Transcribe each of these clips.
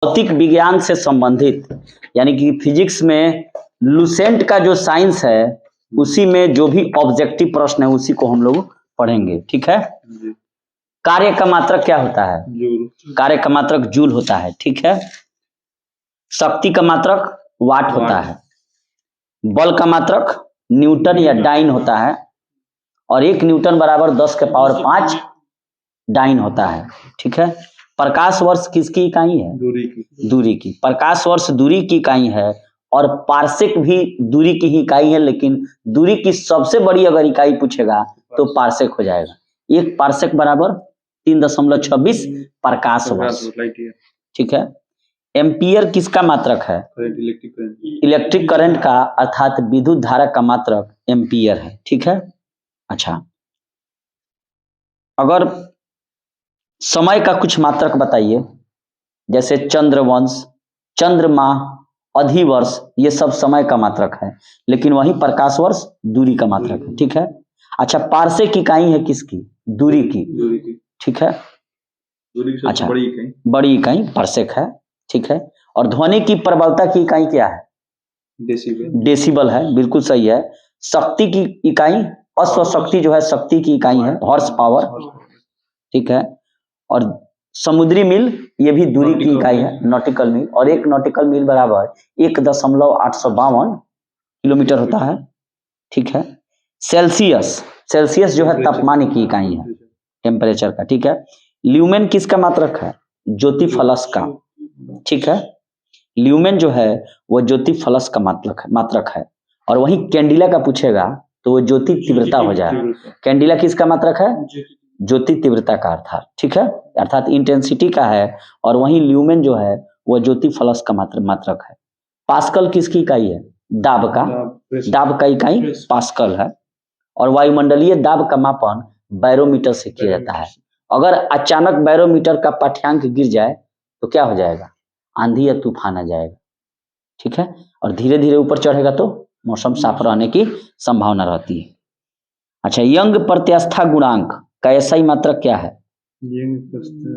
भौतिक विज्ञान से संबंधित यानी कि फिजिक्स में लुसेंट का जो साइंस है उसी में जो भी ऑब्जेक्टिव प्रश्न है उसी को हम लोग पढ़ेंगे। ठीक है। कार्य का मात्रक क्या होता है? कार्य का मात्रक जूल होता है। ठीक है। शक्ति का मात्रक वाट होता है। बल का मात्रक न्यूटन या डाइन होता है और 1 न्यूटन बराबर 10 के पावर 5 डाइन होता है। ठीक है। प्रकाश वर्ष किसकी इकाई है? दूरी की। प्रकाश वर्ष दूरी की इकाई है और पार्सेक भी दूरी की ही इकाई है, लेकिन दूरी की सबसे बड़ी अगर इकाई पूछेगा तो पार्सेक हो जाएगा। 1 पार्सेक बराबर 3.26 प्रकाश वर्ष। ठीक है। एम्पियर किसका मात्रक है? इलेक्ट्रिक करंट का अर्थात विद्युत धारा का मात्रक एम्पियर है। ठीक है। अच्छा, अगर समय का कुछ मात्रक बताइए, जैसे चंद्रवंश, चंद्रमाह, अधिवर्ष, ये सब समय का मात्रक है, लेकिन वही प्रकाश वर्ष दूरी का मात्रक है। ठीक है। अच्छा, पार्सेक की इकाई है किसकी? दूरी की। ठीक है। अच्छा, बड़ी इकाई पार्सेक है। ठीक है। और ध्वनि की प्रबलता की इकाई क्या है? डेसिबल है। बिल्कुल सही है। शक्ति की इकाई, अश्व शक्ति जो है शक्ति की इकाई है, हॉर्स पावर। ठीक है। और समुद्री मील ये भी दूरी की इकाई है, नॉटिकल मील, और 1 नॉटिकल मील बराबर 1.852 किलोमीटर होता है। ठीक है। सेल्सियस, सेल्सियस जो है तापमान की इकाई है, टेम्परेचर का। ठीक है। ल्यूमेन किसका मात्रक है? ज्योति फलस का। ठीक है। ल्यूमेन जो है वो ज्योति फलस का मात्रक है। और वही कैंडिला का पूछेगा तो वो ज्योति तीव्रता हो जाएगा। कैंडिला किसका मात्रक है? ज्योति तीव्रता का अर्थात। ठीक है, अर्थात इंटेंसिटी का है। और वही ल्यूमेन जो है वो ज्योति फलस का मात्रक है। पास्कल किसकी इकाई है? दाब का। दाब का इकाई पास्कल है। और वायुमंडलीय दाब का मापन बैरोमीटर से किया जाता है। अगर अचानक बैरोमीटर का पाठ्यांक गिर जाए तो क्या हो जाएगा? आंधी या तूफान आ जाएगा। ठीक है। और धीरे धीरे ऊपर चढ़ेगा तो मौसम साफ रहने की संभावना रहती है। अच्छा, यंग प्रत्यास्था गुणांक का एसआई मात्रक क्या है?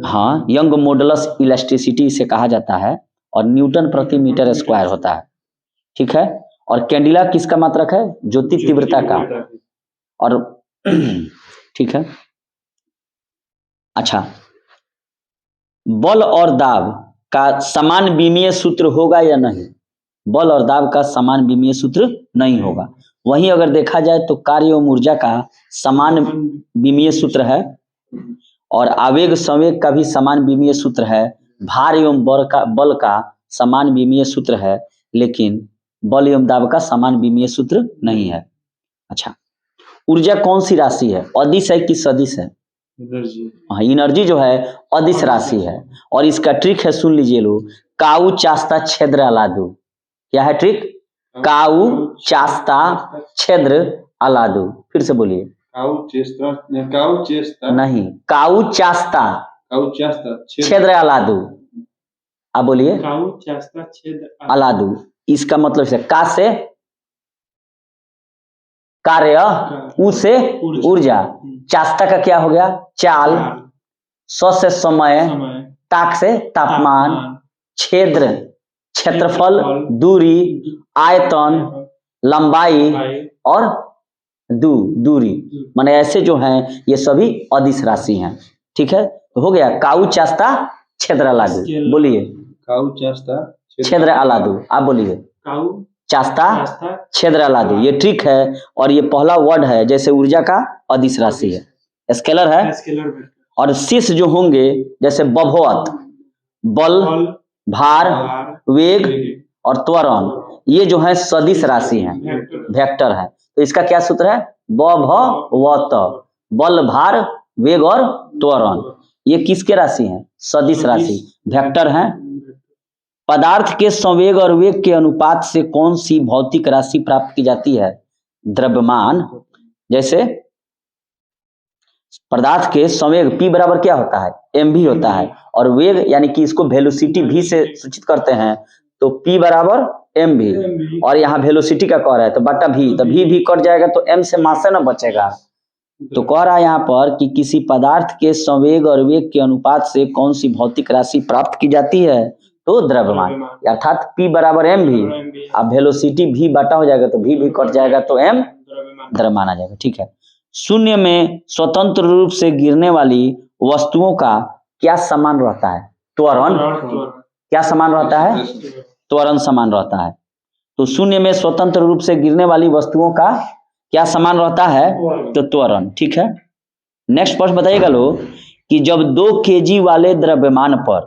हाँ, यंग मॉडुलस इलास्टिसिटी इसे कहा जाता है और न्यूटन प्रति मीटर स्क्वायर होता है। ठीक है। और कैंडिला किसका मात्रक है? ज्योति तीव्रता का। और ठीक है। अच्छा, बल और दाब का समान विमीय सूत्र होगा या नहीं? बल और दाब का समान विमीय सूत्र नहीं होगा। वहीं अगर देखा जाए तो कार्य एवं ऊर्जा का समान विमीय सूत्र है और आवेग संवेग का भी समान विमीय सूत्र है। भार एवं बल का समान विमीय सूत्र है, लेकिन बल एवं दाब का समान विमीय सूत्र नहीं है। अच्छा, ऊर्जा कौन सी राशि है? अदिश है कि सदिश है? हाँ, एनर्जी जो है अदिश राशि है। और इसका ट्रिक है, सुन लीजिए लोग, काऊ चास्ता छेद्र अलादू। क्या है ट्रिक? काऊ चास्ता छेद्र अलादू। फिर से बोलिए। नहीं, काऊ चास्ता छेद्र अलादू। आप बोलिए। अलादू। इसका मतलब से का से कार्य, उ से ऊर्जा, चास्ता का क्या हो गया? चाल, स से समय, ताक से तापमान, छेद्र क्षेत्रफल, दूरी, आयतन, लंबाई और दूरी, माने ऐसे जो हैं ये सभी अदिश राशि हैं। ठीक है। तो हो गया काऊ चास्ता छेद्र अलादू। बोलिए। काऊ चास्ता छेद्र अलादू। आप बोलिए। काऊ चास्ता छेद्र अलादू। ये ट्रिक है और ये पहला वर्ड है, जैसे ऊर्जा का अदिश राशि है, स्केलर है। और शेष जो होंगे जैसे बभौत, बल, भार, वेग और त्वरण, ये जो है सदिश राशि है, वेक्टर है। तो इसका क्या सूत्र है? बभौत, बल, भार, वेग और त्वरण। ये किसके राशि हैं? सदिश राशि, वेक्टर हैं। पदार्थ के संवेग और वेग के अनुपात से कौन सी भौतिक राशि प्राप्त की जाती है? द्रव्यमान। जैसे पदार्थ के संवेग P बराबर क्या होता है? mv होता है। और वेग यानी कि इसको वेलोसिटी v से सूचित करते हैं, तो P बराबर mv। और यहाँ वेलोसिटी का कह रहा है तो बटा v, तो v कट जाएगा तो m से मास न बचेगा। तो कह रहा है यहाँ पर कि किसी पदार्थ के संवेग और वेग के अनुपात से कौन सी भौतिक राशि प्राप्त की जाती है? तो द्रव्यमान, अर्थात P बराबर एम भी। अब वेलोसिटी v बटा हो जाएगा तो v भी कट जाएगा तो m द्रव्यमान आ जाएगा। ठीक है, शून्य में स्वतंत्र रूप से गिरने वाली वस्तुओं का क्या समान रहता है? त्वरण। क्या समान रहता है? त्वरण समान रहता है। तो शून्य में स्वतंत्र रूप से गिरने वाली वस्तुओं का क्या समान रहता है? तो त्वरण। ठीक है, नेक्स्ट प्रश्न बताइएगा लोग कि जब 2 kg वाले द्रव्यमान पर,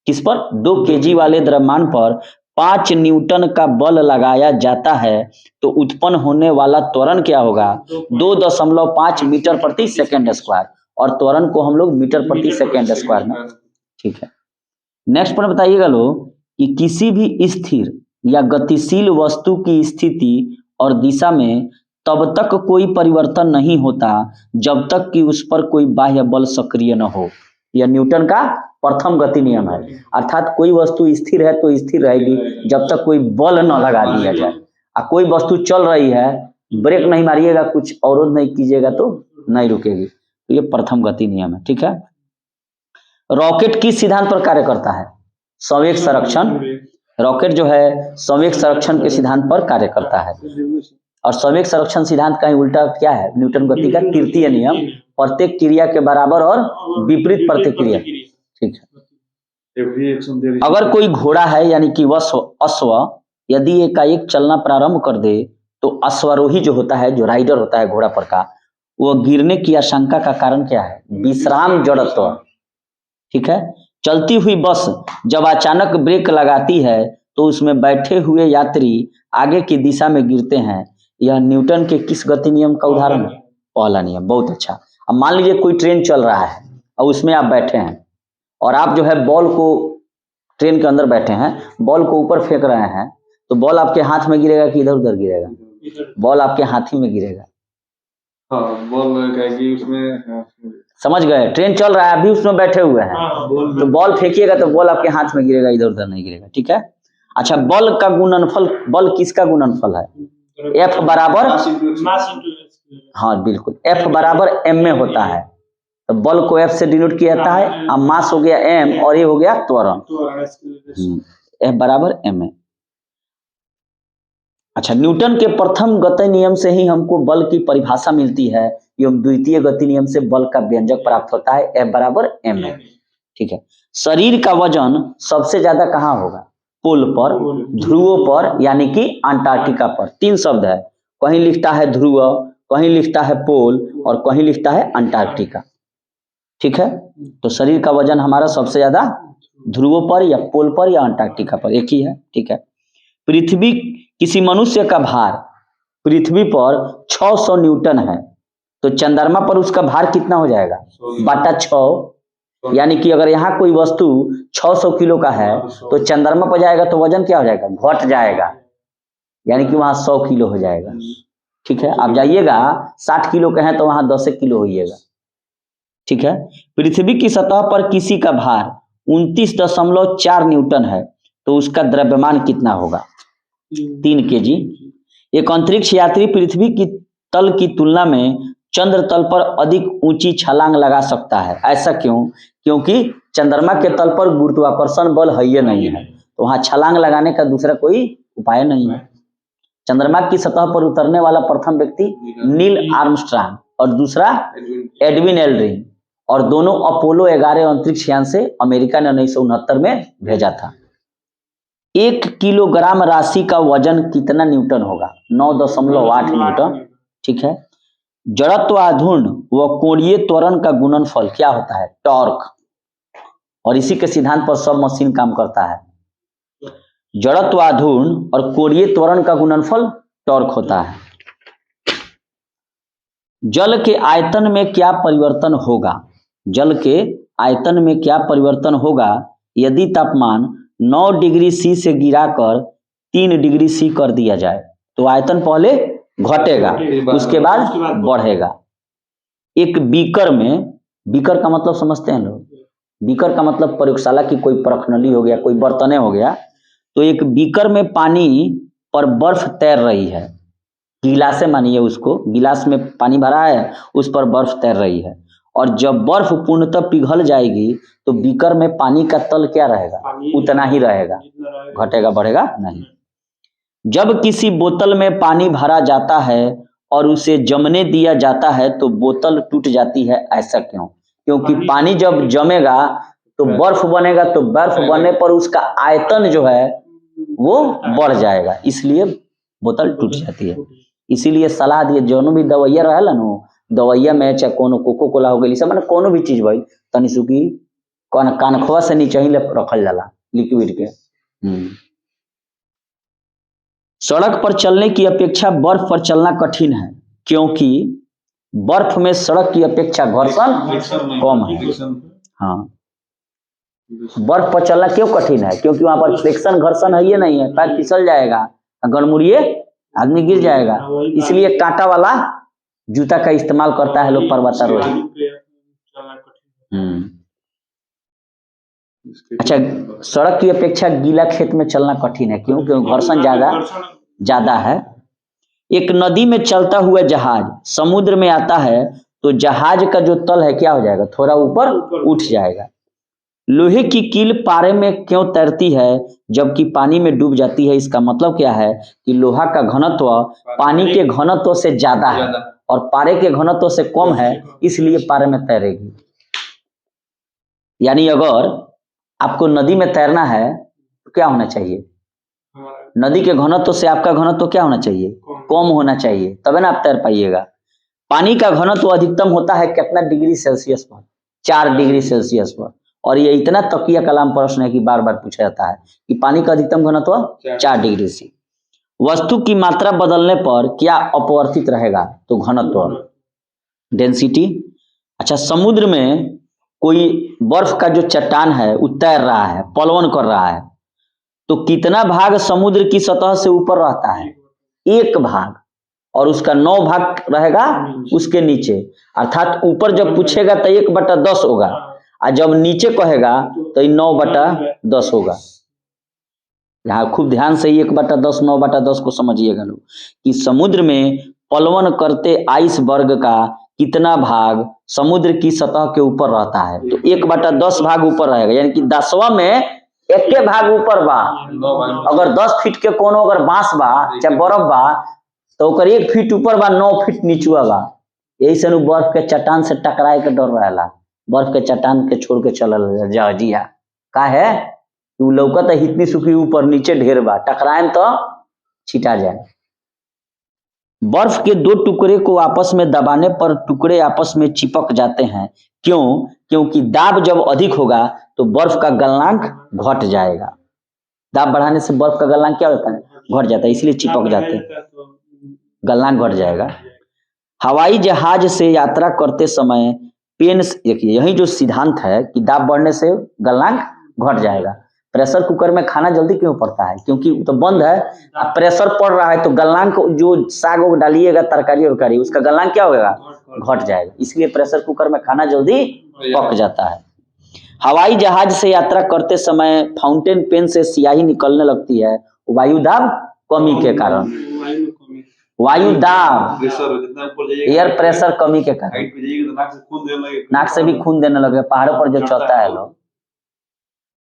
किस पर? 2 kg वाले द्रव्यमान पर 5 न्यूटन का बल लगाया जाता है तो उत्पन्न होने वाला त्वरण क्या होगा? 2.5 मीटर प्रति सेकेंड स्क्वायर, और त्वरण को हम लोग मीटर प्रति सेकेंड स्क्वायर में। ठीक है, नेक्स्ट प्रश्न बताइएगा लोग कि किसी भी स्थिर या गतिशील वस्तु की स्थिति और दिशा में तब तक कोई परिवर्तन नहीं होता जब तक कि उस पर कोई बाह्य बल सक्रिय न हो। यह न्यूटन का प्रथम गति नियम है, अर्थात कोई वस्तु स्थिर है तो स्थिर रहेगी जब तक कोई बल न लगा दिया जाए। और कोई वस्तु चल रही है, ब्रेक नहीं मारिएगा, कुछ अवरोध नहीं कीजिएगा तो नहीं रुकेगी। तो ये प्रथम गति नियम है। ठीक है, रॉकेट किस सिद्धांत पर कार्य करता है? संवेग संरक्षण। रॉकेट जो है संवेग संरक्षण के सिद्धांत पर कार्य करता है, और संवेग संरक्षण सिद्धांत का ही उल्टा क्या है? न्यूटन गति का तृतीय नियम, प्रत्येक क्रिया के बराबर और विपरीत प्रतिक्रिया। ठीक है, अगर कोई घोड़ा है यानी कि अश्व यदि एकाएक चलना प्रारंभ कर दे तो अश्वारोही जो होता है, जो राइडर होता है घोड़ा पर का, वह गिरने की आशंका का कारण क्या है? विश्राम जड़त्व। ठीक है, चलती हुई बस जब अचानक ब्रेक लगाती है तो उसमें बैठे हुए यात्री आगे की दिशा में गिरते हैं। यह न्यूटन के किस गति नियम का उदाहरण है? पहला नियम। बहुत अच्छा। अब मान लीजिए कोई ट्रेन चल रहा है और उसमें आप बैठे हैं और आप जो है बॉल को, ट्रेन के अंदर बैठे हैं, बॉल को ऊपर फेंक रहे हैं, तो बॉल आपके हाथ में गिरेगा कि इधर उधर गिरेगा? बॉल आपके हाथ ही में गिरेगा। हाँ, बॉल कहेगी उसमें। समझ गए? ट्रेन चल रहा है, अभी उसमें बैठे हुए हैं, तो बॉल फेंकिएगा तो बॉल आपके हाथ में गिरेगा, इधर उधर नहीं गिरेगा। ठीक है, अच्छा, बल का गुणनफल, बल किसका गुणनफल है? F बराबर, हाँ बिल्कुल, F बराबर m में होता है। तो बल को F से डिनोट किया जाता है, अब मास हो गया m और ये हो गया त्वरण। F बराबर m है। अच्छा, न्यूटन के प्रथम गति नियम से ही हमको बल की परिभाषा मिलती है, एवं द्वितीय गति नियम से बल का व्यंजक प्राप्त होता है, F बराबर m है। ठीक है, शरीर का वजन सबसे ज्यादा कहाँ होगा? पोल पर, ध्रुवों पर यानी कि अंटार्कटिका पर। 3 शब्द है, कहीं लिखता है ध्रुव, कहीं लिखता है पोल और कहीं लिखता है अंटार्कटिका। ठीक है, तो शरीर का वजन हमारा सबसे ज्यादा ध्रुवों पर या पोल पर या अंटार्कटिका पर, एक ही है। ठीक है, पृथ्वी, किसी मनुष्य का भार पृथ्वी पर 600 न्यूटन है, तो चंद्रमा पर उसका भार कितना हो जाएगा? बटा 6, यानी कि अगर यहाँ कोई वस्तु 600 किलो का है तो चंद्रमा पर जाएगा तो वजन क्या हो जाएगा? घट जाएगा, यानी कि वहां 100 किलो हो जाएगा। ठीक है, आप जाइएगा 60 किलो का है तो वहां 10 किलो होइएगा। ठीक है, पृथ्वी की सतह पर किसी का भार 29.4 न्यूटन है, तो उसका द्रव्यमान कितना होगा? 3 kg। एक अंतरिक्ष यात्री पृथ्वी की तल की तुलना में चंद्र तल पर अधिक ऊंची छलांग लगा सकता है, ऐसा क्यों? क्योंकि चंद्रमा के तल पर गुरुत्वाकर्षण बल है ही नहीं है, तो वहां छलांग लगाने का दूसरा कोई उपाय नहीं है। चंद्रमा की सतह पर उतरने वाला प्रथम व्यक्ति नील आर्मस्ट्रांग और दूसरा एडविन एल्ड्रिन, और दोनों अपोलो 11 अंतरिक्ष यान से अमेरिका ने 1969 में भेजा था। 1 किलोग्राम राशि का वजन कितना न्यूटन होगा? 9.8 न्यूटन। ठीक है, जड़त्वाघूर्ण व कोणीय त्वरण का गुणनफल क्या होता है? टॉर्क। और इसी के सिद्धांत पर सब मशीन काम करता है। जड़त्वाघूर्ण और कोणीय त्वरण का गुणनफल टॉर्क होता है। जल के आयतन में क्या परिवर्तन होगा? जल के आयतन में क्या परिवर्तन होगा यदि तापमान 9 डिग्री सी से गिराकर 3 डिग्री सी कर दिया जाए? तो आयतन पहले घटेगा, उसके बाद बढ़ेगा। एक बीकर में, बीकर का मतलब समझते हैं लोग? बीकर का मतलब प्रयोगशाला की कोई प्रखनली हो गया, कोई बर्तने हो गया। तो एक बीकर में पानी पर बर्फ तैर रही है, गिलास से मानिए उसको, गिलास में पानी भरा है, उस पर बर्फ तैर रही है, और जब बर्फ पूर्णतः पिघल जाएगी तो बीकर में पानी का तल क्या रहेगा, उतना ही रहेगा, घटेगा बढ़ेगा नहीं। जब किसी बोतल में पानी भरा जाता है और उसे जमने दिया जाता है तो बोतल टूट जाती है, ऐसा क्यों? क्योंकि पानी जब जमेगा तो बर्फ बनेगा, तो बर्फ बनने पर उसका आयतन जो है वो बढ़ जाएगा, इसलिए बोतल टूट जाती है। इसीलिए सलाह दिए जोनो भी दवाइया रहेला नु, दवाइया में चाहे कोनो कोको कोला हो गई सब माने कोनो भी चीज भाई तनी सुकी कानखवा से नीचे ही रखल जाला लिक्विड के। सड़क पर चलने की अपेक्षा बर्फ पर चलना कठिन है, क्योंकि बर्फ में सड़क की अपेक्षा घर्षण कम है। हाँ, बर्फ पर चलना क्यों कठिन है? क्योंकि वहां पर फ्रिक्शन घर्षण है, ये नहीं है, पैर फिसल जाएगा, गड़मुड़िए आदमी गिर जाएगा, इसलिए कांटा वाला जूता का इस्तेमाल करता है लोग पर्वतारोही। अच्छा, सड़क की अपेक्षा गीला खेत में चलना कठिन है, क्यों? क्योंकि घर्षण ज्यादा है। एक नदी में चलता हुआ जहाज समुद्र में आता है तो जहाज का जो तल है क्या हो जाएगा, थोड़ा ऊपर उठ जाएगा। लोहे की कील पारे में क्यों तैरती है जबकि पानी में डूब जाती है? इसका मतलब क्या है कि लोहा का घनत्व पानी के घनत्व से ज्यादा है और पारे के घनत्व से कम है, इसलिए पारे में तैरेगी। यानी अगर आपको नदी में तैरना है तो क्या होना चाहिए, नदी के घनत्व से आपका घनत्व क्या होना चाहिए, कम होना चाहिए, तभी ना आप तैर पाइएगा। पानी का घनत्व अधिकतम होता है कितना डिग्री सेल्सियस पर? 4 डिग्री सेल्सियस पर। और ये इतना तकिया कलाम प्रश्न है कि बार बार पूछा जाता है कि पानी का अधिकतम घनत्व 4 डिग्री से। वस्तु की मात्रा बदलने पर क्या अपवर्तित रहेगा? तो घनत्व, डेंसिटी। अच्छा, समुद्र में कोई बर्फ का जो चट्टान है वो तैर रहा है, पलवन कर रहा है, तो कितना भाग समुद्र की सतह से ऊपर रहता है? 1 भाग, और उसका 9 भाग रहेगा उसके नीचे। अर्थात ऊपर जब पूछेगा तो 1/10 होगा, और जब नीचे कहेगा तो 9/10 होगा। यहाँ खूब ध्यान से 1/10 9/10 को समझिएगा लोग कि समुद्र में पलवन करते आइसबर्ग का कितना भाग समुद्र की सतह के ऊपर रहता है? तो 1/10 भाग ऊपर रहेगा, यानी कि 10वां में 1 भाग ऊपर बा। अगर 10 फीट के कोनो अगर बांस बा चाहे बर्फ बा तो ओकर 1 फीट ऊपर बा, 9 फीट नीचुआ बा। यही से बर्फ के चट्टान से टकराए के डर रहेला, बर्फ के चट्टान के छोड़ के चलल जहाजिया का है कि लौकत है इतनी सुखी ऊपर नीचे ढेर बा, टकराए तो छिटा जाए। बर्फ के 2 टुकड़े को आपस में दबाने पर टुकड़े आपस में चिपक जाते हैं, क्यों? क्योंकि दाब जब अधिक होगा तो बर्फ का गलनांक घट जाएगा। दाब बढ़ाने से बर्फ का गलनांक क्या होता है, घट जाता है, इसलिए चिपक जाते हैं, गलनांक घट जाएगा। हवाई जहाज से यात्रा करते समय पेन, देखिए यही जो सिद्धांत है कि दाब बढ़ने से गलनांक घट जाएगा। प्रेशर कुकर में खाना जल्दी क्यों पड़ता है? क्योंकि तो बंद है, अब प्रेशर पड़ रहा है तो गलनांक जो साग वो डालिएगा तरकारी वरकारी उसका गलनांक क्या होगा, घट जाएगा, इसलिए प्रेशर कुकर में खाना जल्दी पक जाता है। हवाई जहाज से यात्रा करते समय फाउंटेन पेन से स्याही निकलने लगती है, वायु दाब कमी के कारण। वायु दाब, एयर प्रेशर कमी के कारण नाक से भी खून देने लगे, पहाड़ों पर जो चलता है लोग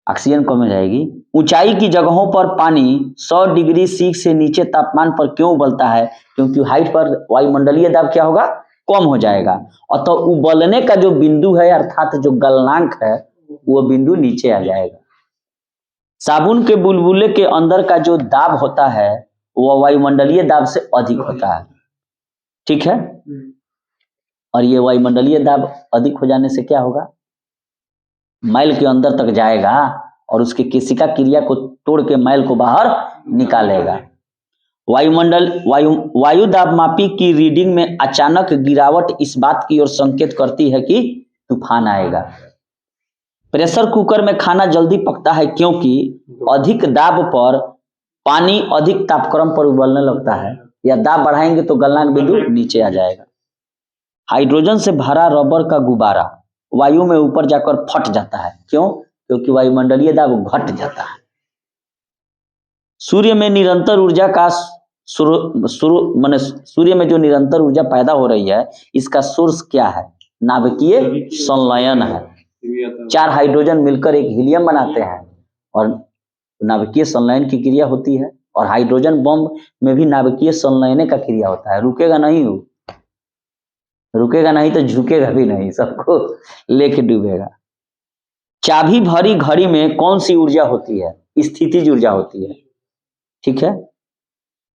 ऑक्सीजन कम हो जाएगी। ऊंचाई की जगहों पर पानी 100 डिग्री C से नीचे तापमान पर क्यों उबलता है? क्योंकि हाइट पर वायुमंडलीय दाब क्या होगा, कम हो जाएगा, और तो उबलने का जो बिंदु है अर्थात जो गलनांक है वो बिंदु नीचे आ जाएगा। साबुन के बुलबुले के अंदर का जो दाब होता है वह वायुमंडलीय दाब से अधिक होता है, ठीक है। और ये वायुमंडलीय दाब अधिक हो जाने से क्या होगा, मैल के अंदर तक जाएगा और उसके केशिका क्रिया को तोड़ के मैल को बाहर निकालेगा। वायु दाब मापी की रीडिंग में अचानक गिरावट इस बात की ओर संकेत करती है कि तूफान आएगा। प्रेशर कुकर में खाना जल्दी पकता है क्योंकि अधिक दाब पर पानी अधिक तापक्रम पर उबलने लगता है, या दाब बढ़ाएंगे तो गलनांक बिंदु नीचे आ जाएगा। हाइड्रोजन से भरा रबर का गुब्बारा वायु में ऊपर जाकर फट जाता है, क्यों? क्योंकि वायुमंडलीय दाब घट जाता है। सूर्य में निरंतर ऊर्जा का सूर्य में जो निरंतर ऊर्जा पैदा हो रही है इसका सोर्स क्या है? नाभिकीय संलयन है। ये भी आता है। 4 हाइड्रोजन मिलकर एक हीलियम बनाते हैं और नाभिकीय संलयन की क्रिया होती है। और हाइड्रोजन बम में भी नाभिकीय संलयन का क्रिया होता है। रुकेगा नहीं हो, रुकेगा नहीं तो झुकेगा भी नहीं, सबको लेके डूबेगा। चाबी भरी घड़ी में कौन सी ऊर्जा होती है? स्थितिज ऊर्जा होती है। ठीक है,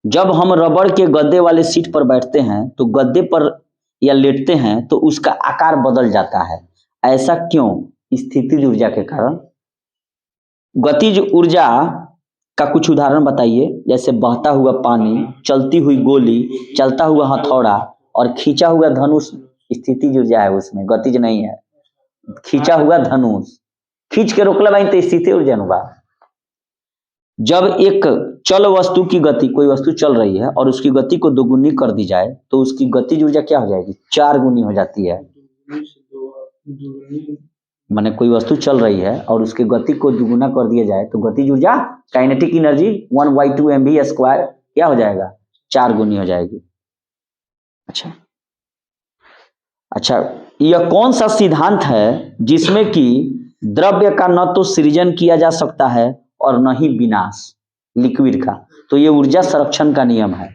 जब हम रबड़ के गद्दे वाले सीट पर बैठते हैं तो गद्दे पर या लेटते हैं तो उसका आकार बदल जाता है, ऐसा क्यों? स्थितिज ऊर्जा के कारण। गतिज ऊर्जा का कुछ उदाहरण बताइए। जैसे बहता हुआ पानी, चलती हुई गोली, चलता हुआ हथौड़ा और खींचा हुआ धनुष स्थितिज ऊर्जा है, उसमें गतिज नहीं है। खींचा हुआ धनुष खींच के रोकला बाई तो स्थितिज ऊर्जा बा। जब एक चल वस्तु की गति, कोई वस्तु चल रही है और उसकी गति को दोगुनी कर दी जाए तो उसकी गतिज ऊर्जा क्या हो जाएगी? 4 गुनी हो जाती है। माने कोई वस्तु चल रही है और उसकी गति को दुगुना कर दिया जाए तो गतिज ऊर्जा, काइनेटिक एनर्जी 1/2 mv² क्या हो जाएगा? 4 गुनी हो जाएगी। अच्छा, यह कौन सा सिद्धांत है जिसमें कि द्रव्य का न तो सृजन किया जा सकता है और न ही विनाश, लिक्विड का? तो ये ऊर्जा संरक्षण का नियम है।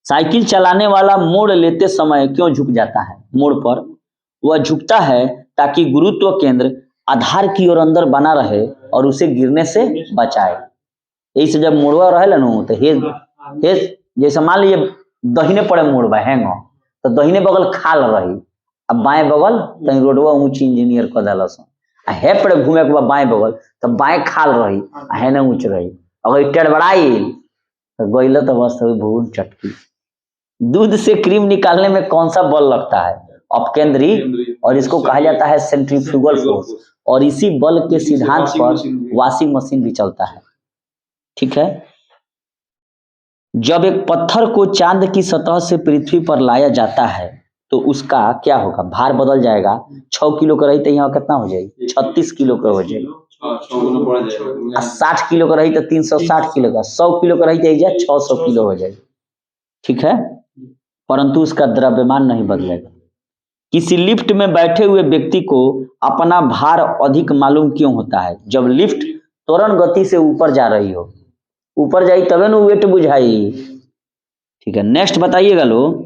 साइकिल चलाने वाला मोड़ लेते समय क्यों झुक जाता है? मोड़ पर वह झुकता है ताकि गुरुत्व केंद्र आधार की ओर अंदर बना रहे और उसे गिरने से बचाए। यही से जब मोड़वा रहेला नु तो हेज जैसे मान लीजिए दहिने पड़े मोड़वा हैंगो तो दहिने बगल खाल रही, अब बाएं बगल कहीं रोडवा ऊंच इंजीनियर कर दिलस, हे पड़े घूमे के बाद बाएं बगल तो बाएं खाल रही, है ना ऊंच रही। अगर टेढ़बड़ाई तो गइल तो बस भूल चटकी। दूध से क्रीम निकालने में कौन सा बल लगता है? अपकेंद्री, और इसको कहा जाता है सेंट्रीफ्यूगल फोर्स। और इसी बल के सिद्धांत पर वॉशिंग मशीन भी चलता है। ठीक है, जब एक पत्थर को चांद की सतह से पृथ्वी पर लाया जाता है तो उसका क्या होगा? भार बदल जाएगा। 6 किलो का रही तो यहाँ कितना हो जाएगी? 36 किलो का हो जाएगी। 60 किलो का रही तो 360 किलो का, 100 किलो का रही तो 600 किलो हो जाएगी। ठीक है, परंतु उसका द्रव्यमान नहीं बदलेगा। किसी लिफ्ट में बैठे हुए व्यक्ति को अपना भार अधिक मालूम क्यों होता है? जब लिफ्ट त्वरण गति से ऊपर जा रही हो, ऊपर जाई तबे न वेट बुझाई। ठीक है, नेक्स्ट बताइएगा लोग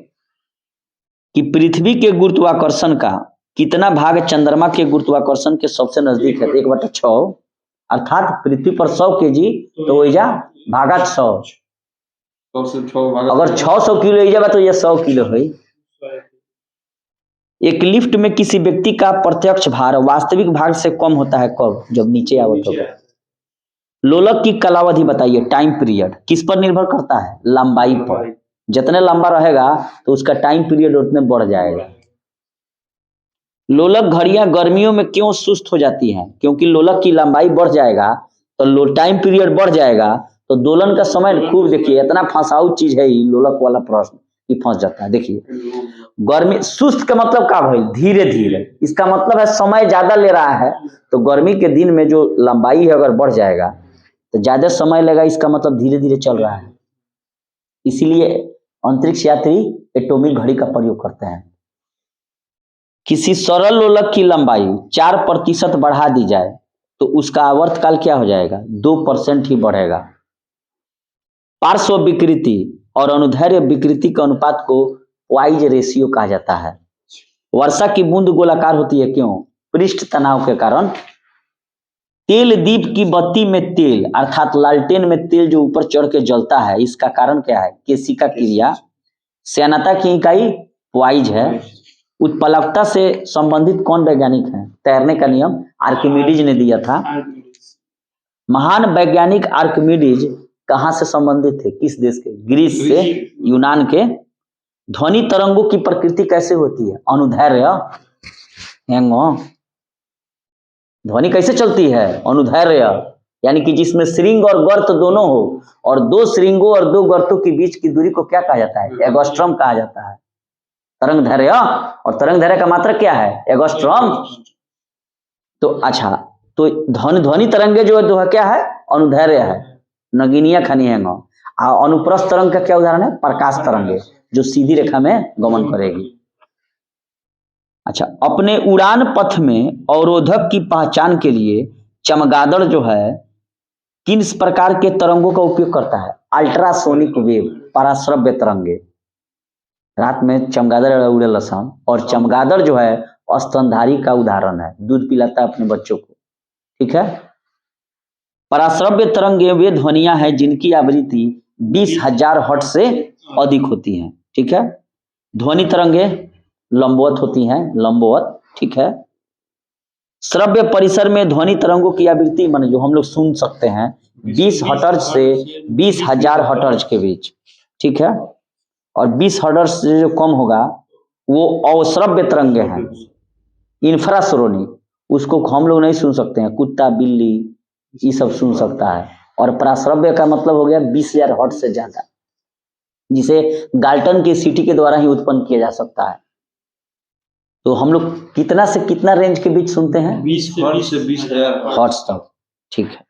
कि पृथ्वी के गुरुत्वाकर्षण का कितना भाग चंद्रमा के गुरुत्वाकर्षण के सबसे नजदीक है? 1/6, अर्थात पृथ्वी पर 100 kg तो वही जा भागा 100। अगर 600 किलो ही जाए तो यह 100 किलो है। एक लिफ्ट में किसी व्यक्ति का प्रत्यक्ष भार वास्तविक भार से कम होता है कब? जब नीचे आवत होगा। लोलक की कालावधि बताइए, टाइम पीरियड किस पर निर्भर करता है? लंबाई पर। जितने लंबा रहेगा तो उसका टाइम पीरियड उतने बढ़ जाएगा। लोलक घड़ियां गर्मियों में क्यों सुस्त हो जाती हैं? क्योंकि लोलक की लंबाई बढ़ जाएगा तो टाइम पीरियड बढ़ जाएगा तो दोलन का समय खूब। देखिए इतना फंसाऊ चीज है ये लोलक वाला प्रश्न कि फंस जाता है। देखिए गर्मी सुस्त का मतलब क्या भाई? धीरे धीरे, इसका मतलब है समय ज्यादा ले रहा है। तो गर्मी के दिन में जो लंबाई है अगर बढ़ जाएगा तो ज्यादा समय लेगा, इसका मतलब धीरे धीरे चल रहा है। इसीलिए अंतरिक्ष यात्री एटॉमिक घड़ी का प्रयोग करते हैं। किसी सरल लोलक की लंबाई 4% बढ़ा दी जाए तो उसका आवर्तकाल क्या हो जाएगा? 2% ही बढ़ेगा। पार्श्व विकृति और अनुदैर्ध्य विकृति के अनुपात को वाइज रेशियो कहा जाता है। वर्षा की बूंद गोलाकार होती है क्यों? पृष्ठ तनाव के कारण। तेल दीप की बत्ती में तेल अर्थात लालटेन में तेल जो ऊपर चढ़ के जलता है, इसका कारण क्या है? केशिका क्रिया। श्यानता की इकाई वाइज है। उत्प्लावकता से संबंधित कौन वैज्ञानिक है? तैरने का नियम आर्किमिडीज ने दिया था। महान वैज्ञानिक आर्किमिडीज कहां से संबंधित थे? किस देश के? ग्रीस से, यूनान के। ध्वनि तरंगों की प्रकृति कैसे होती है? अनुदैर्ध्य। ध्वनि कैसे चलती है? अनुदैर्ध्य, यानी कि जिसमें श्रृंग और गर्त दोनों हो, और 2 श्रृंगों और 2 गर्तों के बीच की दूरी को क्या कहा जाता है? एगोस्ट्रम कहा जाता है। तरंग दैर्घ्य, और तरंग दैर्घ्य का मात्रक क्या है? एगोस्ट्रम। तो अच्छा, तो ध्वनि तरंगे जो है क्या है? अनुदैर्घ्य है। नगीनिया खनी है। अनुप्रस्थ तरंग का क्या उदाहरण है? प्रकाश तरंगे, जो सीधी रेखा में गमन करेगी। अपने उड़ान पथ में अवरोधक की पहचान के लिए चमगादड़ जो है किस प्रकार के तरंगों का उपयोग करता है? अल्ट्रासोनिक वेव, पराश्रव्य तरंगे। रात में चमगादड़ उड़े लसन, और चमगादड़ जो है स्तनधारी का उदाहरण है, दूध पिलाता है अपने बच्चों को। ठीक है। पराश्रव्य तरंगे वे ध्वनियां हैं जिनकी आवृत्ति 20,000 हर्ट्ज से अधिक होती हैं। ठीक है। ध्वनि तरंगे लंबवत होती हैं, लंबवत। ठीक है। श्रव्य परिसर में ध्वनि तरंगों की आवृत्ति माने जो हम लोग सुन सकते हैं 20 हर्ट्ज से 20,000 हर्ट्ज के बीच। ठीक है। और 20 हर्ट्ज से जो कम होगा वो अश्रव्य तरंगे हैं, इंफ्रासोनिक, उसको हम लोग नहीं सुन सकते हैं, कुत्ता बिल्ली ये सब सुन सकता है। और पराश्रव्य का मतलब हो गया 20,000 हर्ट्ज से ज्यादा, जिसे गाल्टन की सिटी के द्वारा ही उत्पन्न किया जा सकता है। तो हम लोग कितना से कितना रेंज के बीच सुनते हैं? 20 से 20,000 हर्ट्ज तक। ठीक है।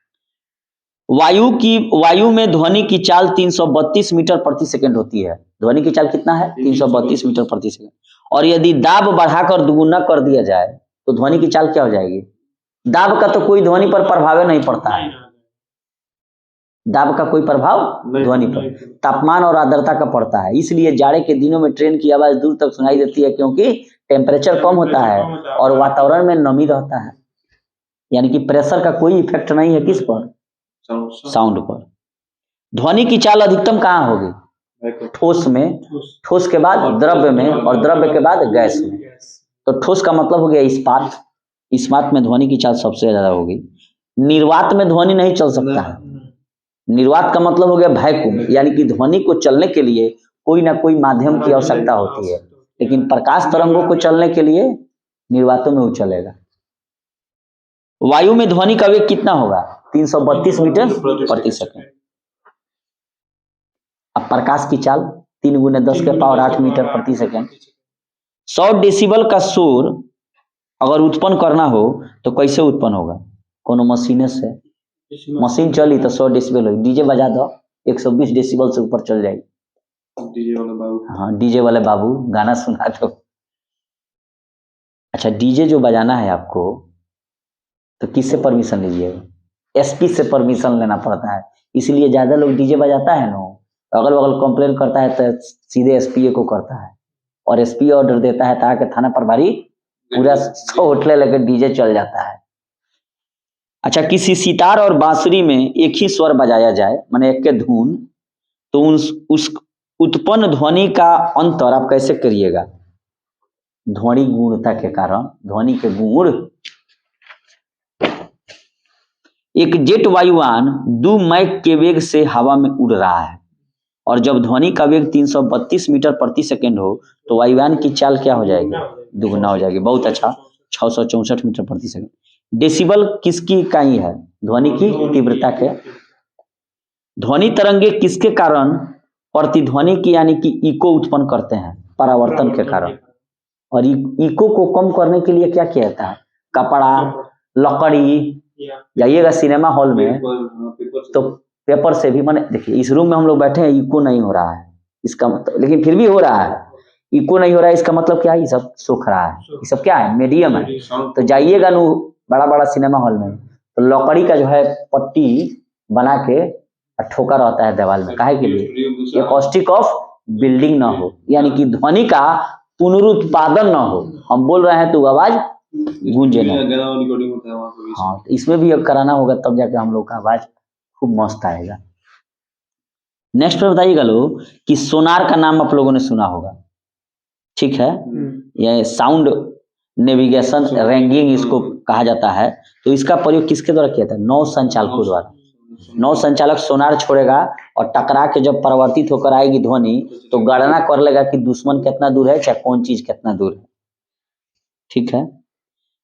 वायु में ध्वनि की चाल 332 मीटर प्रति सेकंड होती है। ध्वनि की चाल कितना है? 332 मीटर प्रति सेकंड। और यदि दाब बढ़ाकर दुगुना कर दिया जाए तो ध्वनि की चाल क्या हो जाएगी? दाब का तो कोई ध्वनि पर प्रभाव नहीं पड़ता है, दाब का कोई प्रभाव ध्वनि पर, तापमान और आर्द्रता का पड़ता है। इसलिए जाड़े के दिनों में ट्रेन की आवाज दूर तक सुनाई देती है, क्योंकि टेम्परेचर कम होता है और वातावरण में नमी रहता है। यानी कि प्रेशर का कोई इफेक्ट नहीं है किस पर? साउंड पर। ध्वनि की चाल अधिकतम कहाँ होगी? ठोस में, ठोस के बाद द्रव्य में, और द्रव्य के बाद गैस में। तो ठोस का मतलब हो गया इस्पात, इस्पात में ध्वनि की चाल सबसे ज्यादा होगी। निर्वात में ध्वनि नहीं चल सकता है। निर्वात का मतलब हो गया वैक्यूम, यानी कि ध्वनि को चलने के लिए कोई ना कोई माध्यम की आवश्यकता होती है, लेकिन प्रकाश तरंगों को चलने के लिए निर्वातों में वो चलेगा। वायु में ध्वनि का वेग कितना होगा? 332 मीटर प्रति सेकंड। अब प्रकाश की चाल 3 × 10⁸ मीटर प्रति सेकंड। 100 डेसिबल का शोर अगर उत्पन्न करना हो तो कैसे उत्पन्न होगा? कोनो मशीन से, मशीन चली तो 100 डेसिबल होगी। डीजे बजा दो 120 डेसिबल से ऊपर चल जाएगी। डीजे वाले बाबू, हाँ डीजे वाले बाबू गाना सुना दो। अच्छा, डीजे जो बजाना है आपको तो किससे परमिशन लीजिएगा? एसपी से परमिशन लेना पड़ता है। इसलिए ज्यादा लोग डीजे बजाता है ना, अगल बगल कंप्लेन करता है तो सीधे एसपी को करता है, और एसपी ऑर्डर देता है ताकि थाना प्रभारी पूरा 100 होटले लेकर डीजे चल जाता है। अच्छा, किसी सितार और बांसुरी में एक ही स्वर बजाया जाए, माने एक के धुन, तो उस उत्पन्न ध्वनि का अंतर आप कैसे करिएगा? ध्वनि गुणता के कारण, ध्वनि के गुण। एक जेट वायुयान 2 मैक के वेग से हवा में उड़ रहा है, और जब ध्वनि का वेग 332 मीटर प्रति सेकंड हो तो वायुयान की चाल क्या हो जाएगी? दुगुना हो जाएगी। बहुत अच्छा, 664 मीटर प्रति सेकंड। डेसिबल किसकी इकाई है? ध्वनि की तीव्रता के। ध्वनि तरंगे किसके कारण प्रतिध्वनि की यानी कि इको उत्पन्न करते हैं? परावर्तन के कारण। और इको को कम करने के लिए क्या किया जाता है? कपड़ा, लकड़ी, जाइएगा सिनेमा हॉल में तो पेपर से भी, माने देखिए इस रूम में हम लोग बैठे हैं, इको नहीं हो रहा है इसका मतलब, लेकिन फिर भी हो रहा है। इको नहीं हो रहा है इसका मतलब क्या है? ये सब सूख रहा है, ये सब क्या है? मीडियम है। तो जाइएगा नु बड़ा बड़ा सिनेमा हॉल में तो लकड़ी का जो है पट्टी बना के ठोका रहता है दीवार में, काहे के लिए? एकॉस्टिक ऑफ बिल्डिंग ना हो, यानी कि ध्वनि का पुनरुत्पादन ना हो। हम बोल रहे हैं तो आवाज गूंजे ना। हाँ, तो इसमें भी अब कराना होगा, तब जाके हम लोग का आवाज खूब मस्त आएगा। नेक्स्ट पे बताइएगा लोग कि सोनार का नाम आप लोगों ने सुना होगा, ठीक है? यह साउंड नेविगेशन रैंगिंग इसको कहा जाता है। तो इसका प्रयोग किसके द्वारा किया जाता है? नौ संचालकों द्वारा। नौ संचालक सोनार छोड़ेगा और टकरा के जब परिवर्तित होकर आएगी ध्वनि तो गणना कर लेगा कि दुश्मन कितना दूर है, चाहे कौन चीज कितना दूर है। ठीक है।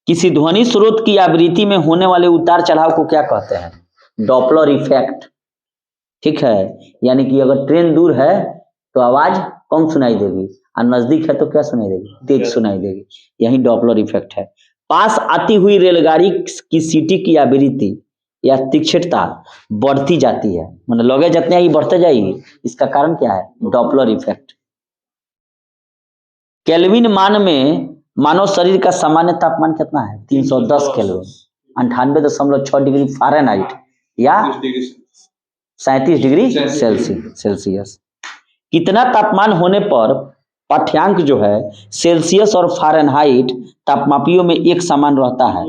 किसी ध्वनि स्रोत की आवृत्ति में होने वाले उतार चढ़ाव को क्या कहते हैं? Doppler effect. ठीक है। यानी कि अगर ट्रेन दूर है तो आवाज कम सुनाई देगी, और नजदीक है तो क्या सुनाई देगी? तेज सुनाई देगी। यही डॉपलर इफेक्ट है। पास आती हुई रेलगाड़ी की सीटी की आवृत्ति या तीक्ष्णता बढ़ती जाती है, मतलब लगे जितने ही बढ़ते जाएगी। इसका कारण क्या है? Doppler effect. केल्विन मान में मानव शरीर का सामान्य तापमान कितना है? 310 केल्विन, 98.6 डिग्री फ़ारेनहाइट या 37 डिग्री सेल्सियस। कितना तापमान होने पर पाठ्यांक जो है सेल्सियस और फ़ारेनहाइट तापमापियों में एक समान रहता है?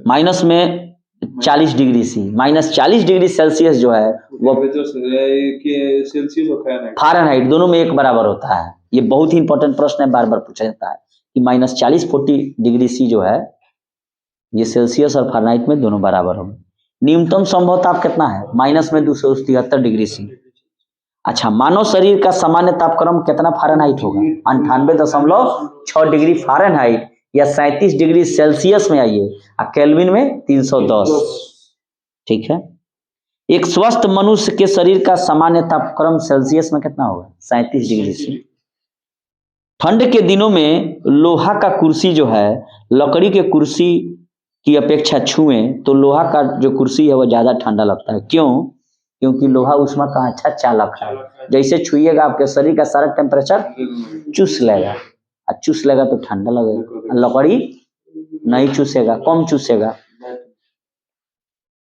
माइनस में 40 डिग्री सी, -40 डिग्री सेल्सियस जो है वो फ़ारेनहाइट दोनों में एक बराबर होता है। ये बहुत ही इंपॉर्टेंट प्रश्न है, बार बार पूछा जाता है कि -40 डिग्री सी जो है ये सेल्सियस और फ़ारेनहाइट में दोनों बराबर होंगे। न्यूनतम संभव ताप कितना है? -273 डिग्री सी। अच्छा, मानव शरीर का सामान्य तापक्रम कितना फ़ारेनहाइट होगा? 98.6 डिग्री फ़ारेनहाइट या 37 डिग्री सेल्सियस में आइए, केल्विन में 310। ठीक है। एक स्वस्थ मनुष्य के शरीर का सामान्य तापक्रम सेल्सियस में कितना होगा? 37 डिग्री से। ठंड के दिनों में लोहा का कुर्सी जो है लकड़ी के कुर्सी की अपेक्षा छुएं तो लोहा का जो कुर्सी है वो ज्यादा ठंडा लगता है। क्यों? क्योंकि लोहा ऊष्मा का अच्छा चालक है। जैसे छुइएगा आपके शरीर का सारा टेम्परेचर चूस लेगा, और चूस लेगा तो ठंडा लगेगा। लकड़ी नहीं चूसेगा, कम चूसेगा।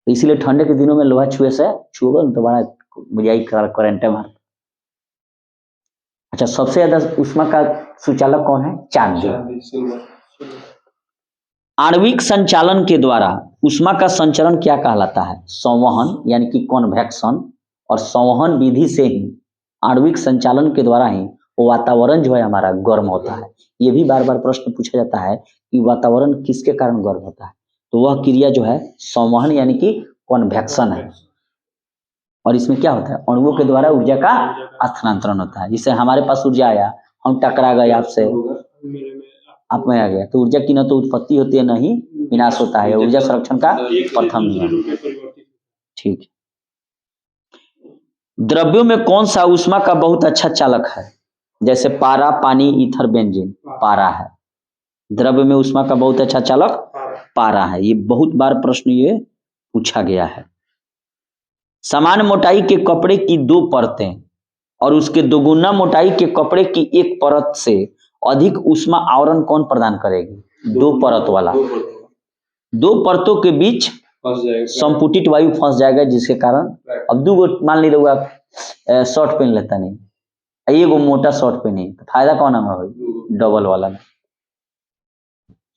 इसलिए ठंडे के दिनों में लोहा छुएगा तो बड़ा बुझाई करंटे मार। अच्छा, सबसे ज्यादा ऊष्मा का सुचालक कौन है? चांदी। आणविक संचालन के द्वारा ऊष्मा का संचरण क्या कहलाता है? संवहन यानी कि कन्वेक्शन, और संवहन विधि से ही आणविक संचालन के द्वारा ही वो वातावरण जो है हमारा गर्म होता है। ये भी बार बार प्रश्न पूछा जाता है कि वातावरण किसके कारण गर्म होता है, तो वह क्रिया जो है संवहन यानी कि कन्वेक्शन है। और इसमें क्या होता है? अणुओं के द्वारा ऊर्जा का स्थानांतरण होता है। जिससे हमारे पास ऊर्जा आया, हम टकरा गए आपसे, आप में आ गया, तो ऊर्जा की न तो उत्पत्ति होती है न ही विनाश होता है। ऊर्जा संरक्षण का प्रथम नियम। ठीक। द्रव्यों में कौन सा ऊष्मा का बहुत अच्छा चालक है? जैसे पारा, पानी, ईथर, बेंजीन। पारा है द्रव्य में ऊष्मा का बहुत अच्छा चालक, पारा है। ये बहुत बार प्रश्न ये पूछा गया है। समान मोटाई के कपड़े की 2 परतें और उसके दोगुना मोटाई के कपड़े की 1 परत से अधिक ऊष्मा आवरण कौन प्रदान करेगी? 2 परत वाला। 2 परतों के बीच संपुटित वायु फंस जाएगा, जिसके कारण अब 2 मान ली रहुआ शर्ट पहन लेता नहीं, एगो मोटा शर्ट पहनी, तो फायदा कौन है भाई? डबल वाला में।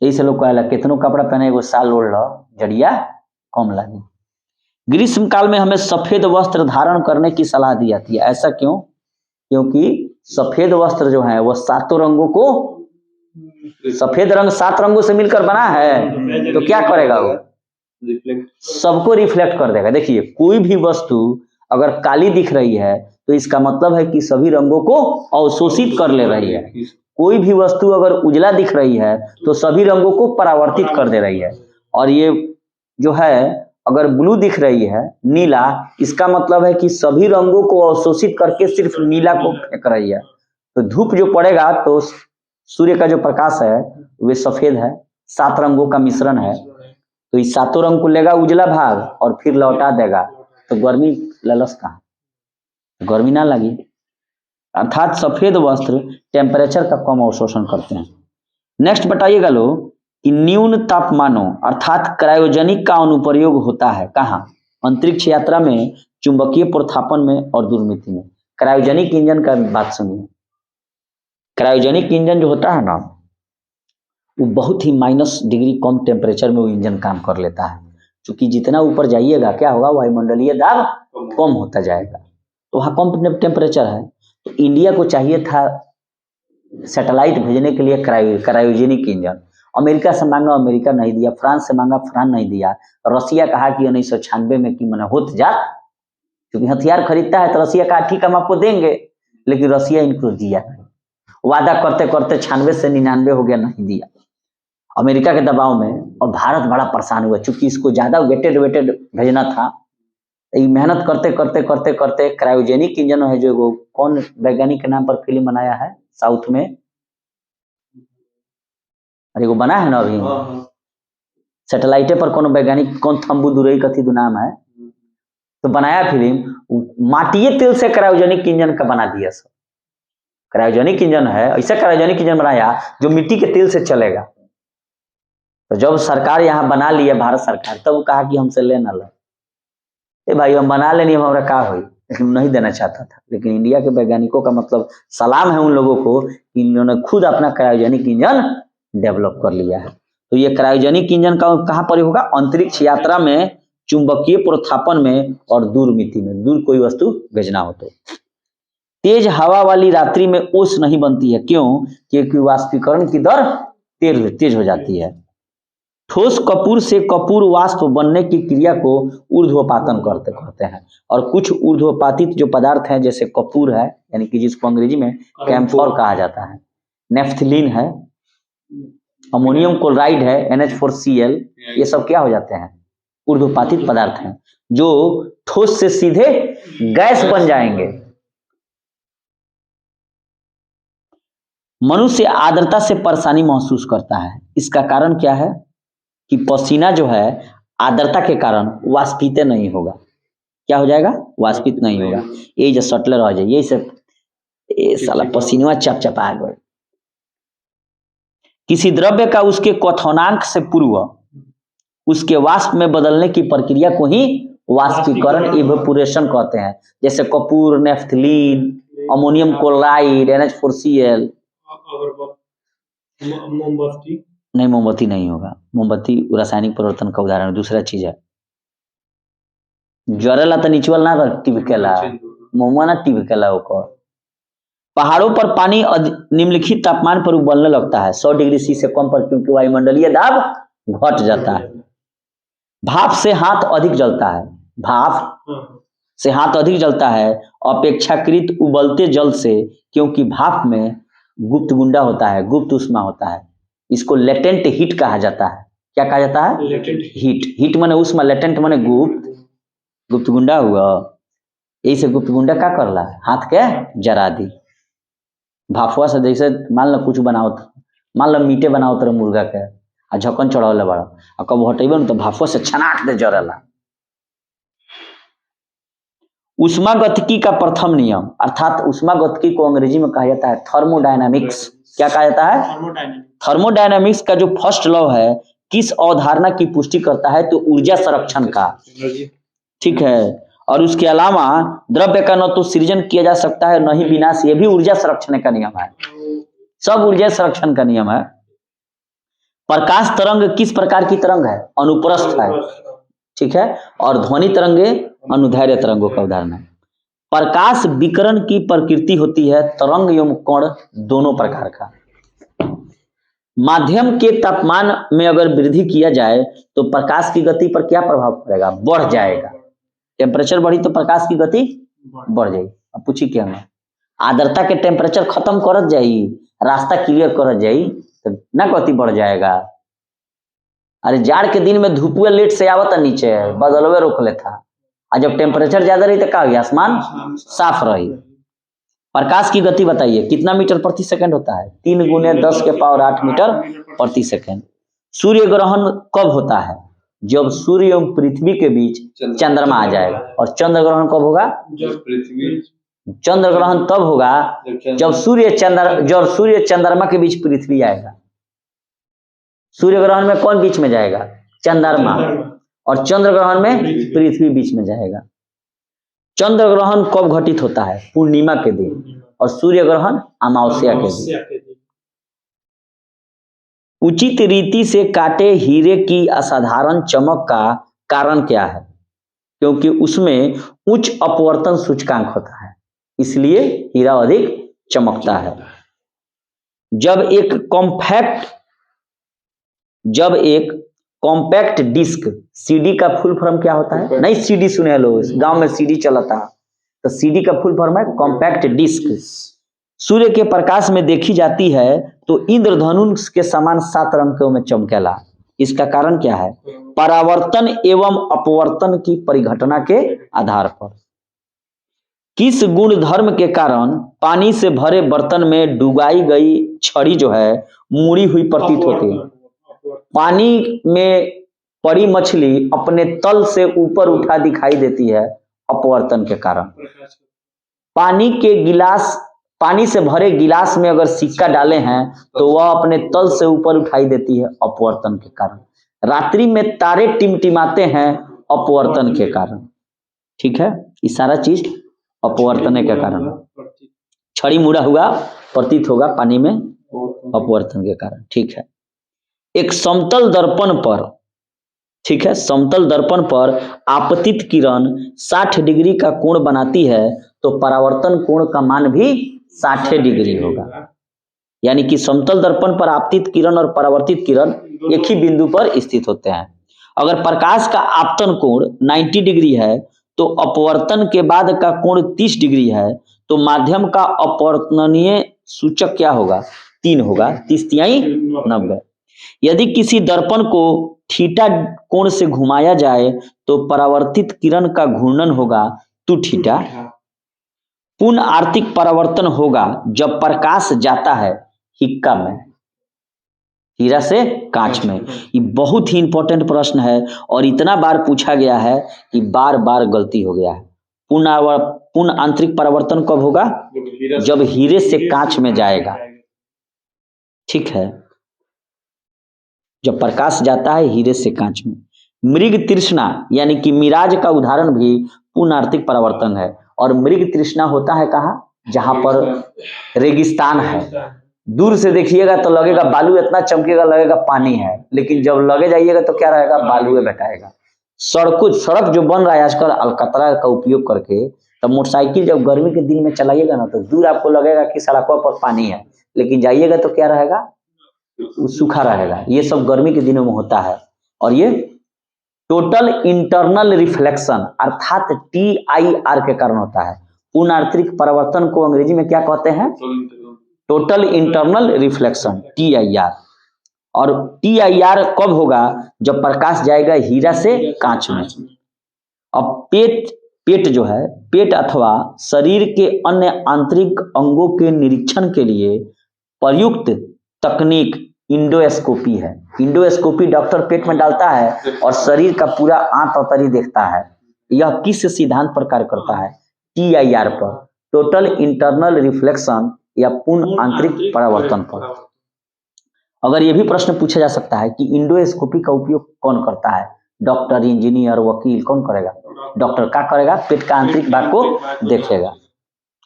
यही से लोग कहला कितनों कपड़ा पहने एगो साल ओढ़ लो, जड़िया कम लगी। ग्रीष्म काल में हमें सफेद वस्त्र धारण करने की सलाह दी जाती है। ऐसा क्यों? क्योंकि सफेद वस्त्र जो है वो 7 रंगों को, सफेद रंग 7 रंगों से मिलकर बना है, तो क्या करेगा वो? सबको रिफ्लेक्ट कर देगा। देखिए, कोई भी वस्तु अगर काली दिख रही है तो इसका मतलब है कि सभी रंगों को अवशोषित कर ले रही है। कोई भी वस्तु अगर उजला दिख रही है तो सभी रंगों को परावर्तित कर दे रही है। और ये जो है अगर ब्लू दिख रही है, नीला, इसका मतलब है कि सभी रंगों को अवशोषित करके सिर्फ नीला को फेंक रही है। तो धूप जो पड़ेगा तो सूर्य का जो प्रकाश है वे सफेद है, 7 रंगों का मिश्रण है, तो इस 7 रंग को लेगा उजला भाग और फिर लौटा देगा, तो गर्मी ललस कहाँ? गर्मी ना लगी। अर्थात सफेद वस्त्र टेम्परेचर का कम अवशोषण करते हैं। नेक्स्ट बताइएगा लोग कि न्यून तापमानों अर्थात क्रायोजेनिक का अनुप्रयोग होता है कहाँ? अंतरिक्ष यात्रा में, चुंबकीय प्रोत्थापन में और दुर्मिति में। क्रायोजेनिक इंजन का बात सुनिए। क्रायोजेनिक इंजन जो होता है ना, वो बहुत ही -डिग्री कम टेम्परेचर में वो इंजन काम कर लेता है। क्योंकि जितना ऊपर जाइएगा क्या होगा? वायुमंडलीय दाब कम होता जाएगा, तो वहाँ कम टेम्परेचर है। तो इंडिया को चाहिए था सैटेलाइट भेजने के लिए क्रायोजेनिक इंजन। अमेरिका से मांगा, अमेरिका नहीं दिया। फ्रांस से मांगा, फ्रांस नहीं दिया। रसिया कहा कि 1996 में कि मैंने होत जा, क्योंकि हथियार खरीदता है तो रसिया कहा ठीक हम आपको देंगे, लेकिन रसिया इनको दिया नहीं। वादा करते करते 96 से 99 हो गया, नहीं दिया अमेरिका के दबाव में। और भारत बड़ा परेशान हुआ, चूंकि इसको ज्यादा वेटेड भेजना था। मेहनत करते करते करते करते क्रायोजेनिक इंजन है जो वो कौन वैज्ञानिक के नाम पर फिल्म बनाया है साउथ में, अरे वो बना है ना अभी सैटेलाइटे पर, कौन वैज्ञानिक, कौन थम्बू दुरई कथी दो नाम है, तो बनाया फिल्म, माटिए तेल से क्रायोजेनिक इंजन का बना दिया सब। क्रायोजेनिक इंजन है, ऐसा क्रायोजेनिक इंजन बनाया जो मिट्टी के तेल से चलेगा। तो जब सरकार यहाँ बना लिया भारत सरकार, तब वो कहा कि हमसे ले ना लो, ए भाई हम बना लेनी, हम हमारा का हुई, लेकिन नहीं देना चाहता था। लेकिन इंडिया के वैज्ञानिकों का मतलब सलाम है उन लोगों को कि इन्होंने खुद अपना क्रायोजेनिक इंजन डेवलप कर लिया है। तो ये क्रायोजेनिक इंजन का कहाँ पर होगा? अंतरिक्ष यात्रा में, चुंबकीय प्रोत्थापन में और दूर मिट्टी में, दूर कोई वस्तु भेजना हो तो। तेज हवा वाली रात्रि में ओस नहीं बनती है, क्यों? क्योंकि वाष्पीकरण की दर तेज हो जाती है। ठोस कपूर से कपूर वाष्प बनने की क्रिया को ऊर्ध्वपातन कहते हैं। और कुछ ऊर्ध्वपातित जो पदार्थ हैं जैसे कपूर है, यानी कि जिसको अंग्रेजी में कैम्फोर कहा जाता है, नेफ्थलीन है, अमोनियम क्लोराइड है, NH4Cl, ये सब क्या हो जाते हैं? ऊर्ध्वपातित पदार्थ हैं जो ठोस से सीधे गैस बन जाएंगे। मनुष्य आर्द्रता से परेशानी महसूस करता है, इसका कारण क्या है? कि पसीना जो है आर्द्रता के कारण वाष्पित नहीं होगा। क्या हो जाएगा? वाष्पित नहीं होगा। ये जो सटलर हो जाए, यही सब साला पसीना चपचपा गए। किसी द्रव्य का उसके क्वथनांक से पूर्व उसके वाष्प में बदलने की प्रक्रिया को ही वाष्पीकरण इवेपोरेशन कहते हैं। जैसे Kapoor, naphthalene, ammonium chloride, NH4Cl। मोमबत्ती नहीं, मोमबत्ती नहीं होगा। मोमबत्ती रासायनिक परिवर्तन का उदाहरण, दूसरा चीज है। जरेला तो नीचवल ना टिपकेला, मोमा ना टिपकेला ओकर। पहाड़ों पर पानी निम्नलिखित तापमान पर उबलने लगता है, 100 डिग्री सी से कम पर, क्योंकि वायुमंडलीय दाब घट जाता है। भाप से हाथ अधिक जलता है, भाप से हाथ अधिक जलता है अपेक्षाकृत उबलते जल से, क्योंकि भाप में गुप्त गुंडा होता है, गुप्त उष्मा होता है। इसको लेटेंट हीट कहा जाता है। क्या कहा जाता है? हीट। हीट माने उष्मा, लेटेंट माने गुप्त, गुप्त गुंडा हुआ। यही से गुप्त गुंडा क्या करला? हाथ के जरा दी। भाफुआ से जैसे मान लो कुछ बनाओ, मान लो मीटे बनाओ तरह मुर्गा के आ झकन चढ़ावले बड़ा, और कब हटेबे न तो भाफुआ से छनाट दे जरेला। उष्मागतिकी का प्रथम नियम, अर्थात उष्मागतिकी को अंग्रेजी में कहा जाता है थर्मोडायनामिक्स। क्या कहा जाता है? थर्मोडायनामिक्स का जो फर्स्ट लॉ है, किस अवधारणा की पुष्टि करता है? तो ऊर्जा संरक्षण का। ठीक है। और उसके अलावा द्रव्य का न तो सृजन किया जा सकता है न ही विनाश, ये भी ऊर्जा संरक्षण का नियम है। सब ऊर्जा संरक्षण का नियम है। प्रकाश तरंग किस प्रकार की तरंग है? अनुप्रस्थ है। ठीक है। और ध्वनि तरंगे अनुदैर्घ्य तरंगों का उदाहरण है। प्रकाश विकिरण की प्रकृति होती है तरंग एवं कण दोनों प्रकार का। माध्यम के तापमान में अगर वृद्धि किया जाए तो प्रकाश की गति पर क्या प्रभाव पड़ेगा? बढ़ जाएगा। टेम्परेचर बढ़ी तो प्रकाश की गति बढ़ जाएगी। अब पूछी क्या है? आर्द्रता के टेम्परेचर खत्म करत जाई, रास्ता क्लियर करत जाई तो ना गति बढ़ जाएगा। अरे जाड़ के दिन में धूपवे लेट से आवत नीचे, बदलवे रोक लेता, और जब टेम्परेचर ज्यादा रही तो क्या हुई? आसमान साफ रही। प्रकाश की गति बताइए कितना मीटर प्रति सेकंड होता है? 3 × 10⁸ मीटर प्रति सेकंड। सूर्य ग्रहण कब होता है? जब सूर्य एवं पृथ्वी के बीच चंद्रमा आ जाएगा। और चंद्र ग्रहण कब होगा? चंद्र ग्रहण तब होगा जब सूर्य चंद्रमा के बीच पृथ्वी आएगा। सूर्य ग्रहण में कौन बीच में जाएगा? चंद्रमा। और चंद्र ग्रहण में पृथ्वी बीच में जाएगा। चंद्र ग्रहण कब घटित होता है? पूर्णिमा के दिन। और सूर्य ग्रहण अमावस्या के दिन। उचित रीति से काटे हीरे की असाधारण चमक का कारण क्या है? क्योंकि उसमें उच्च अपवर्तन सूचकांक होता है, इसलिए हीरा अधिक चमकता है। जब एक कॉम्पैक्ट डिस्क, सीडी का फुल फॉर्म क्या होता है? नहीं सीडी सुने लो, गांव में सीडी चला था, तो सीडी का फुल फॉर्म है कॉम्पैक्ट डिस्क। सूर्य के प्रकाश में देखी जाती है तो इंद्रधनुष के समान 7 रंगों में चमकेला। इसका कारण क्या है? परावर्तन एवं अपवर्तन की परिघटना के आधार पर। किस गुण धर्म के कारण पानी से भरे बर्तन में डुबाई गई छड़ी जो है मुड़ी हुई प्रतीत होती है? पानी में पड़ी मछली अपने तल से ऊपर उठा दिखाई देती है अपवर्तन के कारण। पानी के गिलास पानी से भरे गिलास में अगर सिक्का डाले हैं तो वह अपने तल से ऊपर उठाई देती है अपवर्तन के कारण। रात्रि में तारे टिमटिमाते हैं अपवर्तन के कारण। ठीक है, ये सारा चीज अपवर्तन के कारण। छड़ी मुड़ा हुआ प्रतीत होगा पानी में अपवर्तन के कारण। ठीक है, एक समतल दर्पण पर, ठीक है, समतल दर्पण पर आपतित किरण 60 डिग्री का कोण बनाती है तो परावर्तन कोण का मान भी 60 डिग्री होगा। यानी कि समतल दर्पण पर आपतित किरण और परावर्तित किरण एक ही बिंदु पर स्थित होते हैं। अगर प्रकाश का आपतन कोण 90 डिग्री है तो अपवर्तन के बाद का कोण 30 डिग्री है, तो माध्यम का अपवर्तनीय सूचक क्या होगा? 3 होगा। 30 तिहाई 90। यदि किसी दर्पण को थीटा कोण से घुमाया जाए तो परावर्तित किरण का घूर्णन होगा 2 थीटा। पूर्ण आर्तिक परावर्तन होगा जब प्रकाश जाता है हिक्का में, हीरा से कांच में। ये बहुत ही इंपॉर्टेंट प्रश्न है और इतना बार पूछा गया है कि बार बार गलती हो गया है। पूर्ण आंतरिक परावर्तन कब होगा? जब हीरे से कांच में जाएगा। ठीक है, जब प्रकाश जाता है हीरे से कांच में। मृग तृष्णा यानी कि मिराज का उदाहरण भी पूर्ण आर्तिक परावर्तन है। और मृग तृष्णा होता है कहाँ? जहां पर रेगिस्तान है। दूर से देखिएगा तो लगेगा बालू इतना चमकेगा, लगेगा पानी है, लेकिन जब लगे जाइएगा तो क्या रहेगा? बालू बैठाएगा। सड़क जो बन रहा है आजकल अलकतरा का उपयोग करके, तो मोटरसाइकिल जब गर्मी के दिन में चलाइएगा ना तो दूर आपको लगेगा कि सड़कों पर पानी है, लेकिन जाइएगा तो क्या रहेगा? सूखा रहेगा। ये सब गर्मी के दिनों में होता है। और ये टोटल इंटरनल रिफ्लेक्शन अर्थात TIR के कारण होता है। पूर्ण आंतरिक परावर्तन को अंग्रेजी में क्या कहते हैं? Total internal reflection, TIR। और TIR कब होगा? जब प्रकाश जाएगा हीरा से कांच में। अब पेट जो है, पेट अथवा शरीर के अन्य आंतरिक अंगों के निरीक्षण के लिए प्रयुक्त तकनीक इंडोस्कोपी है। इंडोस्कोपी डॉक्टर पेट में डालता है और शरीर का पूरा आंत अतरी देखता है। यह किस सिद्धांत पर कार्य करता है? TIR पर, टोटल इंटरनल रिफ्लेक्शन या पूर्ण आंतरिक परावर्तन पर। अगर यह भी प्रश्न पूछा जा सकता है कि इंडोस्कोपी का उपयोग कौन करता है? डॉक्टर, इंजीनियर, वकील, कौन करेगा? डॉक्टर क्या करेगा? पेट का आंतरिक भाग को देखेगा।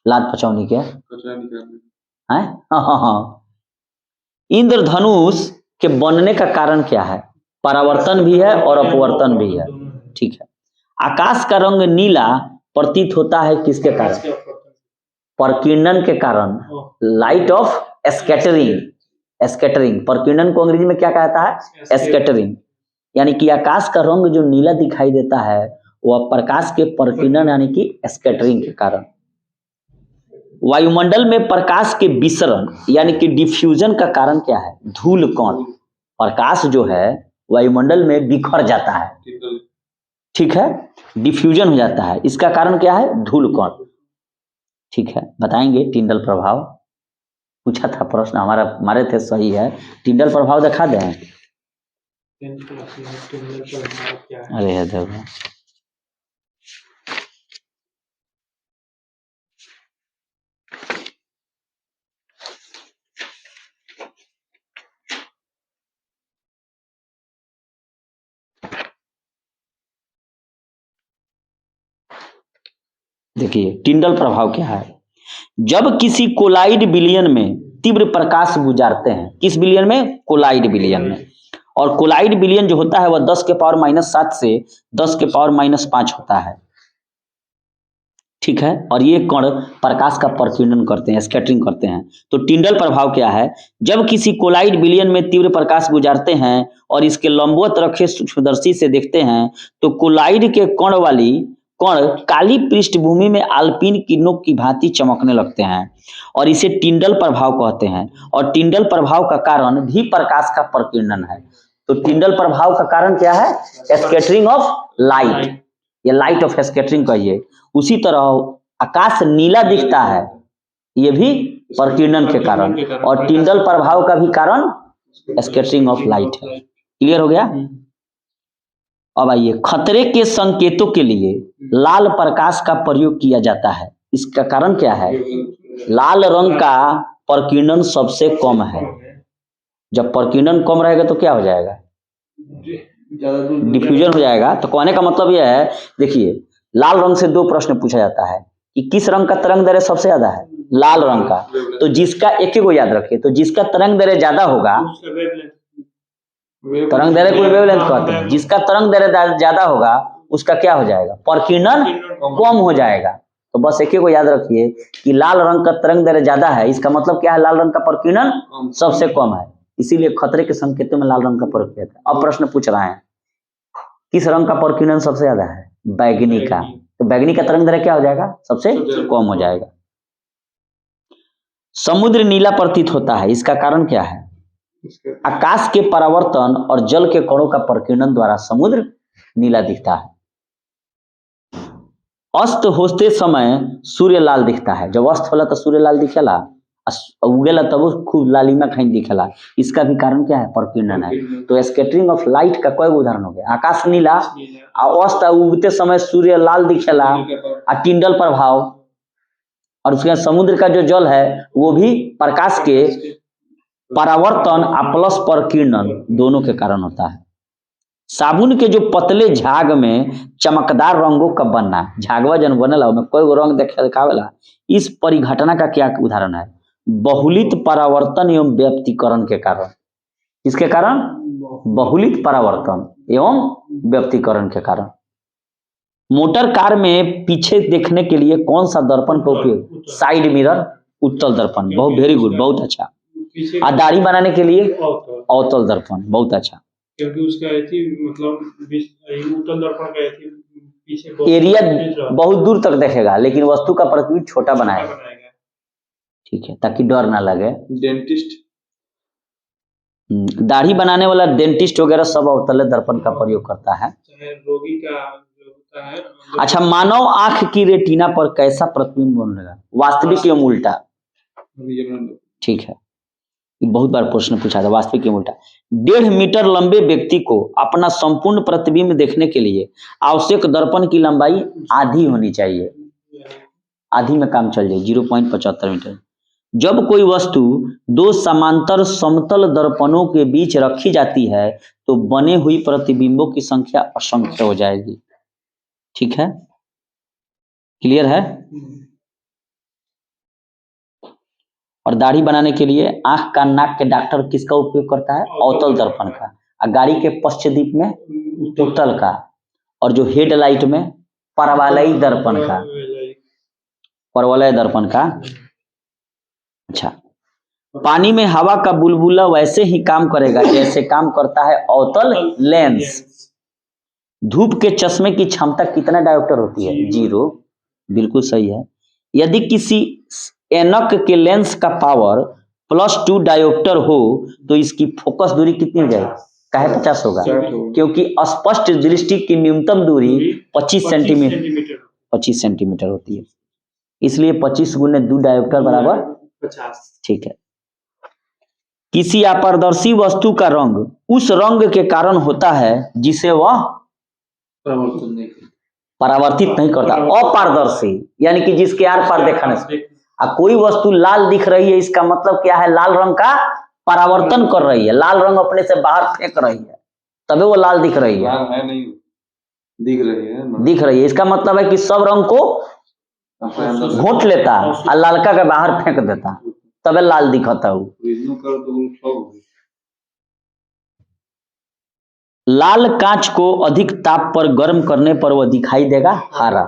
लाद पचौनी के हैं? हाँ। इंद्रधनुष के बनने का कारण क्या है? परावर्तन भी है और अपवर्तन भी है। ठीक है, आकाश का रंग नीला प्रतीत होता है किसके कारण? प्रकीर्णन के कारण, लाइट ऑफ स्कैटरिंग। प्रकीर्णन को अंग्रेजी में क्या कहता है? स्कैटरिंग। यानी कि आकाश का रंग जो नीला दिखाई देता है वह प्रकाश के प्रकीर्णन यानी कि स्कैटरिंग के कारण। वायुमंडल में प्रकाश के विसरण यानी कि डिफ्यूजन का कारण क्या है? धूल कण। प्रकाश जो है वायुमंडल में बिखर जाता है, ठीक है, डिफ्यूजन हो जाता है। इसका कारण क्या है? धूल कण। ठीक है, बताएंगे टिंडल प्रभाव। पूछा था प्रश्न हमारे थे, सही है। टिंडल प्रभाव दिखा दें। अरे देखो, देखिए टिंडल प्रभाव क्या है। जब किसी कोलाइड विलयन में तीव्र प्रकाश गुजारते हैं, किस विलयन में? कोलाइड विलयन में। और कोलाइड विलयन जो होता है वह 10 के पावर -7 से 10 के पावर -5 होता है। ठीक है, और ये कण प्रकाश का प्रकीर्णन करते हैं, स्कैटरिंग करते हैं। तो टिंडल प्रभाव क्या है? जब किसी कोलाइड विलयन में तीव्र प्रकाश गुजारते हैं और इसके लंबवत रखे सूक्ष्मदर्शी से देखते हैं तो कोलाइड के कण काली पृष्ठभूमि में आल्पिन किरणों की भांति चमकने लगते हैं और इसे टिंडल प्रभाव कहते हैं। और टिंडल प्रभाव का कारण भी प्रकाश का प्रकीर्णन है। तो टिंडल प्रभाव का कारण क्या है? स्कैटरिंग ऑफ लाइट, या लाइट ऑफ स्कैटरिंग कहिए। उसी तरह आकाश नीला दिखता है, ये भी प्रकीर्णन के कारण। और टिंडल प्रभाव का भी कारण स्कैटरिंग ऑफ लाइट है। क्लियर हो गया? अब आइए, खतरे के संकेतों के लिए लाल प्रकाश का प्रयोग किया जाता है। इसका कारण क्या है? लाल रंग का प्रकीर्णन सबसे कम है। जब प्रकीर्णन कम रहेगा तो क्या हो जाएगा? डिफ्यूजन हो जाएगा। तो कहने का मतलब यह है, देखिए लाल रंग से दो प्रश्न पूछा जाता है कि किस रंग का तरंग दैर्घ्य सबसे ज्यादा है? लाल रंग का। तो जिसका एक ही को याद रखिए, तो जिसका तरंग दैर्घ्य ज्यादा होगा, तरंग दैर्घ्य को वेवलेंथ कहते हैं, जिसका तरंग दैर्घ्य ज्यादा होगा उसका क्या हो जाएगा? प्रकीर्णन कम हो जाएगा। तो बस एक ही को याद रखिए कि लाल रंग का तरंग दैर्घ्य ज्यादा है, इसका मतलब क्या है? लाल रंग का प्रकीर्णन सबसे कम है, इसीलिए खतरे के संकेतों में लाल रंग का प्रयोग किया था। अब प्रश्न पूछ रहे हैं किस रंग का प्रकीर्णन सबसे ज्यादा है? बैगनी का। तो बैगनी का तरंग दैर्घ्य क्या हो जाएगा? सबसे कम हो जाएगा। समुद्र नीला प्रतीत होता है, इसका कारण क्या है? आकाश के परावर्तन और जल के कणों का प्रकीर्णन द्वारा समुद्र नीला दिखता है। अस्त होते समय सूर्य लाल दिखता है। जब अस्त होला तो सूर्य लाल दिखेला, उगेला तब खूब लालिमा कहीं दिखेला। इसका भी कारण क्या है? प्रकीर्णन है। तो स्कैटरिंग ऑफ लाइट का कोई उदाहरण हो गया? आकाश नीला, अस्त उगते समय सूर्य लाल दिखेला, टिंडल प्रभाव, और उसके समुद्र का जो जल है वो भी प्रकाश के परावर्तन प्लस प्रकीर्णन दोनों के कारण होता है। साबुन के जो पतले झाग में चमकदार रंगों का बनना, झागवा जन बनेला में कोई रंग दिखावेला, इस परिघटना का क्या उदाहरण है? बहुलित परावर्तन एवं व्यक्तिकरण के कारण। किसके कारण? बहुलित परावर्तन एवं व्यक्तिकरण के कारण। मोटर कार में पीछे देखने के लिए कौन सा दर्पण का उपयोग? साइड मिरर, उत्तल दर्पण। बहुत वेरी गुड, बहुत अच्छा। दाढ़ी बनाने के लिए अवतल दर्पण, बहुत अच्छा। क्योंकि उसका मतलब उत्तल दर्पण का पीछे एरिया बहुत दूर तक देखेगा, लेकिन वस्तु का प्रतिबिंब छोटा बनाएगा। ठीक है, ताकि डर ना लगे। डेंटिस्ट, दाढ़ी बनाने वाला डेंटिस्ट वगैरह सब अवतल दर्पण का प्रयोग करता है। रोगी का जो होता है। अच्छा, मानव आंख की रेटिना पर कैसा प्रतिबिंब बनेगा? वास्तविक एवं उल्टा? ठीक है, बहुत बार प्रश्न पूछा था, वास्तविक एवं उल्टा। 1.5 मीटर लंबे व्यक्ति को अपना संपूर्ण प्रतिबिंब देखने के लिए आवश्यक दर्पण की लंबाई आधी होनी चाहिए। आधी में काम चल जाए, 0.75 मीटर। जब कोई वस्तु दो समांतर समतल दर्पणों के बीच रखी जाती है तो बने हुई प्रतिबिंबों की संख्या असंख्य हो जाएगी। ठीक है, क्लियर है? और दाढ़ी बनाने के लिए आंख का नाक के डॉक्टर किसका उपयोग करता है? अवतल दर्पण का। और गाड़ी के पश्चदीप में उत्तल का, और जो हेडलाइट में परवलयी दर्पण का, परवलय दर्पण का। अच्छा, पानी में हवा का बुलबुला वैसे ही काम करेगा जैसे काम करता है अवतल लेंस। धूप के चश्मे की क्षमता कितना डायोप्टर होती है? 0। बिल्कुल सही है। यदि किसी ऐनक के लेंस का पावर +2 डायोप्टर हो तो इसकी फोकस दूरी कितनी हो जाएगी? काहे 50 होगा? क्योंकि स्पष्ट दृष्टि की न्यूनतम दूरी 25 सेंटीमीटर होती है, इसलिए 25 × 2 डायोप्टर बराबर 50। ठीक है। किसी अपारदर्शी वस्तु का रंग उस रंग के कारण होता है जिसे वह परावर्तित नहीं करता। अपारदर्शी यानी कि जिसके आर पार देखने से। कोई वस्तु लाल दिख रही है, इसका मतलब क्या है? लाल रंग का परावर्तन कर रही है, लाल रंग अपने से बाहर फेंक रही है, तभी वो लाल दिख रही है। नहीं दिख रही है, इसका मतलब है कि सब रंग को घोंट लेता है और लालका के बाहर फेंक देता, तबे लाल दिखता है। लाल कांच को अधिक ताप पर गर्म करने पर वह दिखाई देगा हरा।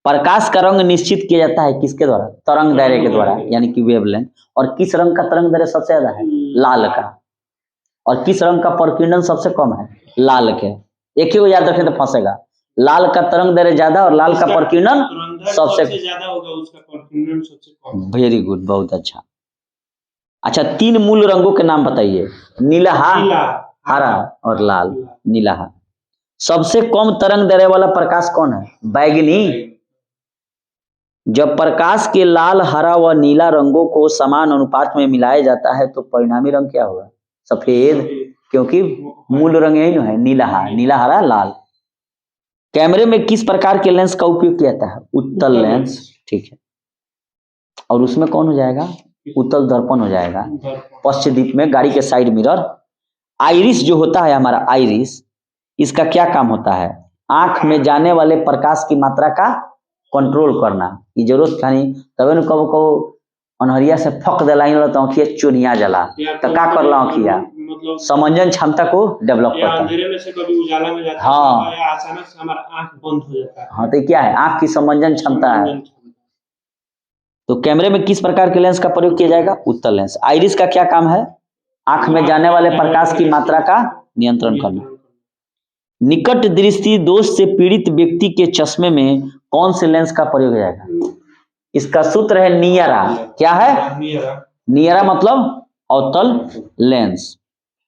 प्रकाश का रंग निश्चित किया जाता है किसके द्वारा? तरंग दैर्घ्य के द्वारा, यानी कि वेवलेंथ। और किस रंग का तरंग दैर्घ्य सबसे ज्यादा है? लाल का। और किस रंग का प्रकीर्णन सबसे कम है? लाल के। एक ही को याद रखें तो फंसेगा। लाल का तरंग दैर्घ्य ज्यादा और लाल का प्रकीर्णन सबसे ज्यादा होगा, उसका प्रकीर्णन सबसे कम। वेरी गुड, बहुत अच्छा। अच्छा, 3 मूल रंगों के नाम बताइए। नीला, हरा और लाल। नीला। सबसे कम तरंग दैर्घ्य वाला प्रकाश कौन है? बैगनी। जब प्रकाश के लाल, हरा व नीला रंगों को समान अनुपात में मिलाया जाता है तो परिणामी रंग क्या होगा? सफेद, क्योंकि मूल रंग यही है, नीला, हरा, लाल। कैमरे में किस प्रकार के लेंस का उपयोग किया जाता है? उत्तल लेंस। ठीक है। और उसमें कौन हो जाएगा, उत्तल दर्पण हो जाएगा। पश्च दीप में गाड़ी के साइड मिरर। आइरिस जो होता है हमारा आइरिस, इसका क्या काम होता है, आंख में जाने वाले प्रकाश की मात्रा का कंट्रोल करना। ये जरूरत था नहीं, तब न कबो कबो अनहरिया से फक दलाई तो आँखिया चुनिया जला, तो का करला आँखिया मतलब समंजन क्षमता को डेवलप या करता है। अंधेरे में से कभी उजाला में जाता हाँ। है या अचानक से हमारा आंख बंद हो जाता है। हाँ, तो क्या है, आंख की समंजन क्षमता है। तो कैमरे में किस प्रकार के लेंस का प्रयोग किया जाएगा, उत्तल लेंस। आइरिस का क्या काम है, आंख में जाने वाले प्रकाश की मात्रा का नियंत्रण करना। निकट दृष्टि दोष से पीड़ित व्यक्ति के चश्मे में कौन से लेंस का प्रयोग किया जाएगा, इसका सूत्र है नियरा। क्या है, नियरा मतलब अवतल लेंस।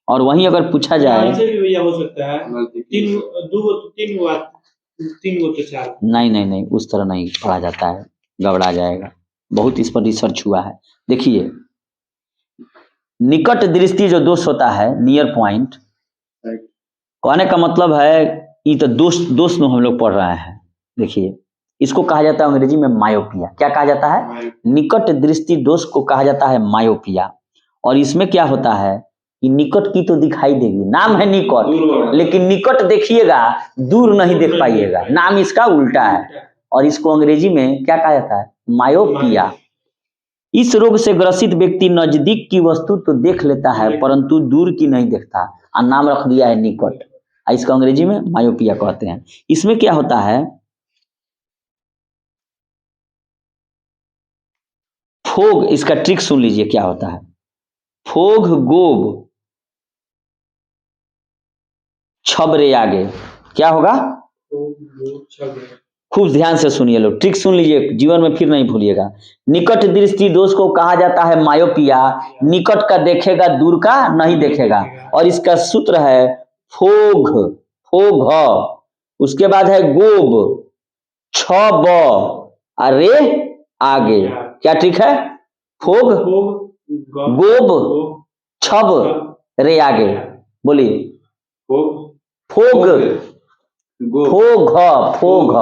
और वहीं अगर पूछा जाए, ऐसे भी भैया हो सकता है तीन गो तो चार। नहीं, उस तरह नहीं पढ़ा जाता है, गड़बड़ा जाएगा। बहुत इस पर रिसर्च हुआ है। देखिए, निकट दृष्टि जो दोष होता है, नियर पॉइंट, कहने का मतलब है ये तो दोष में हम लोग पढ़ रहे हैं। देखिए, इसको कहा जाता है अंग्रेजी में मायोपिया। क्या कहा जाता है, निकट दृष्टि दोष को कहा जाता है मायोपिया। और इसमें क्या होता है कि निकट की तो दिखाई देगी, नाम है निकट, लेकिन निकट देखिएगा दूर नहीं देख पाइएगा, नाम इसका उल्टा है। और इसको अंग्रेजी में क्या कहा जाता है, मायोपिया। इस रोग से ग्रसित व्यक्ति नजदीक की वस्तु तो देख लेता है परंतु दूर की नहीं देखता, और नाम रख दिया है निकट। इसको अंग्रेजी में मायोपिया कहते हैं। इसमें क्या होता है, फोग, इसका ट्रिक सुन लीजिए क्या होता है। फोग गोब छबरे आगे, क्या होगा, खूब ध्यान से सुनिए लोग, ट्रिक सुन लीजिए, जीवन में फिर नहीं भूलिएगा। निकट दृष्टि दोष को कहा जाता है मायोपिया। निकट का देखेगा, दूर का नहीं देखेगा। और इसका सूत्र है फोग, फोग, उसके बाद है गोब, छब, अरे आगे। क्या ट्रिक है, फोग गोब छब रे आगे, बोलिए, फोग, फोग, फोग,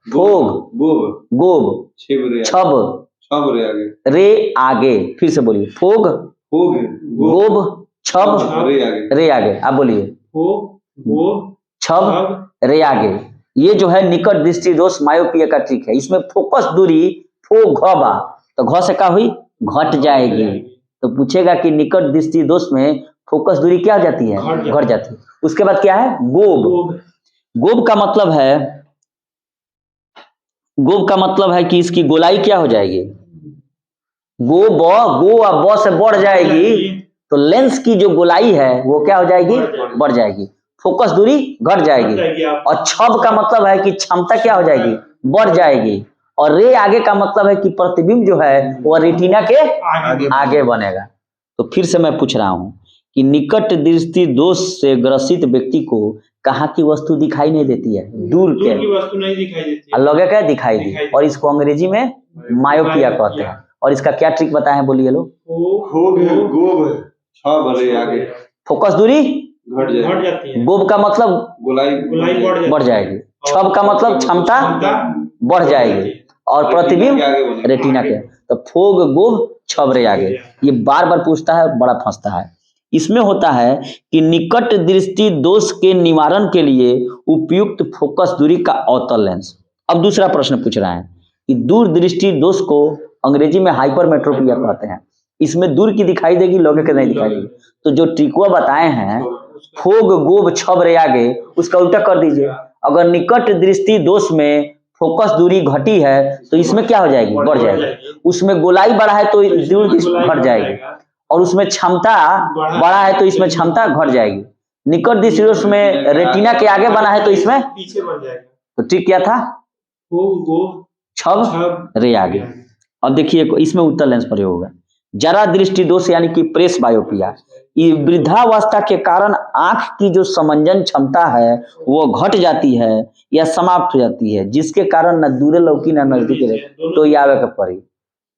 फोग गोब छब रे आगे। फिर से बोलिए, फोग गोब छब रे आगे। आप बोलिए, छब रे आगे। ये जो है निकट दृष्टि दोष मायोपिया का ट्रिक है। इसमें फोकस दूरी फो घ बा, तो घ से क्या हुई, घट जाएगी। तो पूछेगा कि निकट दृष्टि दोष में फोकस दूरी क्या हो जाती है, घट जाती है। उसके बाद क्या है, गोब। गोब का मतलब है, गोब का मतलब है कि इसकी गोलाई क्या हो जाएगी, गो और ब से बढ़ जाएगी, तो लेंस की जो गोलाई है वो क्या हो जाएगी, बढ़ जाएगी। फोकस दूरी घट जाएगी। और छब का मतलब है कि क्षमता क्या हो जाएगी, बढ़ जाएगी। और रे आगे का मतलब है कि प्रतिबिंब जो है वो रेटिना के आगे बनेगा। तो फिर से मैं पूछ रहा हूं कि निकट दृष्टि दोष से ग्रसित व्यक्ति को कहाँ की वस्तु दिखाई नहीं देती है, दूर के की वस्तु नहीं दिखाई देती है, लगे क्या दिखाई दी। और इसको अंग्रेजी में मायोपिया कहते हैं। और इसका क्या ट्रिक बताए हैं, बोलिए लोग, फोकस दूरी घट जाती है। गोब का मतलब गोलाई बढ़ जाएगी, छब का मतलब क्षमता बढ़ जाएगी, और प्रतिबिंब रेटिना के। तो फोग गोब छब रे आगे, ये बार बार पूछता है, बड़ा फंसता है। इसमें होता है कि निकट दृष्टि दोष के निवारण के लिए उपयुक्त फोकस दूरी का अवतल लेंस। अब दूसरा प्रश्न पूछ रहा है कि दूर दृष्टि दोष को अंग्रेजी में हाइपरमेट्रोपिया कहते हैं। इसमें दूर की दिखाई देगी, लगे के नहीं दिखाई देगी। तो जो ट्रिकवा बताए हैं, फोग गोब छब रे आगे, उसका उल्टा कर दीजिए। अगर निकट दृष्टि दोष में फोकस दूरी घटी है तो इसमें क्या हो जाएगी, बढ़ जाएगी। उसमें गोलाई बढ़ा है तो दूर घट जाएगी, और उसमें क्षमता बढ़ा है तो इसमें क्षमता घट जाएगी। निकट दृष्टि दोष में रेटिना के आगे बना है तो इसमें पीछे बढ़ जाएगा। तो ठीक क्या था, छब रे आगे। अब देखिए इसमें उत्तल लेंस प्रयोग होगा। जरा दृष्टि दोष यानी कि प्रेस बायोपिया, ये वृद्धावस्था के कारण आंख की जो समंजन क्षमता है वो घट जाती है या समाप्त हो जाती है, जिसके कारण न दूर लौकी न नजदीक रहे, तो ये आवे के पड़ी,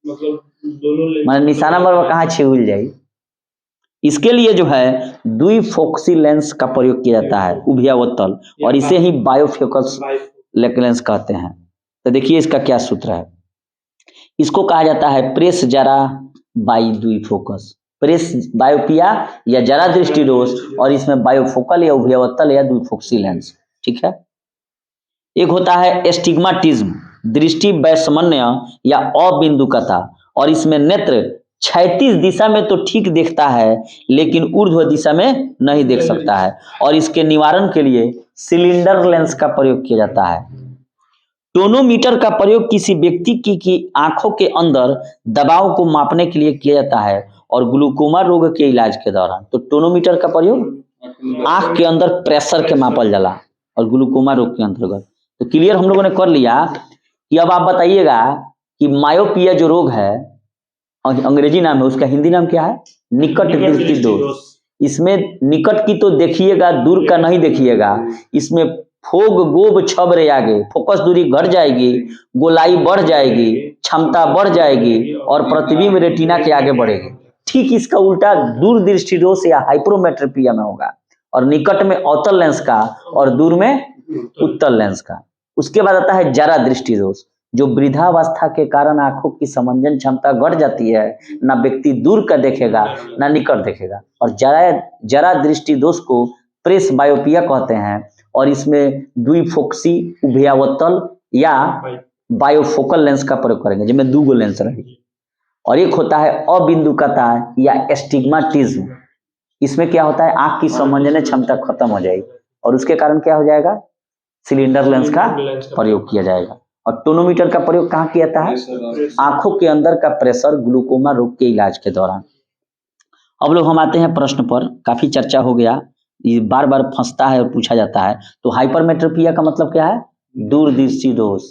मतलब निशाना पर कहाँ छिहुल जाई। इसके लिए जो है द्विफोक्सी लेंस का प्रयोग किया जाता है, उभयावतल, और इसे ही बायोफोकस लेंस कहते हैं। तो देखिए इसका क्या सूत्र है, इसको कहा जाता है प्रेस जरा बाई द्विफोकस, प्रेस बायोपिया या जरा दृष्टि दोष, और इसमें बायोफोकल या उभयवत्तल या द्विफोक्सी लेंस। ठीक है। एक होता है एस्टिग्माटिज्म, दृष्टि वैषम्य या अबिंदुकता, और इसमें नेत्र क्षैतिज दिशा में तो ठीक देखता है लेकिन ऊर्ध्व दिशा में नहीं देख सकता है, और इसके निवारण के लिए सिलेंडर लेंस का प्रयोग किया जाता है। टोनोमीटर का प्रयोग किसी व्यक्ति की आंखों के अंदर दबाव को मापने के लिए किया जाता है और ग्लूकोमा रोग के इलाज के दौरान। तो टोनोमीटर का प्रयोग आंख के अंदर प्रेशर के मापल जाला और ग्लूकोमा रोग के अंतर्गत। तो क्लियर हम लोगों ने कर लिया कि अब आप बताइएगा कि मायोपिया जो रोग है, अंग्रेजी नाम है उसका, हिंदी नाम क्या है? निकट दृष्टि दोष। इसमें निकट की तो देखिएगा, दूर का नहीं देखिएगा। इसमें फोग गोब छब्र आगे, फोकस दूरी घट जाएगी, गोलाई बढ़ जाएगी, क्षमता बढ़ जाएगी और प्रतिबिंब रेटिना के आगे बढ़ेगी। ठीक इसका उल्टा दूर दृष्टि दोष या हाइपरोमेट्रोपिया में होगा, और निकट में अवतल लेंस का और दूर में उत्तल लेंस का। उसके बाद आता है जरा दृष्टि दोष, जो वृद्धावस्था के कारण आंखों की समंजन क्षमता घट जाती है, ना व्यक्ति दूर का देखेगा ना निकट देखेगा। और जरा दृष्टि दोष को प्रेस बायोपिया कहते हैं, और इसमें द्विफोक्सी उभयावतल या बायोफोकल लेंस का प्रयोग करेंगे, जिसमें 2 लेंस रहेगी। और एक होता है अबिंदुकता या एस्टिग्माटिज्म। इसमें क्या होता है? आंख की समंजन क्षमता खत्म हो जाएगी और उसके कारण क्या हो जाएगा? सिलेंडर लेंस का प्रयोग किया जाएगा। और टोनोमीटर का प्रयोग कहाँ किया जाता है? आंखों के अंदर का प्रेशर ग्लूकोमा रोग के इलाज के दौरान। अब लोग हम आते हैं प्रश्न पर। काफी चर्चा हो गया, ये बार बार फंसता है और पूछा जाता है। तो हाइपरमेट्रोपिया का मतलब क्या है? दूरदृष्टि दोष।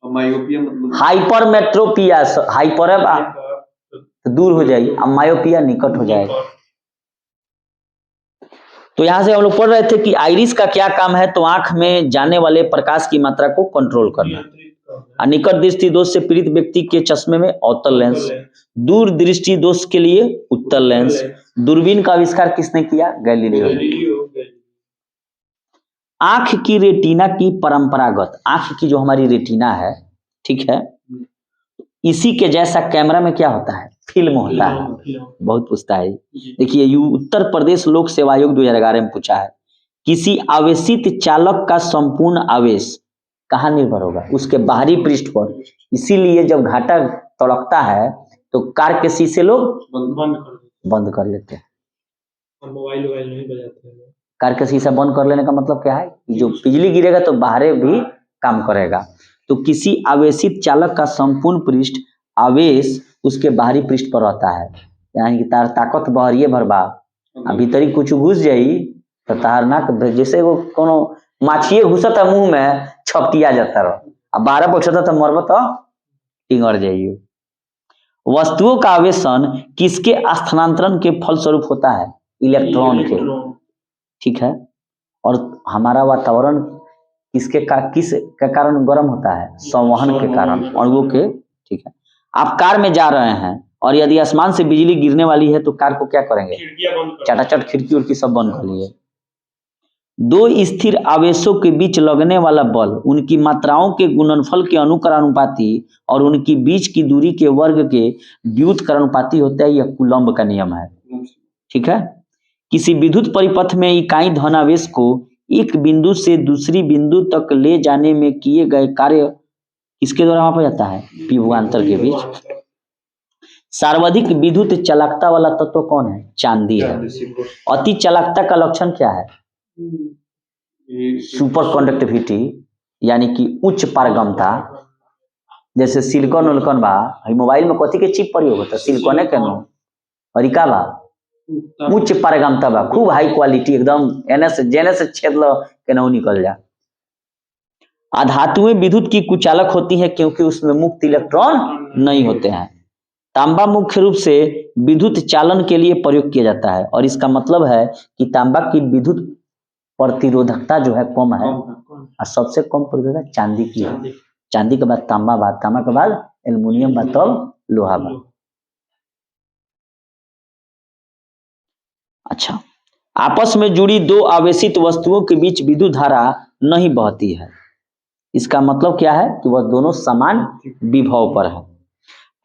मायोपिया मतलब हाइपरमेट्रोपिया, हाइपर है तो दूर हो जाएगी, अब मायोपिया निकट हो जाएगा। तो यहां से हम लोग पढ़ रहे थे कि आइरिस का क्या काम है? तो आंख में जाने वाले प्रकाश की मात्रा को कंट्रोल करना। निकट दृष्टि दोष से पीड़ित व्यक्ति के चश्मे में अवतल लेंस, दूर दृष्टि दोष के लिए उत्तल लेंस। दूरबीन का आविष्कार किसने किया? गैलीलियो ने। आंख की रेटिना की परंपरागत, आंख की जो हमारी रेटिना है, ठीक है, इसी के जैसा कैमरा में क्या होता है? फिल्म होता है। बहुत पूछता है। देखिए, उत्तर प्रदेश लोक सेवा आयोग 2011 में पूछा है, किसी आवेशित चालक का संपूर्ण आवेश कहाँ निर्भर होगा? उसके बाहरी पृष्ठ पर। इसीलिए जब घाटा तड़कता है तो कार के शीशे लोग बंद कर लेते हैं, मोबाइल नहीं बजाते हैं। कार का शीशा बंद कर लेने का मतलब क्या है? जो बिजली गिरेगा तो बाहर भी काम करेगा। तो किसी आवेशित चालक का संपूर्ण पृष्ठ आवेश उसके बाहरी पृष्ठ पर रहता है, यानी कि तार ताकत बहरिए भरबा, भीतरी कुछ घुस जाई तो तार नाक, जैसे वो कोनो माछिए घुसता मुंह में, छपटिया जाता रहो, अब 12 पहुंचता तो मरब तो टिंगर जाइए। वस्तुओं का आवेशन किसके स्थानांतरण के फलस्वरूप होता है? इलेक्ट्रॉन के। ठीक है। और हमारा वातावरण किस का कारण गर्म होता है? संवहन के कारण, अणुओं के। ठीक है। आप कार में जा रहे हैं और यदि आसमान से बिजली गिरने वाली है तो कार को क्या करेंगे? चटाचट खिड़की उड़की सब बंद कर लिए। 2 स्थिर आवेशों के बीच लगने वाला बल उनकी मात्राओं के गुणनफल के अनुक्रमानुपाती और उनकी बीच की दूरी के वर्ग के व्युत्क्रमानुपाती होता है। यह कूलम्ब का नियम है। ठीक है। किसी विद्युत परिपथ में इकाई धनावेश को एक बिंदु से दूसरी बिंदु तक ले जाने में किए गए कार्य किसके द्वारा मापा जाता है? विभवांतर के बीच। सर्वाधिक विद्युत चालकता वाला तत्व कौन है? चांदी है। अति चालकता का लक्षण क्या है? सुपर कंडक्टिविटी, यानी कि उच्च पारगम्यता। जैसे सिलिकॉन उलकन बा, मोबाइल में कथी के चिप प्रयोग होता है? सिलिकॉन के नो अरिका बा, उच्च पारगम्यता बा, खूब हाई क्वालिटी, एकदम जेने से छेद लो केनहू निकल जा। अधातुएं विद्युत की कुचालक होती है क्योंकि उसमें मुक्त इलेक्ट्रॉन नहीं होते हैं। तांबा मुख्य रूप से विद्युत चालन के लिए प्रयोग किया जाता है और इसका मतलब है कि तांबा की विद्युत प्रतिरोधकता जो है कम है, और सबसे कम प्रतिरोधकता चांदी की है। चांदी के बाद तांबा, बाद तांबा के बाद एल्युमिनियम, बाद तब लोहा बा। अच्छा, आपस में जुड़ी 2 आवेशित वस्तुओं के बीच विद्युत धारा नहीं बहती है। इसका मतलब क्या है? कि वह दोनों समान विभव पर है।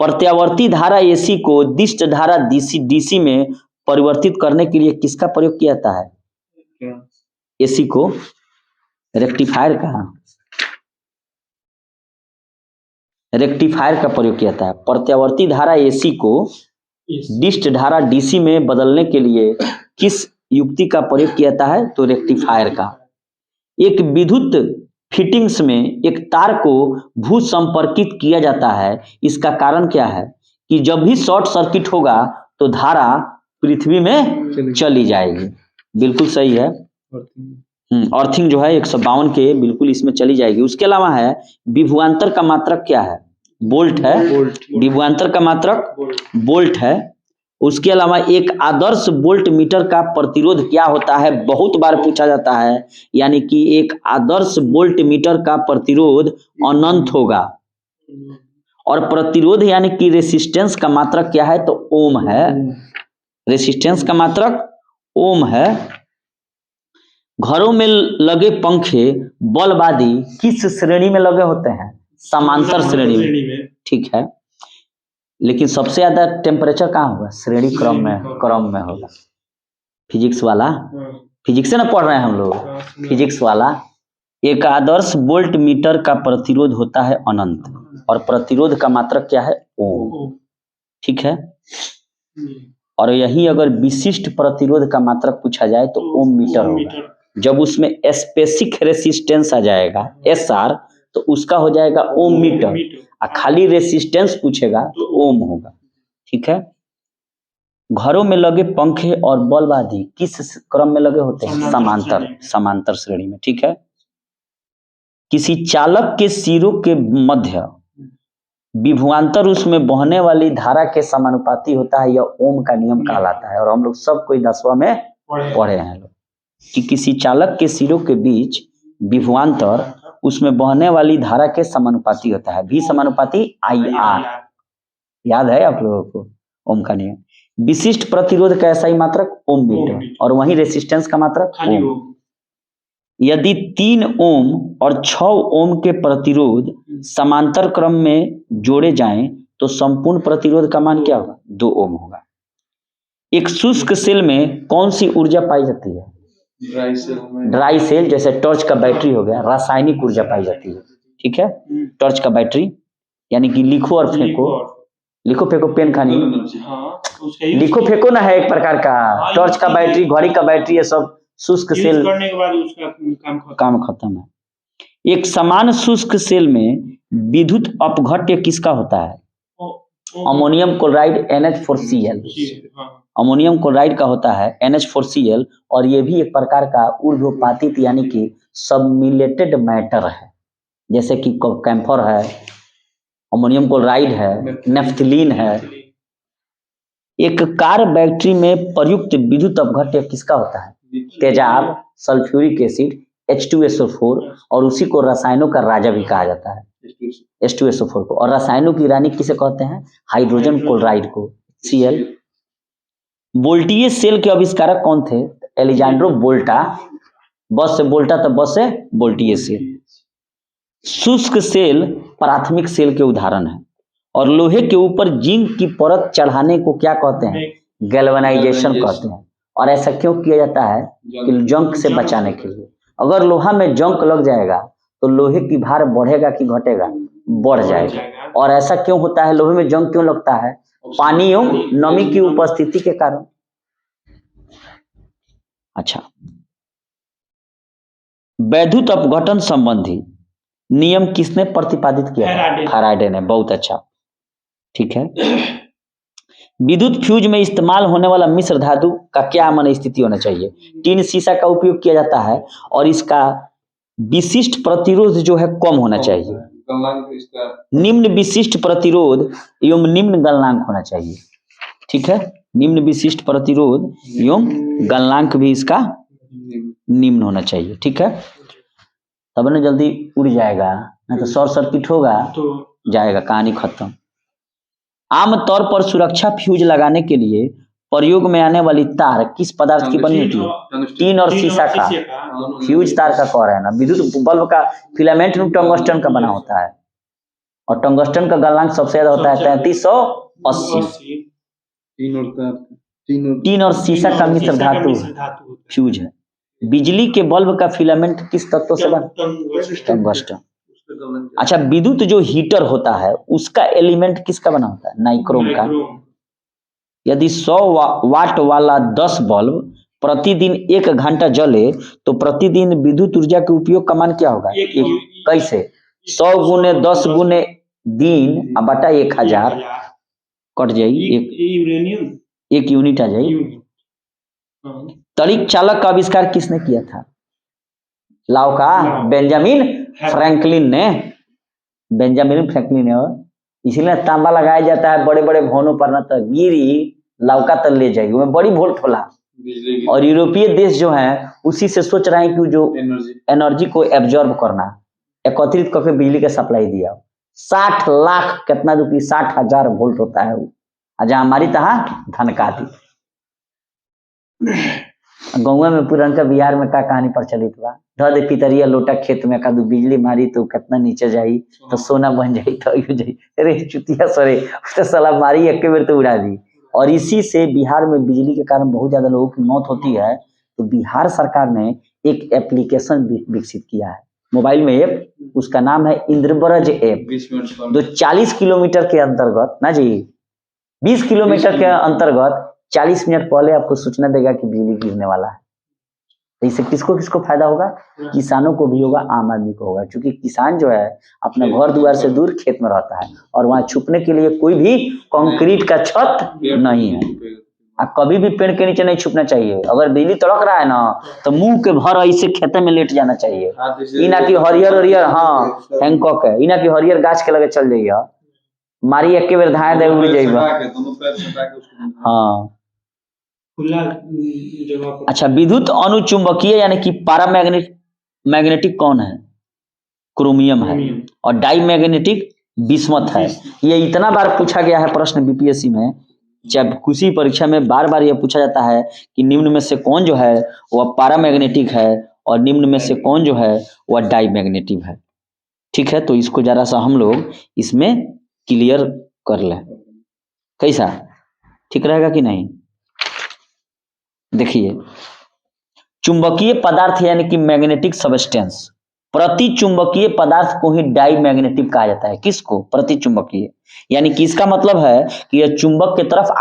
प्रत्यावर्ती धारा एसी को दिष्ट धारा डीसी में परिवर्तित करने के लिए किसका प्रयोग किया जाता है? क्या? एसी को रेक्टिफायर का प्रयोग किया जाता है। प्रत्यावर्ती धारा एसी को डिस्ट धारा डीसी में बदलने के लिए किस युक्ति का प्रयोग किया जाता है? तो रेक्टिफायर का। एक विद्युत फिटिंग्स में एक तार को भू संपर्कित किया जाता है, इसका कारण क्या है? कि जब भी शॉर्ट सर्किट होगा तो धारा पृथ्वी में चली जाएगी। बिल्कुल सही है। अर्थिंग जो है 152 के बिल्कुल इसमें चली जाएगी। उसके अलावा है विभवांतर का मात्रक क्या है? वोल्ट है। विभवांतर का मात्रक वोल्ट है। उसके अलावा एक आदर्श वोल्ट मीटर का प्रतिरोध क्या होता है? बहुत बार पूछा जाता है। यानी कि एक आदर्श वोल्ट मीटर का प्रतिरोध अनंत होगा। और प्रतिरोध यानी कि रेसिस्टेंस का मात्रक क्या है? तो ओम है। रेसिस्टेंस का मात्रक ओम है। घरों में लगे पंखे बल्ब आदि किस श्रेणी में लगे होते हैं? समांतर श्रेणी में। ठीक है, लेकिन सबसे ज्यादा टेम्परेचर कहाँ होगा? श्रेणी क्रम में होगा। फिजिक्स वाला, फिजिक्स से ना पढ़ रहे हैं हम लोग, फिजिक्स वाला। एक आदर्श वोल्ट मीटर का प्रतिरोध होता है अनंत और प्रतिरोध का मात्रक क्या है? ओम। ठीक है, और यही अगर विशिष्ट प्रतिरोध का मात्रक पूछा जाए तो ओम मीटर होगा। जब उसमें स्पेसिफिक रेसिस्टेंस आ जाएगा SR तो उसका हो जाएगा ओम मीटर, और खाली रेसिस्टेंस पूछेगा तो ओम होगा। ठीक है, घरों में लगे पंखे और बल्ब आदि किस क्रम में लगे होते हैं? समांतर श्रेणी में। ठीक है, किसी चालक के सिरों के मध्य विभवांतर उसमें बहने वाली धारा के समानुपाती होता है, यह ओम का नियम कहलाता है। और हम लोग सब कोई 10वां में पढ़े हैं लोग कि किसी चालक के सिरों के बीच विभवांतर उसमें बहने वाली धारा के समानुपाती होता है। V समानुपाती IR, याद है आप लोगों को? ओम का नियम। विशिष्ट प्रतिरोध का ऐसा ही मात्रक ओम मीटर, और वही रेसिस्टेंस का मात्रक ओम। यदि 3 ओम और 6 ओम के प्रतिरोध समांतर क्रम में जोड़े जाएं तो संपूर्ण प्रतिरोध का मान क्या होगा? 2 ओम होगा। एक शुष्क सेल में कौन सी ऊर्जा पाई जाती है? ड्राई सेल, जैसे टॉर्च का बैटरी हो गया, रासायनिक ऊर्जा पाई जाती है। ठीक है, टॉर्च का बैटरी यानी कि लिखो और फेंको, लिखो फेंको पेन खानी, लिखो फेंको ना है एक प्रकार का। टॉर्च का बैटरी, घड़ी का बैटरी, ये सब शुष्क सेल करने के बाद उसका काम खत्म है। एक समान शुष्क सेल में विद्युत अपघट्य किसका होता है? Ammonium chloride NH4Cl। Ammonium chloride का होता है NH4Cl, और ये भी एक प्रकार का ऊर्ध्वपातित यानी कि सबमिलेटेड मैटर है। जैसे कि कैम्फर है, अमोनियम क्लोराइड है, नेफ्थलीन है। एक कार बैटरी में प्रयुक्त विद्युत अपघट्य किसका होता है? तेजाब, सल्फ्यूरिक एसिड, H2SO4, और उसी को रसायनों का राजा भी कहा जाता है, H2SO4 को। और रसायनों की रानी किसे कहते हैं? हाइड्रोजन क्लोराइड को, Cl। वोल्टीय सेल के आविष्कारक कौन थे? एलिजांड्रो वोल्टा। बस से वोल्टा तो बस से वोल्टीय सेल। शुष्क सेल प्राथमिक सेल के उदाहरण है। और लोहे के ऊपर जिंक की परत चढ़ाने को क्या कहते हैं? गैल्वेनाइजेशन कहते हैं। और ऐसा क्यों किया जाता है? कि जंग से बचाने के लिए। अगर लोहा में जंग लग जाएगा तो लोहे की भार बढ़ेगा कि घटेगा? बढ़ जाएगा। और ऐसा क्यों होता है? लोहे में जंग क्यों लगता है? पानी एवं नमी की उपस्थिति के कारण। अच्छा, वैद्युत अपघटन संबंधी नियम किसने प्रतिपादित किया? फैराडे ने। बहुत अच्छा, ठीक है। विद्युत फ्यूज में इस्तेमाल होने वाला मिश्र धातु का क्या मन स्थिति होना चाहिए? टीन शीशा का उपयोग किया जाता है और इसका विशिष्ट प्रतिरोध जो है कम होना चाहिए। निम्न विशिष्ट प्रतिरोध एवं निम्न गलनांक होना चाहिए। ठीक है, निम्न विशिष्ट प्रतिरोध एवं गलनांक भी इसका निम्न होना चाहिए। ठीक है, तब ना जल्दी उड़ जाएगा, नहीं तो शॉर्ट सर्किट होगा तो जाएगा, कहानी खत्म। आमतौर पर सुरक्षा फ्यूज लगाने के लिए प्रयोग में आने वाली तार किस पदार्थ की बनी होती है? टीन और शीशा का। फ्यूज तार का कह रहे हैं ना। विद्युत बल्ब का फिलामेंट टंगस्टन का बना होता है। और टंगस्टन का गलनांक सबसे ज्यादा होता है 3380। 3 और सीसा का मिश्र धातु फ्यूज है। बिजली के बल्ब का फिलामेंट किस तत्व से बना? टंगस्टन। अच्छा, विद्युत जो हीटर होता है उसका एलिमेंट किसका बना होता है? नाइक्रोम का। यदि 100 वाट वाला 10 बल्ब प्रतिदिन 1 घंटा जले तो प्रतिदिन विद्युत ऊर्जा के उपयोग का मान क्या होगा? कैसे? 100 गुने 10 गुने दिन बटा 1000 कट जाई, एक यूनिट आ जाई। तड़िक चालक का आविष्कार किसने किया था? लाओका, बेंजामिन फ्रैंकलिन ने। बेंजामिन फ्रैंकलिन ने। इसलिए तांबा लगाया जाता है बड़े बड़े भवनों पर, न तो गिरी लाउका तक ले जाएगी, उसमें बड़ी वोल्ट होला। और यूरोपीय देश जो है उसी से सोच रहे हैं कि जो एनर्जी को एब्जॉर्ब करना, एकत्रित करके बिजली का सप्लाई दिया। 60 लाख कितना रुपये, 60,000 वोल्ट होता है वो। जहाँ हमारी तहाँ धनका दी। गौवा में पुरनका बिहार में का कहानी प्रचलित बा, धर दे पितरिया लोटा खेत में, कदू बिजली मारी तो कितना नीचे जाई तो सोना बन जाई तो यू जाई। अरे चुतिया सरे, तो साला मारी एक बेर तो उड़ा दी। और इसी से बिहार में बिजली के कारण बहुत ज्यादा लोगों की मौत होती है। तो बिहार सरकार ने एक एप्लीकेशन विकसित किया है मोबाइल में ऐप, उसका नाम है इंद्रब्रज ऐप। जो 40 किलोमीटर के अंतर्गत ना जी, 20 किलोमीटर के अंतर्गत 40 मिनट पहले आपको सूचना देगा कि बिजली गिरने वाला है। तो इससे किसको किसको फायदा होगा? किसानों को भी होगा, आम आदमी को होगा। क्योंकि किसान जो है अपने घर द्वार से दूर खेत में रहता है और वहां छुपने के लिए कोई भी कंक्रीट का छत नहीं है। कभी भी पेड़ के नीचे नहीं छुपना चाहिए। अगर बिजली तड़क रहा है ना तो मुंह के भर ऐसे खेते में लेट जाना चाहिए। इना की हरियर हरियर, हाँ हैंकॉक है, इना की हरियर गाछ के लगे चल जाइए, मारी एक बेर धाए दे उड़ जाइबा। हाँ। अच्छा, विद्युत अनुचुंबकीय यानी कि मैग्नेटिक कौन है? क्रोमियम है। और डाईमैग्नेटिक बिस्मथ है। ये इतना बार पूछा गया है प्रश्न बीपीएससी में, जब किसी परीक्षा में बार बार ये पूछा जाता है कि निम्न में से कौन जो है वह पैरामैग्नेटिक है और निम्न में से कौन जो है वह डाईमैग्नेटिक है। ठीक है, तो इसको जरा सा हम लोग इसमें क्लियर कर लें, कैसा ठीक रहेगा कि नहीं? देखिए, चुंबकीय पदार्थ यानी कि मैग्नेटिक सबस्टेंस, प्रति चुंबकीय पदार्थ को ही डाईमैग्नेटिक कहा जाता है। किसको? प्रति चुंबकीय। यानी कि इसका मतलब है कि यह चुंबक की तरफ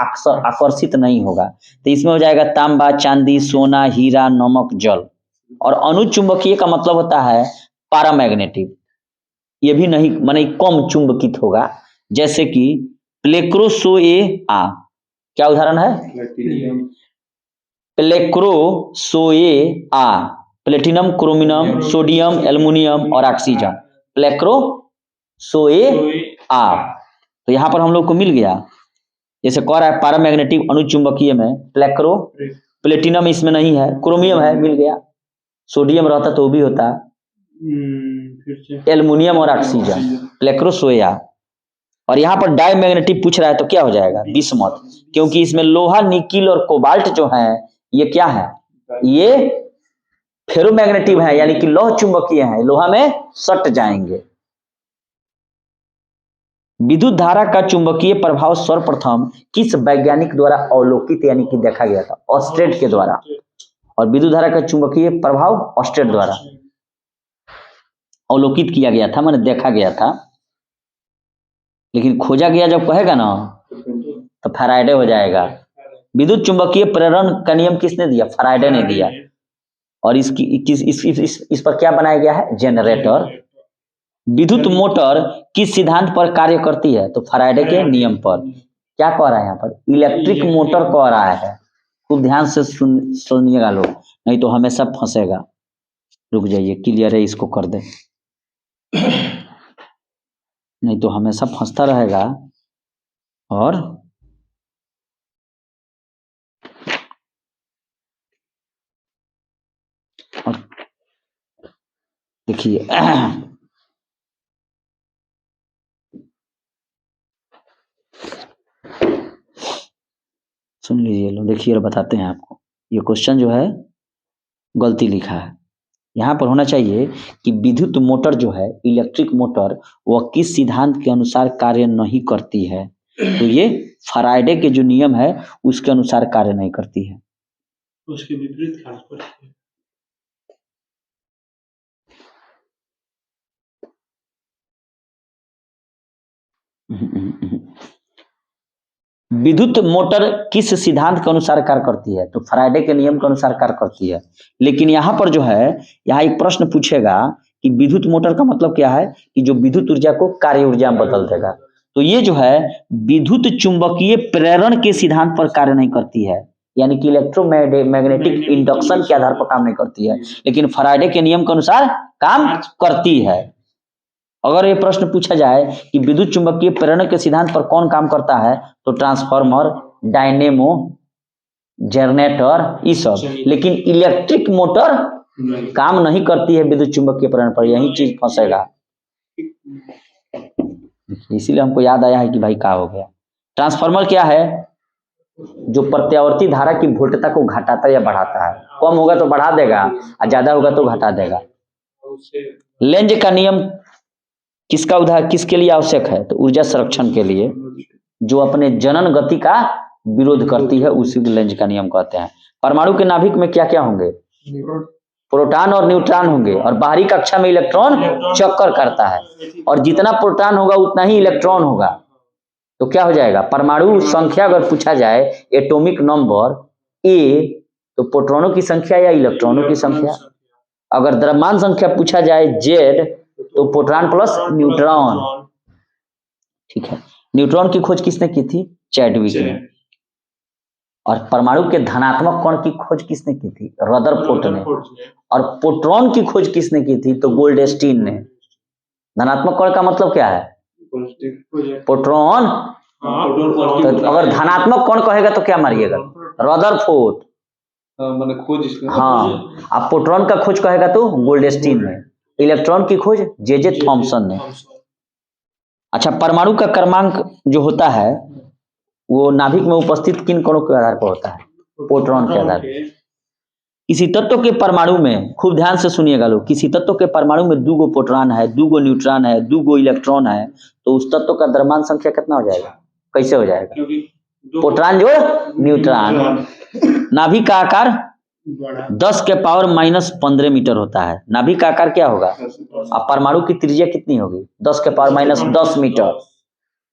आकर्षित नहीं होगा। तो इसमें हो जाएगा तांबा, चांदी, सोना, हीरा, नमक, जल। और अनुचुंबकीय का मतलब होता है पैरामैग्नेटिक, ये भी नहीं माने कम चुंबकित होगा। जैसे कि प्लेक्रोसोएआ, क्या उदाहरण है? प्लेक्रोसोएआ, प्लेटिनम, क्रोमियम, सोडियम, एल्युमिनियम और ऑक्सीजन। प्लेक्रोसोएआ। तो यहाँ पर हम लोग को मिल गया, जैसे कह रहा है पैरामैग्नेटिक अनुचुंबकीय में प्लेक्रो, प्लेटिनम इसमें नहीं है, क्रोमियम है, मिल गया। सोडियम रहता तो भी होता, एल्युमिनियम और ऑक्सीजन, प्लेक्रोसोएआ। और यहाँ पर डाईमैग्नेटिक पूछ रहा है तो क्या हो जाएगा? बिस्मथ, क्योंकि इसमें लोहा, निकिल और कोबाल्ट जो है ये क्या है? ये फेरोमैग्नेटिक है, यानी कि लौह चुंबकीय है, लोहा में सट जाएंगे। विद्युत धारा का चुंबकीय प्रभाव सर्वप्रथम किस वैज्ञानिक द्वारा अवलोकित यानी कि देखा गया था? ऑस्टेड के द्वारा। और विद्युत धारा का चुंबकीय प्रभाव ऑस्टेड द्वारा अवलोकित किया गया था, माने देखा गया था। लेकिन खोजा गया जब कहेगा ना तो फैराडे हो जाएगा। विद्युत चुंबकीय प्रेरण का नियम किसने दिया? फैराडे ने दिया। और इस पर क्या बनाया गया है? जनरेटर। विद्युत मोटर किस सिद्धांत पर कार्य करती है? तो फैराडे के नियम पर। क्या कह रहा है यहाँ पर? इलेक्ट्रिक मोटर कह रहा है। खूब ध्यान से सुनिएगा लोग, नहीं तो हमेशा फंसेगा। रुक जाइए, क्लियर है, इसको कर दे, नहीं तो हमेशा फंसता रहेगा। और देखिए सुन लीजिए लो, देखिए बताते हैं आपको। ये क्वेश्चन जो है गलती लिखा है। यहाँ पर होना चाहिए कि विद्युत मोटर जो है, इलेक्ट्रिक मोटर, वह किस सिद्धांत के अनुसार कार्य नहीं करती है। तो ये फैराडे के जो नियम है उसके अनुसार कार्य नहीं करती है। उसके विपरीत कार्य करती है। विद्युत मोटर किस सिद्धांत के अनुसार कार्य करती है, तो फैराडे के नियम के अनुसार कार्य करती है। लेकिन यहाँ पर जो है, यहाँ एक प्रश्न पूछेगा कि विद्युत मोटर का मतलब क्या है, कि जो विद्युत ऊर्जा को कार्य ऊर्जा में बदल देगा। तो ये जो है विद्युत चुंबकीय प्रेरण के सिद्धांत पर कार्य नहीं करती है, यानी कि इलेक्ट्रोमैग्नेटिक इंडक्शन के आधार पर काम नहीं करती है, लेकिन फैराडे के नियम के अनुसार काम करती है। अगर ये प्रश्न पूछा जाए कि विद्युत चुंबकीय प्रेरण के सिद्धांत पर कौन काम करता है, तो ट्रांसफार्मर, डायनेमो, जनरेटर, ये सब। लेकिन इलेक्ट्रिक मोटर काम नहीं करती है विद्युत चुंबकीय प्रेरण पर, यही चीज फंसेगा। इसीलिए हमको याद आया है कि भाई क्या हो गया। ट्रांसफार्मर क्या है, जो प्रत्यावर्ती धारा की वोल्टता को घटाता या बढ़ाता है। कम होगा तो बढ़ा देगा और ज्यादा होगा तो घटा देगा। लेंज का नियम किसका उदाहरण, किसके लिए आवश्यक है, तो ऊर्जा संरक्षण के लिए, जो अपने जनन गति का विरोध करती है, उसी को लेंज का नियम कहते हैं। परमाणु के नाभिक में क्या क्या होंगे, प्रोटॉन और न्यूट्रॉन होंगे, और बाहरी कक्षा में इलेक्ट्रॉन चक्कर करता है, और जितना प्रोटॉन होगा उतना ही इलेक्ट्रॉन होगा। तो क्या हो जाएगा, परमाणु संख्या अगर पूछा जाए, एटॉमिक नंबर ए, तो प्रोटॉनों की संख्या या इलेक्ट्रॉनों की संख्या। अगर द्रव्यमान संख्या पूछा जाए जेड, तो प्रोटॉन प्लस न्यूट्रॉन। ठीक है। न्यूट्रॉन की खोज किसने की थी, चैडविक ने। और परमाणु के धनात्मक कण की खोज किसने की थी, रदरफोर्ड ने। और प्रोटॉन की खोज किसने की थी, तो गोल्डस्टीन ने। धनात्मक कण का मतलब क्या है, प्रोटॉन। तो अगर धनात्मक कण कहेगा तो क्या मारिएगा, रदरफोर्ड। हाँ, अब प्रोटॉन का खोज कहेगा तो गोल्डस्टीन ने। इलेक्ट्रॉन की खोज जे थॉमसन ने। अच्छा, परमाणु का क्रमांक जो होता है वो नाभिक में उपस्थित किन कणों के आधार पर होता है, प्रोटॉन के आधार पर। किसी तत्व के परमाणु में, खूब ध्यान से सुनिएगा लोग, किसी तत्व के परमाणु में 2 प्रोटॉन है, 2 न्यूट्रॉन है, 2 इलेक्ट्रॉन है, तो उस तत्व का द्रव्यमान संख्या कितना हो जाएगा, कैसे हो जाएगा, प्रोटॉन जोड़ न्यूट्रॉन। नाभिक का आकार 10 के पावर -15 मीटर होता है। नाभिक का आकार क्या होगा, अब परमाणु की त्रिज्या कितनी होगी, 10 के पावर -10 मीटर।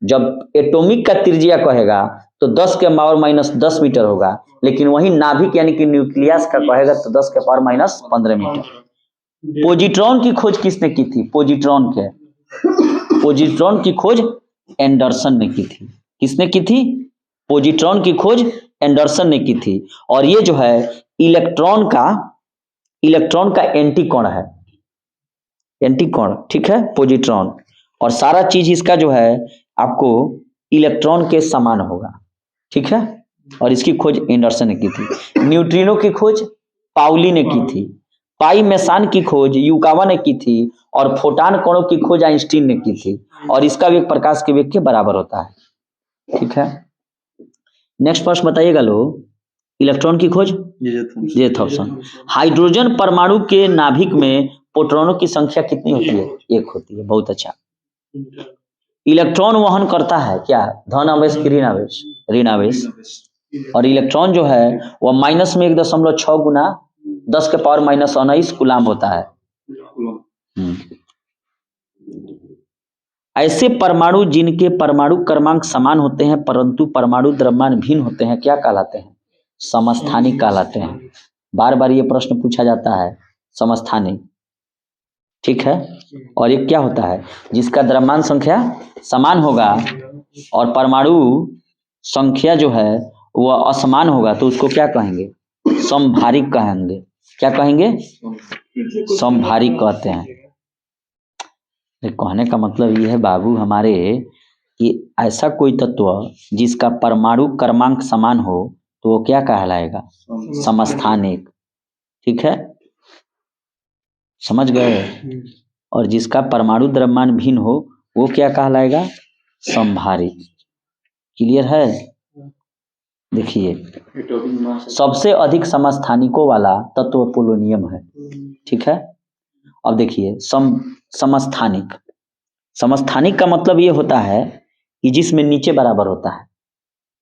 जब एटॉमिक का त्रिज्या कहेगा तो 10 के पावर -10 मीटर होगा, लेकिन वही नाभिक यानी कि न्यूक्लियस का कहेगा तो 10 के पावर -15 मीटर। पॉजिट्रॉन की खोज किसने की थी, पॉजिट्रॉन की खोज एंडरसन ने की थी। किसने की थी, पॉजिट्रॉन की खोज एंडरसन ने की थी। और ये जो है इलेक्ट्रॉन का एंटी कण है, एंटी कण, ठीक है, पॉजिट्रॉन। और सारा चीज इसका जो है आपको इलेक्ट्रॉन के समान होगा, ठीक है। और इसकी खोज एंडरसन ने की थी। न्यूट्रिनो की खोज पाउली ने की थी। पाई मेसान की खोज युकावा ने की थी। और फोटॉन कणों की खोज आइंस्टीन ने की थी। और इसका वेग प्रकाश के वेग के बराबर होता है, ठीक है। नेक्स्ट प्रश्न बताइएगा लोग, इलेक्ट्रॉन की खोज जे थॉमसन। हाइड्रोजन परमाणु के नाभिक में प्रोटॉनों की संख्या कितनी होती है, 1 होती है। बहुत अच्छा। इलेक्ट्रॉन वहन करता है क्या, धन आवेश की ऋण आवेश। और इलेक्ट्रॉन जो है वह -1.6 गुना 10 के पावर -19 कूलाम होता है। ऐसे परमाणु जिनके परमाणु क्रमांक समान होते हैं परंतु परमाणु द्रव्यमान भिन्न होते हैं, क्या कहलाते हैं, समस्थानिक कहलाते हैं। बार बार ये प्रश्न पूछा जाता है, समस्थानिक, ठीक है। और ये क्या होता है, जिसका द्रव्यमान संख्या समान होगा और परमाणु संख्या जो है वह असमान होगा, तो उसको क्या कहेंगे, समभारिक कहेंगे। क्या कहेंगे, समभारिक कहते हैं। कहने का मतलब ये है बाबू हमारे, कि ऐसा कोई तत्व जिसका परमाणु क्रमांक समान हो तो वो क्या कहलाएगा, समस्थानिक, ठीक है, समझ गए। और जिसका परमाणु द्रव्यमान भिन्न हो वो क्या कहलाएगा, समभारिक। क्लियर है। देखिए एटॉमिक मास सबसे अधिक समस्थानिकों वाला तत्व पोलोनियम है, ठीक है। अब देखिए समस्थानिक, समस्थानिक का मतलब ये होता है कि जिसमें नीचे बराबर होता है।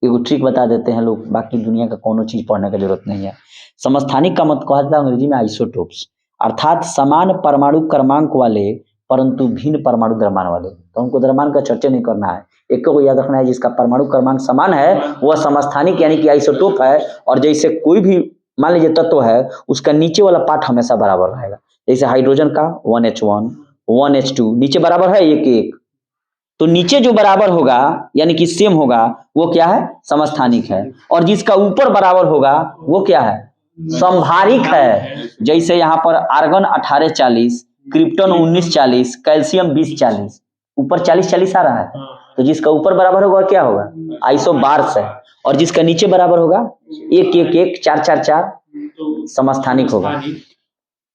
एगो ट्रिक बता देते हैं लोग, बाकी दुनिया का कोनो चीज पढ़ने की जरूरत नहीं है। समस्थानिक का मतलब कहता है अंग्रेजी में आइसोटोप्स, अर्थात समान परमाणु क्रमांक वाले परंतु भिन्न परमाणु द्रव्यमान वाले। तो हमको द्रव्यमान का चर्चा नहीं करना है, एक को याद रखना है जिसका परमाणु क्रमांक समान है वह समस्थानिक यानी कि आइसोटोप है। और जैसे कोई भी मान लीजिए तत्व है उसका नीचे वाला पार्ट हमेशा बराबर रहेगा। जैसे हाइड्रोजन का 1H1 1H2 नीचे बराबर है एक एक, तो नीचे जो बराबर होगा यानी कि सेम होगा वो क्या है, समस्थानिक है। और जिसका ऊपर बराबर होगा वो क्या है, समभारिक है। जैसे यहाँ पर आर्गन 1840, क्रिप्टन 1940, कैल्शियम 2040, ऊपर 40-40 आ रहा है, तो जिसका ऊपर बराबर होगा क्या होगा, आइसोबार्स है। और जिसका नीचे बराबर होगा 1-1-1 4-4-4 समस्थानिक होगा।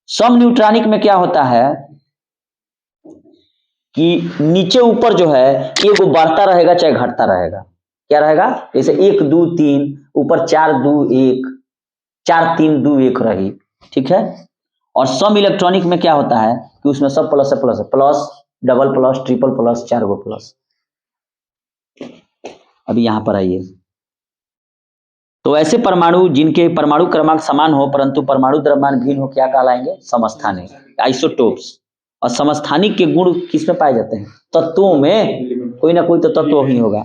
सम न्यूट्रॉनिक में क्या होता है कि नीचे ऊपर जो है एक बढ़ता रहेगा चाहे घटता रहेगा, क्या रहेगा, जैसे 1 2 3 ऊपर 4 2 1 4 3 2 1 रही, ठीक है। और सम इलेक्ट्रॉनिक में क्या होता है कि उसमें सब प्लस है, प्लस है, plus double plus triple plus 4 गो प्लस। अभी यहां पर आइए, तो ऐसे परमाणु जिनके परमाणु क्रमांक समान हो परंतु परमाणु द्रव्यमान भिन्न हो क्या कहलाएंगे, समस्थानिक, आइसोटोप्स। और समस्थानिक के गुण किसमें पाए जाते हैं, तत्वों में, कोई ना कोई तो तत्व ही होगा।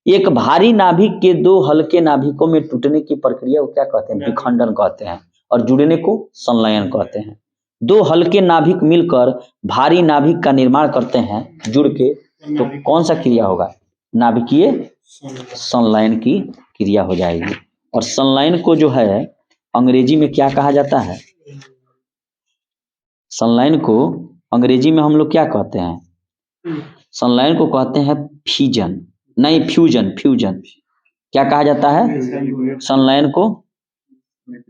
एक भारी नाभिक के दो हल्के नाभिकों में टूटने की प्रक्रिया को क्या कहते हैं, विखंडन कहते हैं। और जुड़ने को संलयन कहते हैं। दो हल्के नाभिक मिलकर भारी नाभिक का निर्माण करते हैं, जुड़ के, तो कौन सा क्रिया होगा, नाभिकीय संलयन की क्रिया हो जाएगी। और संलयन को जो है अंग्रेजी में क्या कहा जाता है, संलयन को अंग्रेजी में हम लोग क्या कहते हैं, संलयन को कहते हैं फ्यूजन, नहीं फ्यूजन, फ्यूजन क्या कहा जाता है, संलयन को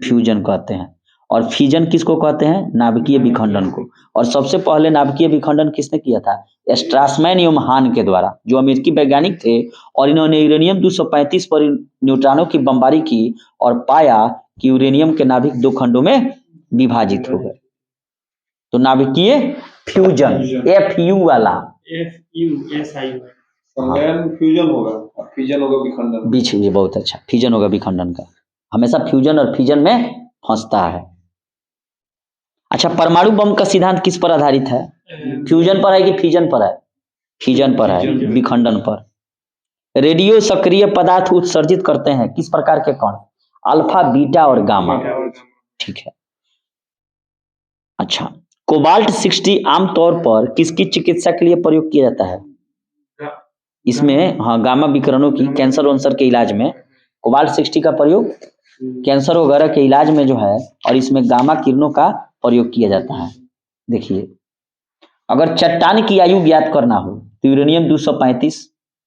फ्यूजन कहते हैं। और फ्यूजन किसको कहते हैं, नाभिकीय विखंडन को। और सबसे पहले नाभिकीय विखंडन किसने किया था, स्ट्रासमैन एवं हान के द्वारा, जो अमेरिकी वैज्ञानिक थे। और इन्होंने यूरेनियम 235 पर न्यूट्रॉनों की बमबारी की और पाया कि यूरेनियम के नाभिक दो खंडों में विभाजित हो गए। तो नाभिकीय फ्यूजन, FU वाला, फ्यूजन होगा और फ्यूजन होगा विखंडन, बीच, ये बहुत अच्छा, फ्यूजन होगा विखंडन का, हमेशा फ्यूजन और फ्यूजन में फंसता है। अच्छा, परमाणु बम का सिद्धांत किस पर आधारित है, फ्यूजन पर है कि फ्यूजन पर है, फ्यूजन पर है, विखंडन पर। रेडियो सक्रिय पदार्थ उत्सर्जित करते हैं किस प्रकार के कण, अल्फा बीटा और गामा, ठीक है। अच्छा, कोबाल्ट 60 आमतौर पर किसकी चिकित्सा के लिए प्रयोग किया जाता है, इसमें हाँ गामा विकिरणों की, कैंसर वंसर के इलाज में कोबाल्ट 60 का प्रयोग कैंसर वगैरह के इलाज में जो है, और इसमें गामा किरणों का प्रयोग किया जाता है। देखिए, अगर चट्टान की आयु ज्ञात करना हो तो यूरेनियम 235,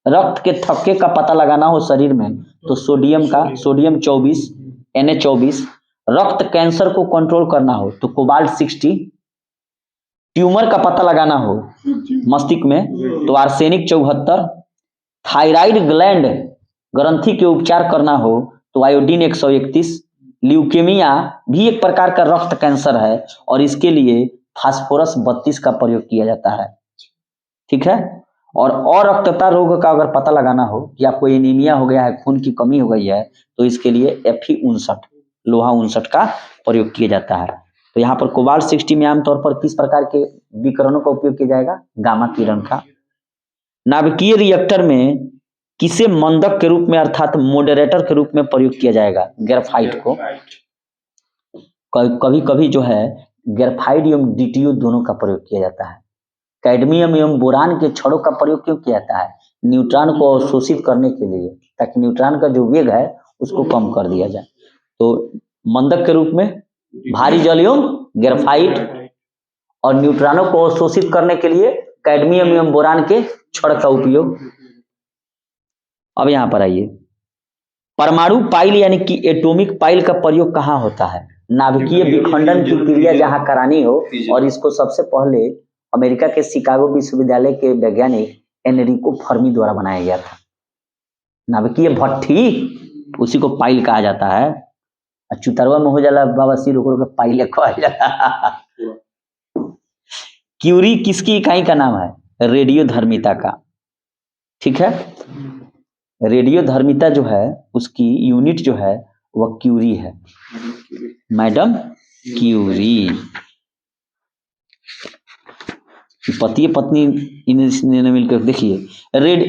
रक्त के थक्के का पता लगाना हो शरीर में तो सोडियम 24 Na24, रक्त कैंसर को कंट्रोल करना हो तो कोबाल्ट 60, ट्यूमर का पता लगाना हो मस्तिष्क में तो आर्सेनिक 74, थायराइड ग्लैंड ग्रंथि के उपचार करना हो तो आयोडीन 131, ल्यूकेमिया भी एक प्रकार का रक्त कैंसर है और इसके लिए फास्फोरस 32 का प्रयोग किया जाता है, ठीक है। और अरक्तता रोग का अगर पता लगाना हो कि आपको एनीमिया हो गया है, खून की कमी हो गई है, तो इसके लिए Fe59 लोहा 59 का प्रयोग किया जाता है। तो यहाँ पर कोबाल्ट 60 में आमतौर पर किस प्रकार के विकिरणों का उपयोग किया जाएगा, गामा किरण का। नाभिकीय रिएक्टर में किसे मंदक के रूप में अर्थात मॉडरेटर के रूप में प्रयोग किया जाएगा, ग्रेफाइट को। कभी कभी जो है ग्रेफाइट एवं DTO दोनों का प्रयोग किया जाता है। कैडमियम एवं बोरान के छड़ों का प्रयोग क्यों किया जाता है, न्यूट्रॉन को अवशोषित करने के लिए, ताकि न्यूट्रॉन का जो वेग है उसको कम कर दिया जाए। तो मंदक के रूप में भारी जल एवं ग्रेफाइट, और न्यूट्रॉनों को अवशोषित करने के लिए कैडमियम एवं बोरान के छड़ का उपयोग। अब यहां पर आइए, परमाणु पाइल यानी कि एटॉमिक पाइल का प्रयोग कहाँ होता है, नाभिकीय विखंडन की क्रिया जहां करानी हो। और इसको सबसे पहले अमेरिका के शिकागो विश्वविद्यालय के वैज्ञानिक एनरिको फर्मी द्वारा बनाया गया था। नाभिकीय भट्ठी उसी को पाइल कहा जाता है। चुतरवा में हो जाला बाबा सिर ओकरो के पाइल कहा जाला। क्यूरी किसकी इकाई का नाम है? रेडियो धर्मिता का। ठीक है, रेडियो धर्मिता जो है उसकी यूनिट जो है वह क्यूरी है, मैडम क्यूरी। पति पत्नी इन्हें मिलकर देखिए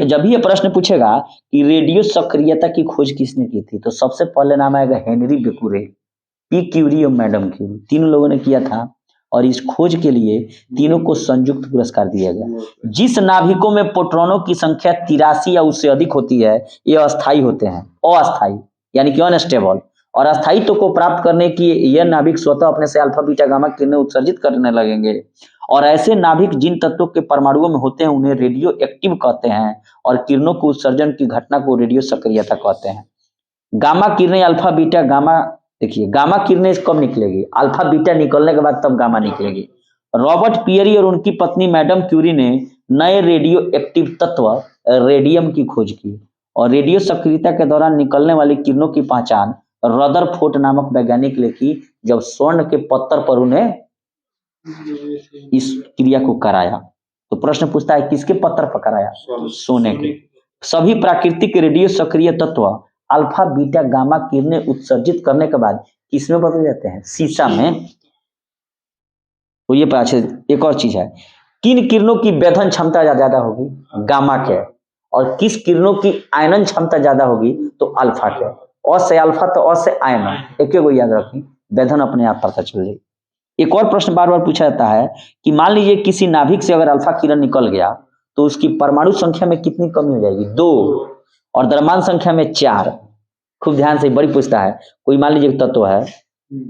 जब भी ये प्रश्न पूछेगा कि रेडियो सक्रियता की खोज किसने की थी, तो सबसे पहले नाम आएगा हेनरी बेकुरे, पी क्यूरी और मैडम क्यूरी, तीनों लोगों ने किया था। और इस खोज के लिए तीनों को संयुक्त पुरस्कार दिया गया। जिस नाभिकों में प्रोटॉनों की संख्या 83 या उससे अधिक होती है ये अस्थायी होते हैं, अस्थायी यानी कि अनस्टेबल। और अस्थायित्व को प्राप्त करने की यह नाभिक स्वतः अपने से अल्फा बीटा गामा किरणें उत्सर्जित करने लगेंगे। और ऐसे नाभिक जिन तत्वों के परमाणुओं में होते हैं उन्हें रेडियो एक्टिव कहते हैं, और किरणों के उत्सर्जन की घटना को रेडियो सक्रियता कहते हैं। गामा किरणें अल्फा बीटा गामा, देखिए गामा किरणें कब निकलेगी? अल्फा बीटा निकलने के बाद तब गामा निकलेगी। रॉबर्ट पियरी और उनकी पत्नी मैडम क्यूरी ने नए रेडियो एक्टिव तत्व रेडियम की खोज की, और रेडियो सक्रियता के दौरान निकलने वाली किरणों की पहचान रदरफोर्ड नामक वैज्ञानिक ने की, जब स्वर्ण के पत्थर पर उन्हें इस क्रिया को कराया। तो प्रश्न पूछता है किसके पत्थर पर कराया? सोने के। सभी प्राकृतिक रेडियो सक्रिय तत्व अल्फा बीटा गामा किरणें उत्सर्जित करने के बाद किसमें बदल जाते हैं? सीसा में। तो ये पाछे एक और चीज है, किन किरणों की वेधन क्षमता ज्यादा होगी? गामा के। और किस किरणों की आयनन क्षमता ज्यादा होगी? तो अल्फा के। अ से अल्फा तो अ से आयनन, एक को याद रखें, वेधन अपने आप पता चल जाएगी। एक और प्रश्न बार बार पूछा जाता है कि मान लीजिए किसी नाभिक से अगर अल्फा किरण निकल गया तो उसकी परमाणु संख्या में कितनी कमी हो जाएगी? 2, और द्रव्यमान संख्या में 4। खूब ध्यान से, बड़ी पूछता है। कोई मान लीजिए तत्व है,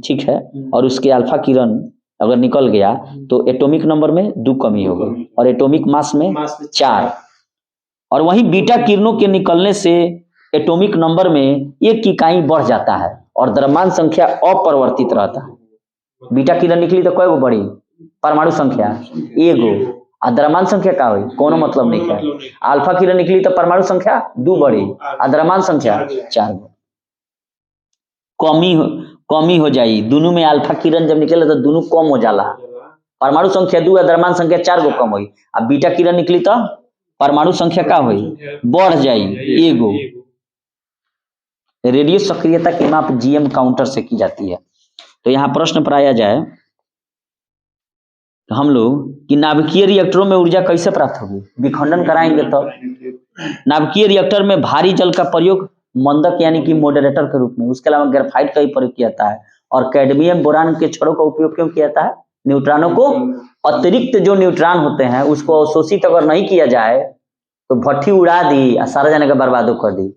ठीक है, और उसके अल्फा किरण अगर निकल गया तो एटॉमिक नंबर में 2 कमी होगी और एटॉमिक मास में 4। और वहीं बीटा किरणों के निकलने से एटॉमिक नंबर में 1 इकाई बढ़ जाता है और द्रव्यमान संख्या अपरिवर्तित रहता है। बीटा किरण निकली तो कई गो बढ़ी? परमाणु संख्या 1 गो, और द्रव्यमान संख्या का हुई? कोनो मतलब नहीं है। अल्फा किरण निकली तो परमाणु संख्या 2 बढ़ी और द्रव्यमान संख्या 4 गो। कमी हो जाई दोनों में। अल्फा किरण जब निकले तो दोनों कम हो जाला, परमाणु संख्या 2 और द्रव्यमान संख्या 4 गो कम हुई। अब बीटा किरण निकली तो परमाणु संख्या का हुई? बढ़ जाई 1 गो। रेडियो सक्रियता की माप जीएम काउंटर से की जाती है। तो यहाँ प्रश्न पर आया जाए तो हम लोग कि नाभिकीय रिएक्टरों में ऊर्जा कैसे प्राप्त होगी? विखंडन कराएंगे तो। नाभिकीय रिएक्टर में भारी जल का प्रयोग मंदक यानी कि मॉडरेटर के रूप में, उसके अलावा ग्रेफाइट का ही प्रयोग किया जाता है। और कैडमियम बोरान के छड़ों का उपयोग क्यों किया जाता है? न्यूट्रॉनों को, अतिरिक्त जो न्यूट्रॉन होते हैं उसको अवशोषित अगर नहीं किया जाए तो भट्ठी उड़ा दी और सारा जाने का बर्बादो कर दी।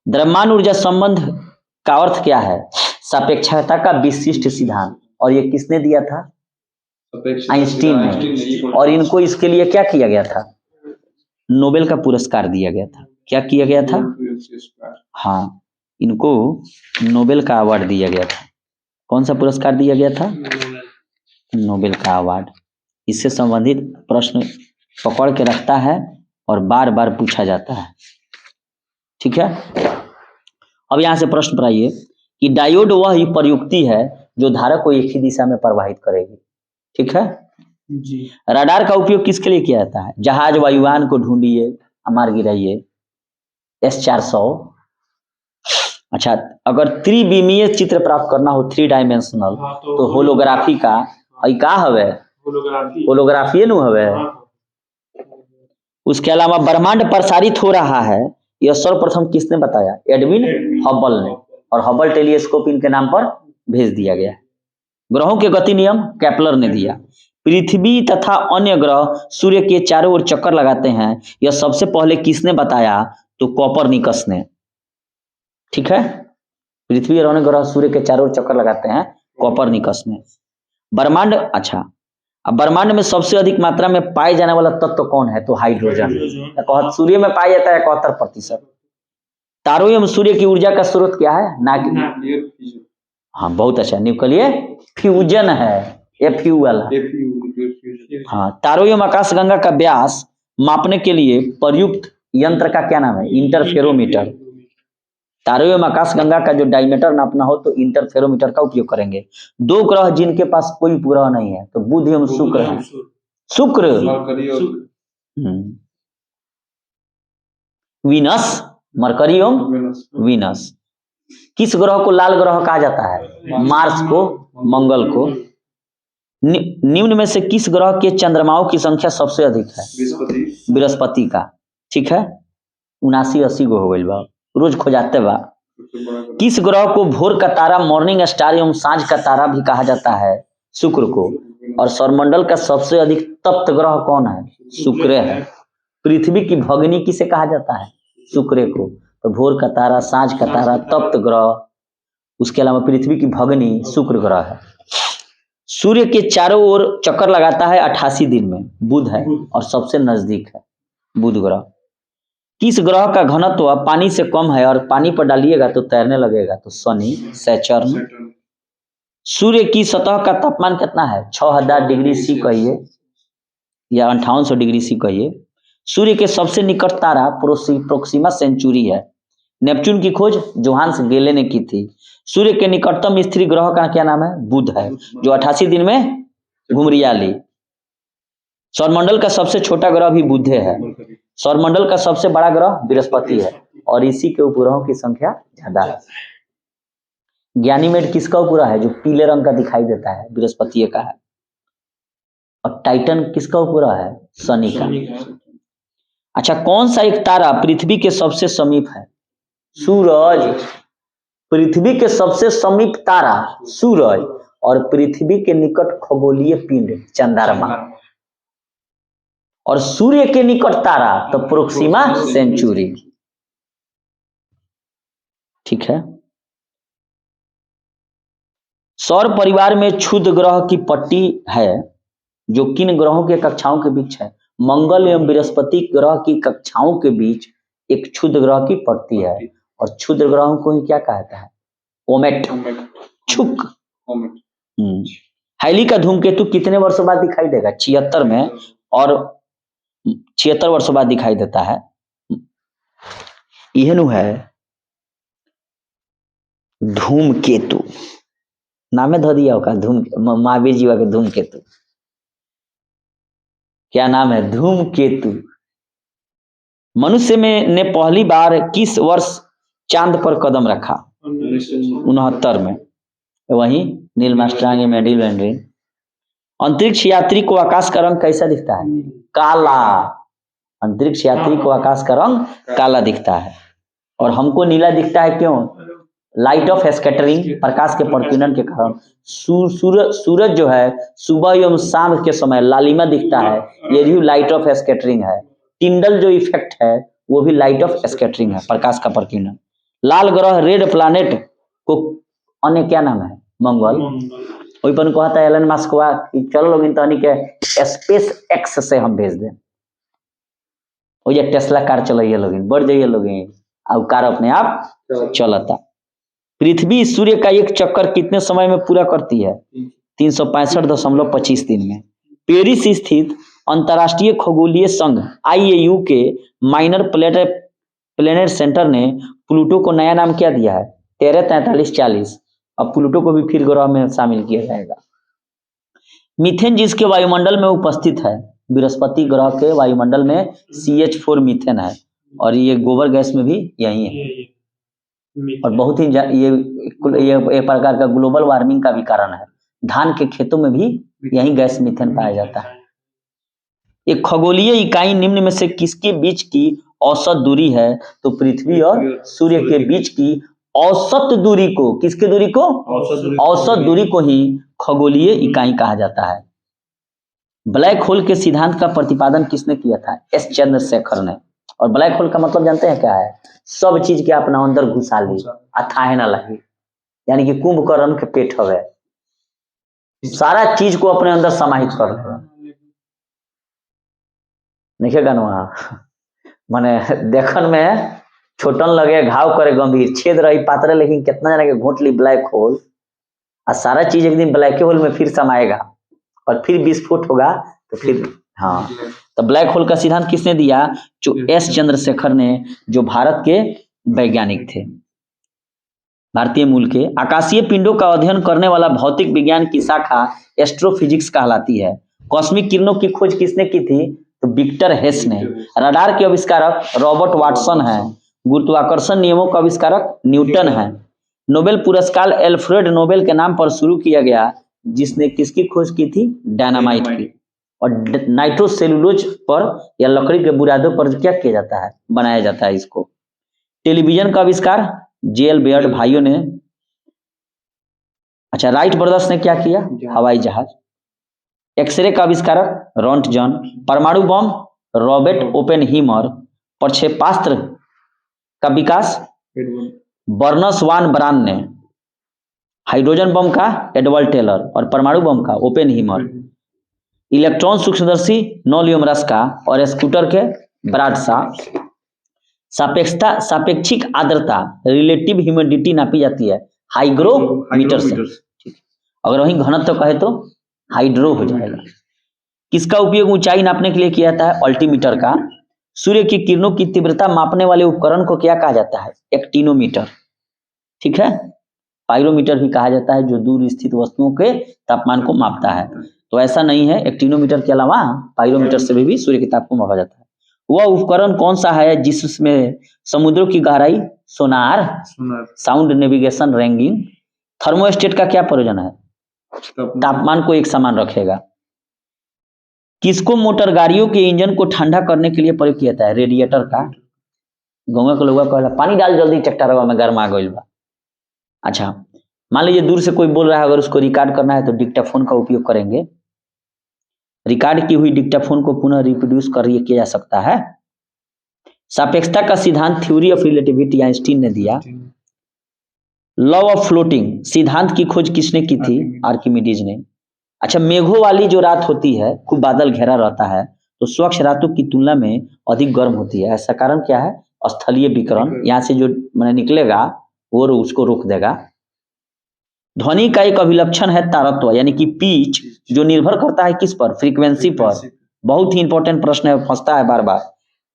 द्रव्यमान ऊर्जा संबंध का अर्थ क्या है? सापेक्षता का विशिष्ट सिद्धांत। और ये किसने दिया था? आइंस्टीन ने। और इनको इसके लिए क्या किया गया था? नोबेल का पुरस्कार दिया गया था। क्या किया गया था? हाँ, इनको नोबेल का अवार्ड दिया गया था। कौन सा पुरस्कार दिया गया था? नोबेल का अवार्ड। इससे संबंधित प्रश्न पकड़ के रखता है और बार बार पूछा जाता है। ठीक है, अब यहां से प्रश्न पर आइए कि डायोड वह ही प्रयुक्ति है जो धारा को एक ही दिशा में प्रवाहित करेगी। ठीक है जी। रडार का उपयोग किसके लिए किया जाता है? जहाज वायुयान को ढूंढिए, मार गिराइए। S400। अच्छा, अगर त्रिविमीय चित्र प्राप्त करना हो 3 डायमेंशनल तो होलोग्राफी का का हवे? होलोग्राफी नु हवे। उसके अलावा ब्रह्मांड प्रसारित हो रहा है, यह सर्वप्रथम किसने बताया? एडविन हबल ने। और हबल टेलीस्कोप इनके नाम पर भेज दिया गया। ग्रहों के गति नियम केपलर ने दिया। पृथ्वी तथा अन्य ग्रह सूर्य के चारों ओर चक्कर लगाते हैं, यह सबसे पहले किसने बताया? तो कोपरनिकस ने। ठीक है, पृथ्वी और अन्य ग्रह सूर्य के चारों ओर चक्कर लगाते हैं, कोपरनिकस ने। ब्रह्मांड, अच्छा, अब ब्रह्मांड में सबसे अधिक मात्रा में पाए जाने वाला तत्व कौन है? तो हाइड्रोजन। सूर्य में पाया जाता है 71%। तारों एवं सूर्य की ऊर्जा का स्रोत क्या है? हाँ, बहुत अच्छा, न्यूक्लियर फ्यूजन है, ये फ्यूअल। हाँ, तारों एवं आकाशगंगा का व्यास मापने के लिए प्रयुक्त यंत्र का क्या नाम है? इंटरफेरोमीटर। तारों में आकाशगंगा का जो डायमीटर नापना हो तो इंटरफेरोमीटर का उपयोग करेंगे। 2 ग्रह जिनके पास कोई उपग्रह नहीं है तो बुध एवं शुक्र है। शुक्र, मरकरी और वीनस, मरकरी एवं वेनस। वीनस। किस ग्रह को लाल ग्रह कहा जाता है? मार्स को, मंगल को। निम्न में से किस ग्रह के चंद्रमाओं की संख्या सबसे अधिक है? बृहस्पति। बृहस्पति का। ठीक है, 79-80 गो हो गई बा, रोज खोजाते बा। सबसे बड़ा ग्रह। किस ग्रह को भोर का तारा, मॉर्निंग स्टार एवं सांझ का तारा भी कहा जाता है? शुक्र को। और सौरमंडल का सबसे अधिक तप्त ग्रह कौन है? शुक्र है। पृथ्वी की भगिनी किसे कहा जाता है? शुक्र को। तो भोर का तारा, सांझ का तारा, तप्त ग्रह, उसके अलावा पृथ्वी की भगिनी शुक्र ग्रह है। सूर्य के चारों ओर चक्कर लगाता है 88 दिन में, बुध है और सबसे नजदीक है बुध ग्रह। किस ग्रह का घनत्व पानी से कम है और पानी पर डालिएगा तो तैरने लगेगा? तो शनि, सैटर्न। सैटर्न। सूर्य की सतह का तापमान कितना है? 6000 डिग्री सी कहिए या 5800 डिग्री सी कहिए। सूर्य के सबसे निकट तारा प्रोक्सिमा सेंचुरी है। नेपच्यून की खोज जोहान्स गेले ने की थी। सूर्य के निकटतम स्थिर ग्रह का क्या नाम है? बुध है, जो 88 दिन में घुमरिया ली। सौरमंडल का सबसे छोटा ग्रह भी बुध है। सौरमंडल का सबसे बड़ा ग्रह बृहस्पति है और इसी के उपग्रहों की संख्या ज्यादा है। ज्ञानीमेड किसका उपग्रह है जो पीले रंग का दिखाई देता है? बृहस्पति का है। और टाइटन किसका उपग्रह है? शनि का। अच्छा, कौन सा एक तारा पृथ्वी के सबसे समीप है? सूरज। पृथ्वी के सबसे समीप तारा सूरज और पृथ्वी के निकट खगोलीय पिंड चंद्रमा। और सूर्य के निकट तारा तो प्रोक्सिमा सेंचुरी। ठीक है। सौर परिवार में क्षुद्र ग्रह की पट्टी है जो किन ग्रहों के कक्षाओं के बीच है? मंगल एवं बृहस्पति ग्रह की कक्षाओं के बीच एक क्षुद्र ग्रह की पट्टी है और क्षुद्र ग्रहों को ही क्या कहता है? कोमेट, छुक। हाइली का धूमकेतु कितने वर्षों बाद दिखाई देगा? 76 में, और 76 वर्षों बाद दिखाई देता है। यह है धूमकेतु, नामे धो दिया होगा धूम, महावीर जी के धूमकेतु। क्या नाम है? धूमकेतु। मनुष्य में ने पहली बार किस वर्ष चांद पर कदम रखा? 69 में। वही नील आर्मस्ट्रांग, एल्ड्रिन वेंड्रिन। अंतरिक्ष यात्री को आकाश का रंग कैसा दिखता है? काला। अंतरिक्ष यात्री को आकाश का रंग काला दिखता है। और हमको नीला दिखता है क्यों? लाइट ऑफ स्कैटरिंग, प्रकाश के प्रकीर्णन के कारण। सूरज जो है सुबह एवं शाम के समय लालिमा दिखता है, ये भी लाइट ऑफ स्कैटरिंग है। टिंडल जो इफेक्ट है वो भी लाइट ऑफ स्कैटरिंग है, प्रकाश का प्रकीर्णन। लाल ग्रह रेड प्लैनेट को अन्य क्या नाम है? मंगल। वही पर कहता है एलन मस्क कि चलो लोग तहनी के स्पेस एक्स से हम भेज दें, वो ये टेस्ला कार चलाइए लोग, बढ़ जाइए लोग, अब कार अपने आप चलता। पृथ्वी सूर्य का एक चक्कर कितने समय में पूरा करती है? 365.25 दिन में। पेरिस स्थित अंतर्राष्ट्रीय खगोलीय संघ IAU के माइनर प्लेनेट सेंटर ने प्लूटो को नया नाम क्या दिया है? 1343-40। अब प्लूटो को भी फिर ग्रह में शामिल किया जाएगा। मीथेन जिसके वायुमंडल में उपस्थित है, बृहस्पति ग्रह के वायुमंडल में CH4 मीथेन है और ये गोबर गैस में भी यही है और बहुत ही ये प्रकार का ग्लोबल वार्मिंग का भी कारण है। धान के खेतों में भी यही गैस मीथेन पाया जाता है। एक खगोलीय इकाई निम्न में से किसके बीच की औसत दूरी है? तो पृथ्वी और सूर्य के बीच की औसत दूरी को, किसके दूरी को? औसत दूरी को ही खगोलीय इकाई कहा जाता है। ब्लैक होल के सिद्धांत का प्रतिपादन किसने किया था? S चंद्रशेखर ने। और ब्लैक होल का मतलब जानते हैं क्या है? सब चीज के अपना अंदर घुसा ली, अथाहे ना लगी, यानी कि कुंभकर्ण के पेट हवे, सारा चीज को अपने अंदर समाहित कर ले। नहीं गनवा माने देखन में छोटन लगे, घाव करे गंभीर, छेद रही पात्रे, लेकिन कितना जना के घोट ली ब्लैक होल, और सारा चीज एक दिन ब्लैक होल में फिर समाएगा और फिर विस्फोट होगा। तो फिर हाँ, तो ब्लैक होल का सिद्धांत किसने दिया? जो S चंद्रशेखर ने, जो भारत के वैज्ञानिक थे। भारतीय मूल के। आकाशीय पिंडों का अध्ययन करने वाला भौतिक विज्ञान की शाखा एस्ट्रोफिजिक्स कहलाती है। कॉस्मिक किरणों की खोज किसने की थी? तो विक्टर हेस ने। रडार के आविष्कारक रॉबर्ट वाटसन है। गुरुत्वाकर्षण नियमों का आविष्कारक न्यूटन है। नोबेल पुरस्कार एल्फ्रेड नोबेल के नाम पर शुरू किया गया, जिसने किसकी खोज की थी? डायनामाइट की। और नाइट्रोसेलुलोज पर या लकड़ी के बुरादों पर क्या किया जाता है? बनाया जाता है इसको। टेलीविजन का आविष्कार जेएल बेयर्ड भाइयों ने। अच्छा, राइट ब्रदर्स ने क्या किया? हवाई जहाज। एक्सरे का आविष्कारक रॉन्टजन। परमाणु बम रॉबर्ट ओपेनहीमर। प्रक्षेपास्त्र का विकास बर्नस वान ब्रान ने। हाइड्रोजन बम का एडवर्ड टेलर और परमाणु बम का ओपेनहीमर। इलेक्ट्रॉन सूक्ष्मदर्शी नॉलियम रस्का और स्कूटर के ब्राडशा। सापेक्षता सापेक्षिक आर्द्रता रिलेटिव ह्यूमिडिटी नापी जाती है हाइग्रोमीटर से। अगर वहीं घनत्व कहे तो हाइड्रो हो जाएगा। किसका उपयोग ऊंचाई नापने के लिए किया जाता है? अल्टीमीटर का। सूर्य की किरणों की तीव्रता मापने वाले उपकरण को क्या कहा जाता है? एक्टिनोमीटर। ठीक है, पाइरोमीटर भी कहा जाता है, जो दूर स्थित वस्तुओं के तापमान को मापता है। तो ऐसा नहीं है, एक्टिनोमीटर के अलावा पाइरोमीटर से भी सूर्य के ताप को मापा जाता है। वह उपकरण कौन सा है जिसमें समुद्रों की गहराई, सोनार, साउंड नेविगेशन, रैंगिंग। थर्मोस्टेट का क्या प्रयोजन है? तापमान को एक समान रखेगा। किसको मोटर गाड़ियों के इंजन को ठंडा करने के लिए प्रयोग किया जाता है? रेडिएटर का। गौवा के लोग कहला पानी डाल जल्दी ट्रैक्टरवा में गर्मा गइल बा। अच्छा, मान लीजिए दूर से कोई बोल रहा है, अगर उसको रिकॉर्ड करना है तो डिक्टाफोन का उपयोग करेंगे। रिकॉर्ड की हुई डिक्टाफोन को पुनः रिप्रोड्यूस किया जा सकता है। सापेक्षता का सिद्धांत थ्योरी ऑफ रिलेटिविटी आइंस्टीन ने दिया। लॉ ऑफ फ्लोटिंग सिद्धांत की खोज किसने की थी? आर्किमिडीज ने। अच्छा, मेघों वाली जो रात होती है, खूब बादल घेरा रहता है, तो स्वच्छ रातों की तुलना में अधिक गर्म होती है। ऐसा कारण क्या है? स्थलीय विकिरण। यहाँ से जो मैंने निकलेगा वो उसको रोक देगा। ध्वनि का एक अभिलक्षण है तारत्व, यानी कि पिच, जो निर्भर करता है किस पर? फ्रीक्वेंसी पर। बहुत ही इंपॉर्टेंट प्रश्न है, फंसता है बार बार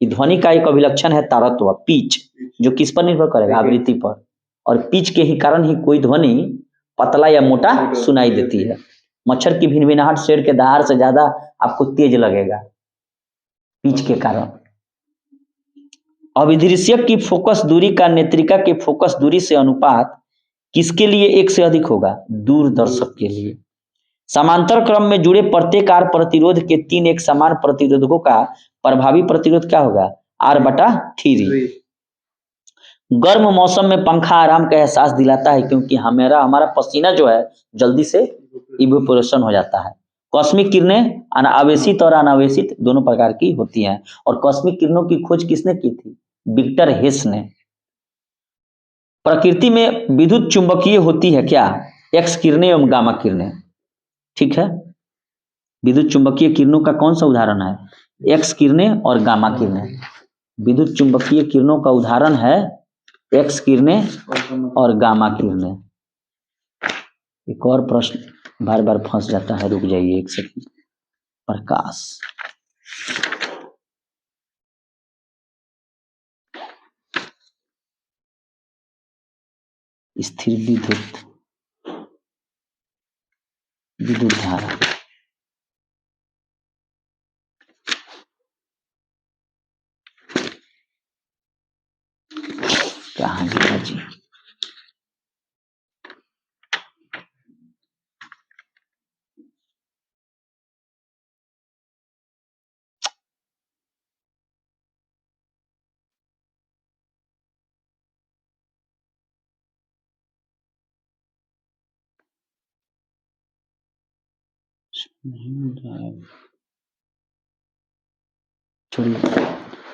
कि ध्वनि का एक अभिलक्षण है तारत्व, पिच, जो किस पर निर्भर करेगा? आवृत्ति पर। और पिच के ही कारण ही कोई ध्वनि पतला या मोटा सुनाई देती है। मच्छर की भिनभिनाहट शेर के दहाड़ से ज्यादा आपको तेज लगेगा, पिच के कारण। अभिदृश्यक की फोकस दूरी का नेत्रिका के फोकस दूरी से अनुपात किसके लिए एक से अधिक होगा? दूरदर्शक के लिए। समांतर क्रम में जुड़े प्रत्येक आर प्रतिरोध के 3 एक समान प्रतिरोधकों का प्रभावी प्रतिरोध क्या होगा? R/3। गर्म मौसम में पंखा आराम का एहसास दिलाता है, क्योंकि हमारा पसीना जो है जल्दी से इवेपोरेशन हो जाता है। कॉस्मिक किरणें आवेशित और अनावेशित दोनों प्रकार की होती हैं। और कॉस्मिक किरणों की खोज किसने की थी? विक्टर हेस ने। प्रकृति में विद्युत चुंबकीय होती है क्या? एक्स किरणें एवं गामा किरणें। ठीक है, विद्युत चुंबकीय किरणों का कौन सा उदाहरण है? एक्स किरणें और गामा किरणें। विद्युत चुंबकीय किरणों का उदाहरण है एक्स किरणें और गामा किरणें। एक और प्रश्न बार बार फंस जाता है, रुक जाइए एक सेकंड। प्रकाश, स्थिर विद्युत धारा। कहाँ गया जी?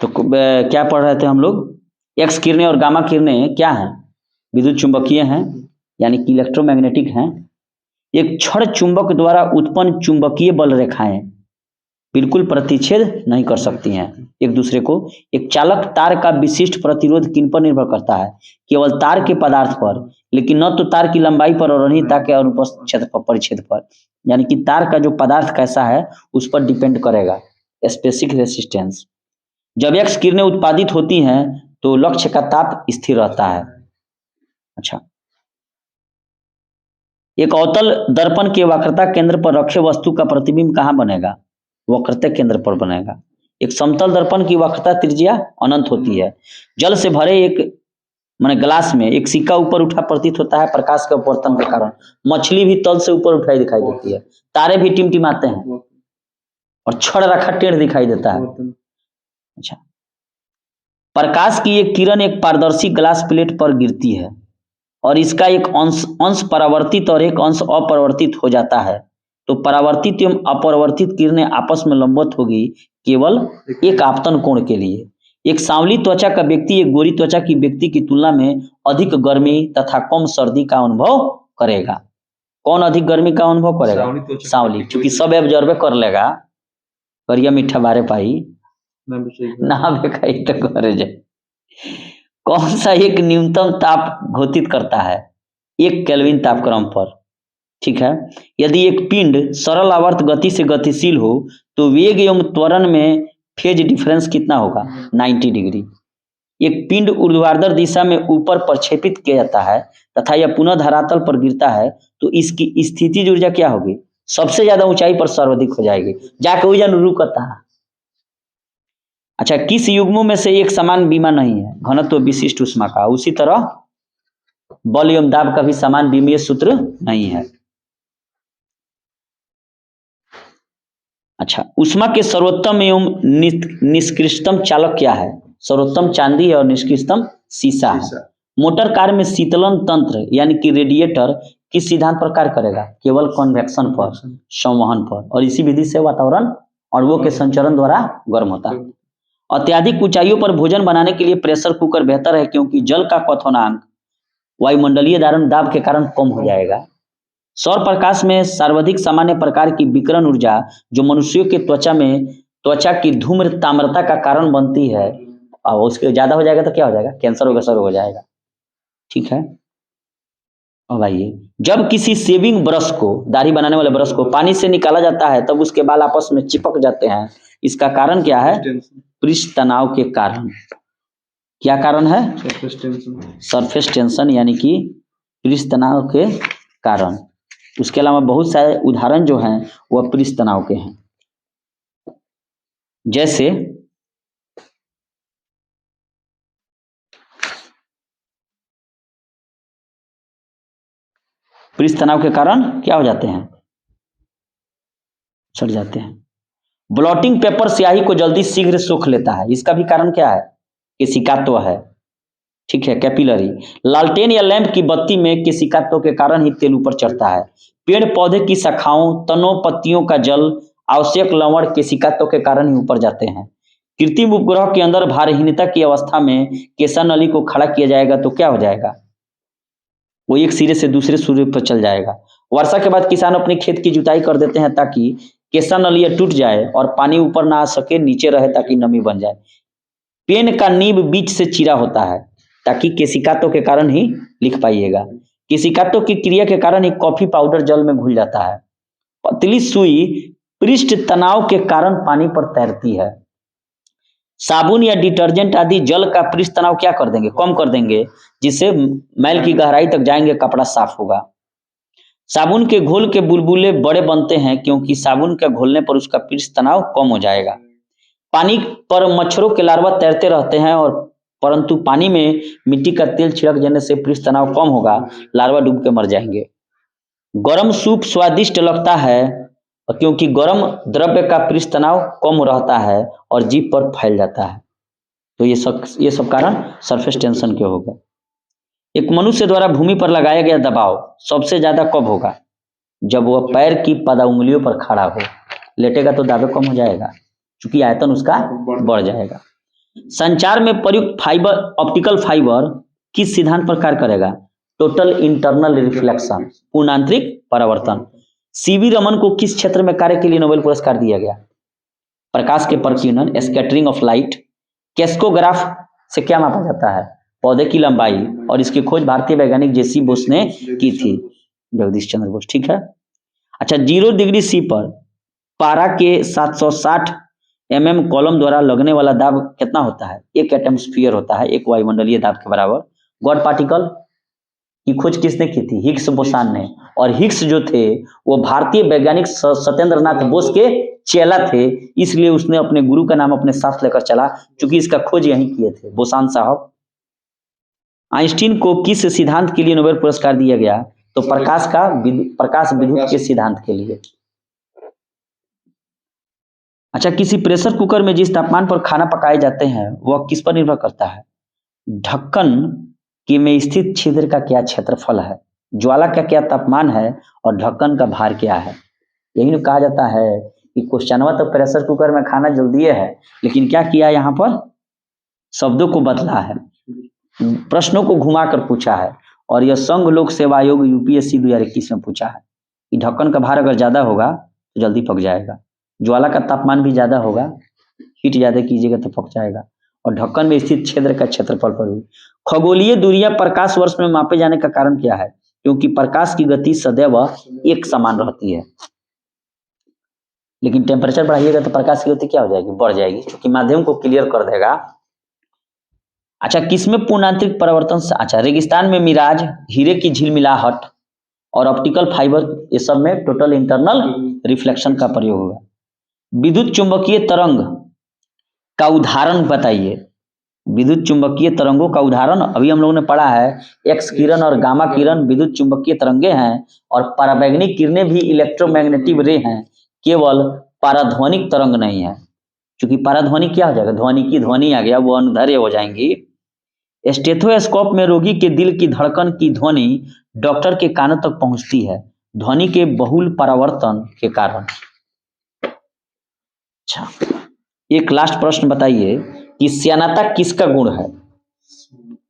तो क्या पढ़ रहे थे हम लोग? एक्स किरणें और गामा किरणें क्या हैं? विद्युत चुंबकीय हैं, यानी कि इलेक्ट्रोमैग्नेटिक हैं। एक क्षण चुंबक द्वारा उत्पन्न चुंबकीय बल रेखाएं बिल्कुल प्रतिच्छेद नहीं कर सकती हैं एक दूसरे को। एक चालक तार का विशिष्ट प्रतिरोध किन पर निर्भर करता है? केवल तार के पदार्थ पर, लेकिन न तो तार की लंबाई पर और नहीं तार के अनुपस्थित क्षेत्र परिच्छेद पर। यानी कि तार का जो पदार्थ कैसा है उस पर डिपेंड करेगा स्पेसिफिक रेसिस्टेंस। जब एक्स किरणें उत्पादित होती हैं तो लक्ष्य का ताप स्थिर रहता है। अच्छा, एक अवतल दर्पण के वक्रता केंद्र पर रखे वस्तु का प्रतिबिंब कहाँ बनेगा? वक्रता केंद्र पर बनेगा। एक समतल दर्पण की वक्रता त्रिज्या अनंत होती है। जल से भरे एक माने ग्लास में एक सिक्का ऊपर उठा प्रतीत होता है प्रकाश के अपवर्तन के कारण। मछली भी तल से ऊपर उठाई दिखाई देती है। तारे भी टिमटिमाते हैं और छड़ रखा टेढ़ दिखाई देता है। अच्छा, प्रकाश की एक किरण एक पारदर्शी ग्लास प्लेट पर गिरती है और इसका एक अंश परावर्तित और एक अंश अपरावर्तित हो जाता है, तो परावर्तित एवं अपरावर्तित किरणें आपस में लंबवत होगी केवल एक आपतन कोण के लिए। एक सांवली त्वचा का व्यक्ति एक गोरी त्वचा की व्यक्ति की तुलना में अधिक गर्मी तथा कम सर्दी का अनुभव करेगा। कौन अधिक गर्मी का अनुभव करेगा? सांवली, क्योंकि सब एब्जॉर्ब कर लेगा। करिया मीठा बारे पाई ना बेखाई तो करे जाए। कौन सा एक न्यूनतम ताप घोषित करता है? 1 केल्विन तापक्रम पर। ठीक है, यदि एक पिंड सरल आवर्त गति से गतिशील हो तो वेग एवं त्वरण में फेज डिफरेंस कितना होगा? 90 डिग्री। एक पिंड ऊर्ध्वाधर दिशा में ऊपर प्रक्षेपित किया जाता है तथा यह पुनः धरातल पर गिरता है तो इसकी स्थितिज ऊर्जा क्या होगी? सबसे ज्यादा ऊंचाई पर सर्वाधिक हो जाएगी, जाके वही रुकता है। अच्छा, किस युग्मों में से एक समान विमा नहीं है? घनत्व विशिष्ट ऊष्मा का। उसी तरह बल एवं दाब का भी समान विमीय सूत्र नहीं है। अच्छा, ऊष्मा के सर्वोत्तम एवं निष्कृष्टतम चालक क्या है? सर्वोत्तम चांदी है और निष्कृष्टतम शीशा है। मोटर कार में शीतलन तंत्र यानी कि रेडिएटर किस सिद्धांत पर कार्य करेगा? केवल कन्वेक्शन पर, संवहन पर, और इसी विधि से वातावरण अणुओं के संचरण द्वारा गर्म होता है। अत्याधिक ऊंचाइयों पर भोजन बनाने के लिए प्रेशर कुकर बेहतर है क्योंकि जल का क्वथनांक वायुमंडलीय धारण दाब के कारण कम हो जाएगा। सौर प्रकाश में सर्वाधिक सामान्य प्रकार की विकिरण ऊर्जा जो मनुष्यों के त्वचा की धूम्र ताम्रता का कारण बनती है, और उसके ज्यादा हो जाएगा तो क्या हो जाएगा? कैंसर वगैरह हो जाएगा। ठीक है, अब आइए, जब किसी शेविंग ब्रश को, दाढ़ी बनाने वाले ब्रश को पानी से निकाला जाता है तब उसके बाल आपस में चिपक जाते हैं। इसका कारण क्या है? पृष्ठ तनाव के कारण। क्या कारण है? सरफेस टेंशन यानी कि पृष्ठ तनाव के कारण। उसके अलावा बहुत सारे उदाहरण जो हैं वह पृष्ठ तनाव के हैं, जैसे पृष्ठ तनाव के कारण क्या हो जाते हैं? सड़ जाते हैं। ब्लॉटिंग पेपर स्याही को जल्दी शीघ्र सोख लेता है। इसका भी कारण क्या है? केशिकात्व है। ठीक है, कैपिलरी। लालटेन या लैंप की बत्ती में केशिकात्व के कारण ही तेल ऊपर चढ़ता है। पेड़ पौधे की शाखाओं, तनों, पत्तियों का जल आवश्यक लवण केशिकात्व के कारण ही ऊपर जाते हैं। कृत्रिम उपग्रह के अंदर भारहीनता की अवस्था में केशा नली को खड़ा किया जाएगा तो क्या हो जाएगा? वो एक सिरे से दूसरे सिरे पर चल जाएगा। वर्षा के बाद किसान अपने खेत की जुताई कर देते हैं ताकि केशा नलिया टूट जाए और पानी ऊपर ना आ सके, नीचे रहे ताकि नमी बन जाए। पेन का नीब बीच से चिरा होता है ताकि केशिकात्व के कारण ही लिख पाइएगा। केशिकात्व की क्रिया के कारण ही कॉफी पाउडर जल में घुल जाता है। पतली सुई पृष्ठ तनाव के कारण पानी पर तैरती है। साबुन या डिटर्जेंट आदि जल का पृष्ठ तनाव क्या कर देंगे? कम कर देंगे, जिससे मैल की गहराई तक जाएंगे, कपड़ा साफ होगा। साबुन के घोल के बुलबुले बड़े बनते हैं क्योंकि साबुन के घोलने पर उसका पृष्ठ तनाव कम हो जाएगा। पानी पर मच्छरों के लार्वा तैरते रहते हैं और परंतु पानी में मिट्टी का तेल छिड़क देने से पृष्ठ तनाव कम होगा, लार्वा डूब के मर जाएंगे। गरम सूप स्वादिष्ट लगता है क्योंकि गर्म द्रव्य का पृष्ठ तनाव कम रहता है और जीभ पर फैल जाता है। तो ये सब कारण सरफेस टेंशन के हो गए। एक मनुष्य द्वारा भूमि पर लगाया गया दबाव सबसे ज्यादा कब होगा? जब वह पैर की पदा उंगलियों पर खड़ा हो। लेटेगा तो दावे कम हो जाएगा क्योंकि आयतन उसका बढ़ जाएगा। संचार में प्रयुक्त फाइबर, ऑप्टिकल फाइबर किस सिद्धांत पर कार्य करेगा? टोटल इंटरनल रिफ्लेक्शन, पूर्ण आंतरिक परावर्तन। सीवी रमन को किस क्षेत्र में कार्य के लिए नोबेल पुरस्कार दिया गया? प्रकाश के प्रकीर्णन, स्कैटरिंग ऑफ लाइट। कैस्कोग्राफ से क्या मापा जाता है? पौधे की लंबाई, और इसकी खोज भारतीय वैज्ञानिक जेसी बोस ने की थी, जगदीश चंद्र बोस। ठीक है, अच्छा, 0 डिग्री सी पर पारा के 760 mm कॉलम द्वारा लगने वाला दाब कितना होता है? 1 एटमॉस्फेयर होता है, 1 वायुमंडलीय दाब के बराबर। गॉड पार्टिकल की खोज किसने की थी? हिग्स बोसान ने। और हिग्स जो थे वो भारतीय वैज्ञानिक सत्येंद्र नाथ बोस के चेला थे, इसलिए उसने अपने गुरु का नाम अपने साथ लेकर चला, क्योंकि इसका खोज यही किए थे बोसान साहब। आइंस्टीन को किस सिद्धांत के लिए नोबेल पुरस्कार दिया गया? तो प्रकाश विद्युत के सिद्धांत के लिए। अच्छा, किसी प्रेशर कुकर में जिस तापमान पर खाना पकाए जाते हैं वह किस पर निर्भर करता है? ढक्कन के में स्थित छिद्र का क्या क्षेत्रफल है, ज्वाला का क्या तापमान है और ढक्कन का भार क्या है? यही कहा जाता है कि क्वेश्चनवा तो प्रेशर कुकर में खाना जल्दी है, लेकिन क्या किया यहाँ पर? शब्दों को बदला है, प्रश्नों को घुमाकर पूछा है। और यह संघ लोक सेवा आयोग यूपीएससी 2021 में पूछा है कि ढक्कन का भार अगर ज्यादा होगा तो जल्दी पक जाएगा, ज्वाला का तापमान भी ज्यादा होगा, हीट ज्यादा कीजिएगा तो पक जाएगा, और ढक्कन में स्थित क्षेत्र का क्षेत्रफल पर हुई। खगोलीय दूरियां प्रकाश वर्ष में मापे जाने का कारण क्या है? क्योंकि प्रकाश की गति सदैव एक समान रहती है, लेकिन टेम्परेचर बढ़ाइएगा तो प्रकाश की गति क्या हो जाएगी? बढ़ जाएगी, क्योंकि माध्यम को क्लियर कर देगा। अच्छा, किसमें पूर्णांतरिक परिवर्तन? अच्छा, रेगिस्तान में मिराज, हीरे की झिलमिलाहट और ऑप्टिकल फाइबर, ये सब में टोटल इंटरनल रिफ्लेक्शन का प्रयोग होगा। विद्युत चुंबकीय तरंग का उदाहरण बताइए। विद्युत चुंबकीय तरंगों का उदाहरण अभी हम लोगों ने पढ़ा है, एक्स किरण और गामा किरण विद्युत चुंबकीय तरंगे हैं, और पराबैंगनी किरणें भी इलेक्ट्रोमैग्नेटिक रे हैं, केवल पाराध्वनिक तरंग नहीं है। क्योंकि पाराध्वनिक क्या हो जाएगा? ध्वनि की ध्वनि आ गया, वो अनुदैर्घ्य हो जाएंगी। स्टेथोस्कोप में रोगी के दिल की धड़कन की ध्वनि डॉक्टर के कानों तक पहुंचती है, ध्वनि के बहुल परावर्तन के कारण। अच्छा, एक लास्ट प्रश्न बताइए कि श्यानता किसका गुण है?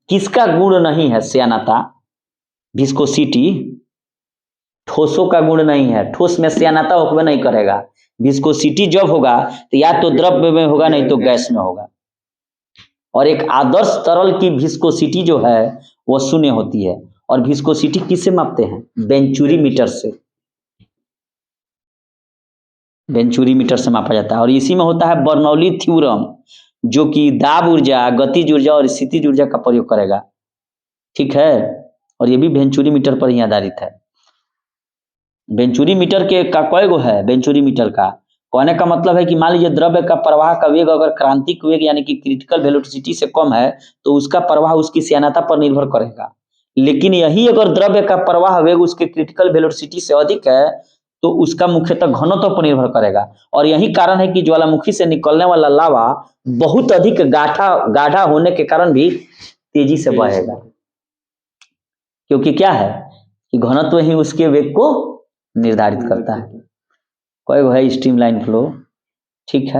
किसका गुण नहीं है श्यानता? विस्कोसिटी, ठोसों का गुण नहीं है, ठोस में श्यानता होगा नहीं करेगा। विस्कोसिटी जब होगा तो या तो द्रव्य में होगा, नहीं तो गैस में होगा। और एक आदर्श तरल की विस्कोसिटी जो है वो शून्य होती है। और विस्कोसिटी किससे मापते हैं? वेंचुरी मीटर से, वेंचुरी मीटर से मापा जाता है। और इसी में होता है बर्नौली थ्योरम, जो कि दाब ऊर्जा, गतिज ऊर्जा और स्थितिज ऊर्जा का प्रयोग करेगा, ठीक है। और ये भी वेंचुरी मीटर पर ही आधारित है। वेंचुरी मीटर के का कय गो है? वेंचुरी मीटर का कहने का मतलब है कि मान लीजिए द्रव्य का प्रवाह का वेग अगर क्रांतिक वेग यानी कि क्रिटिकल वेलोसिटी से कम है तो उसका प्रवाह उसकी श्यानता पर निर्भर करेगा। लेकिन यही अगर द्रव्य का प्रवाह वेग उसके क्रिटिकल वेलोसिटी से अधिक है तो उसका मुख्यतः घनत्व पर निर्भर करेगा। और यही कारण है कि ज्वालामुखी से निकलने वाला लावा बहुत अधिक गाढ़ा होने के कारण भी तेजी से बहेगा, क्योंकि क्या है कि घनत्व ही उसके वेग को निर्धारित करता है। कोई है स्ट्रीमलाइन फ्लो, ठीक है।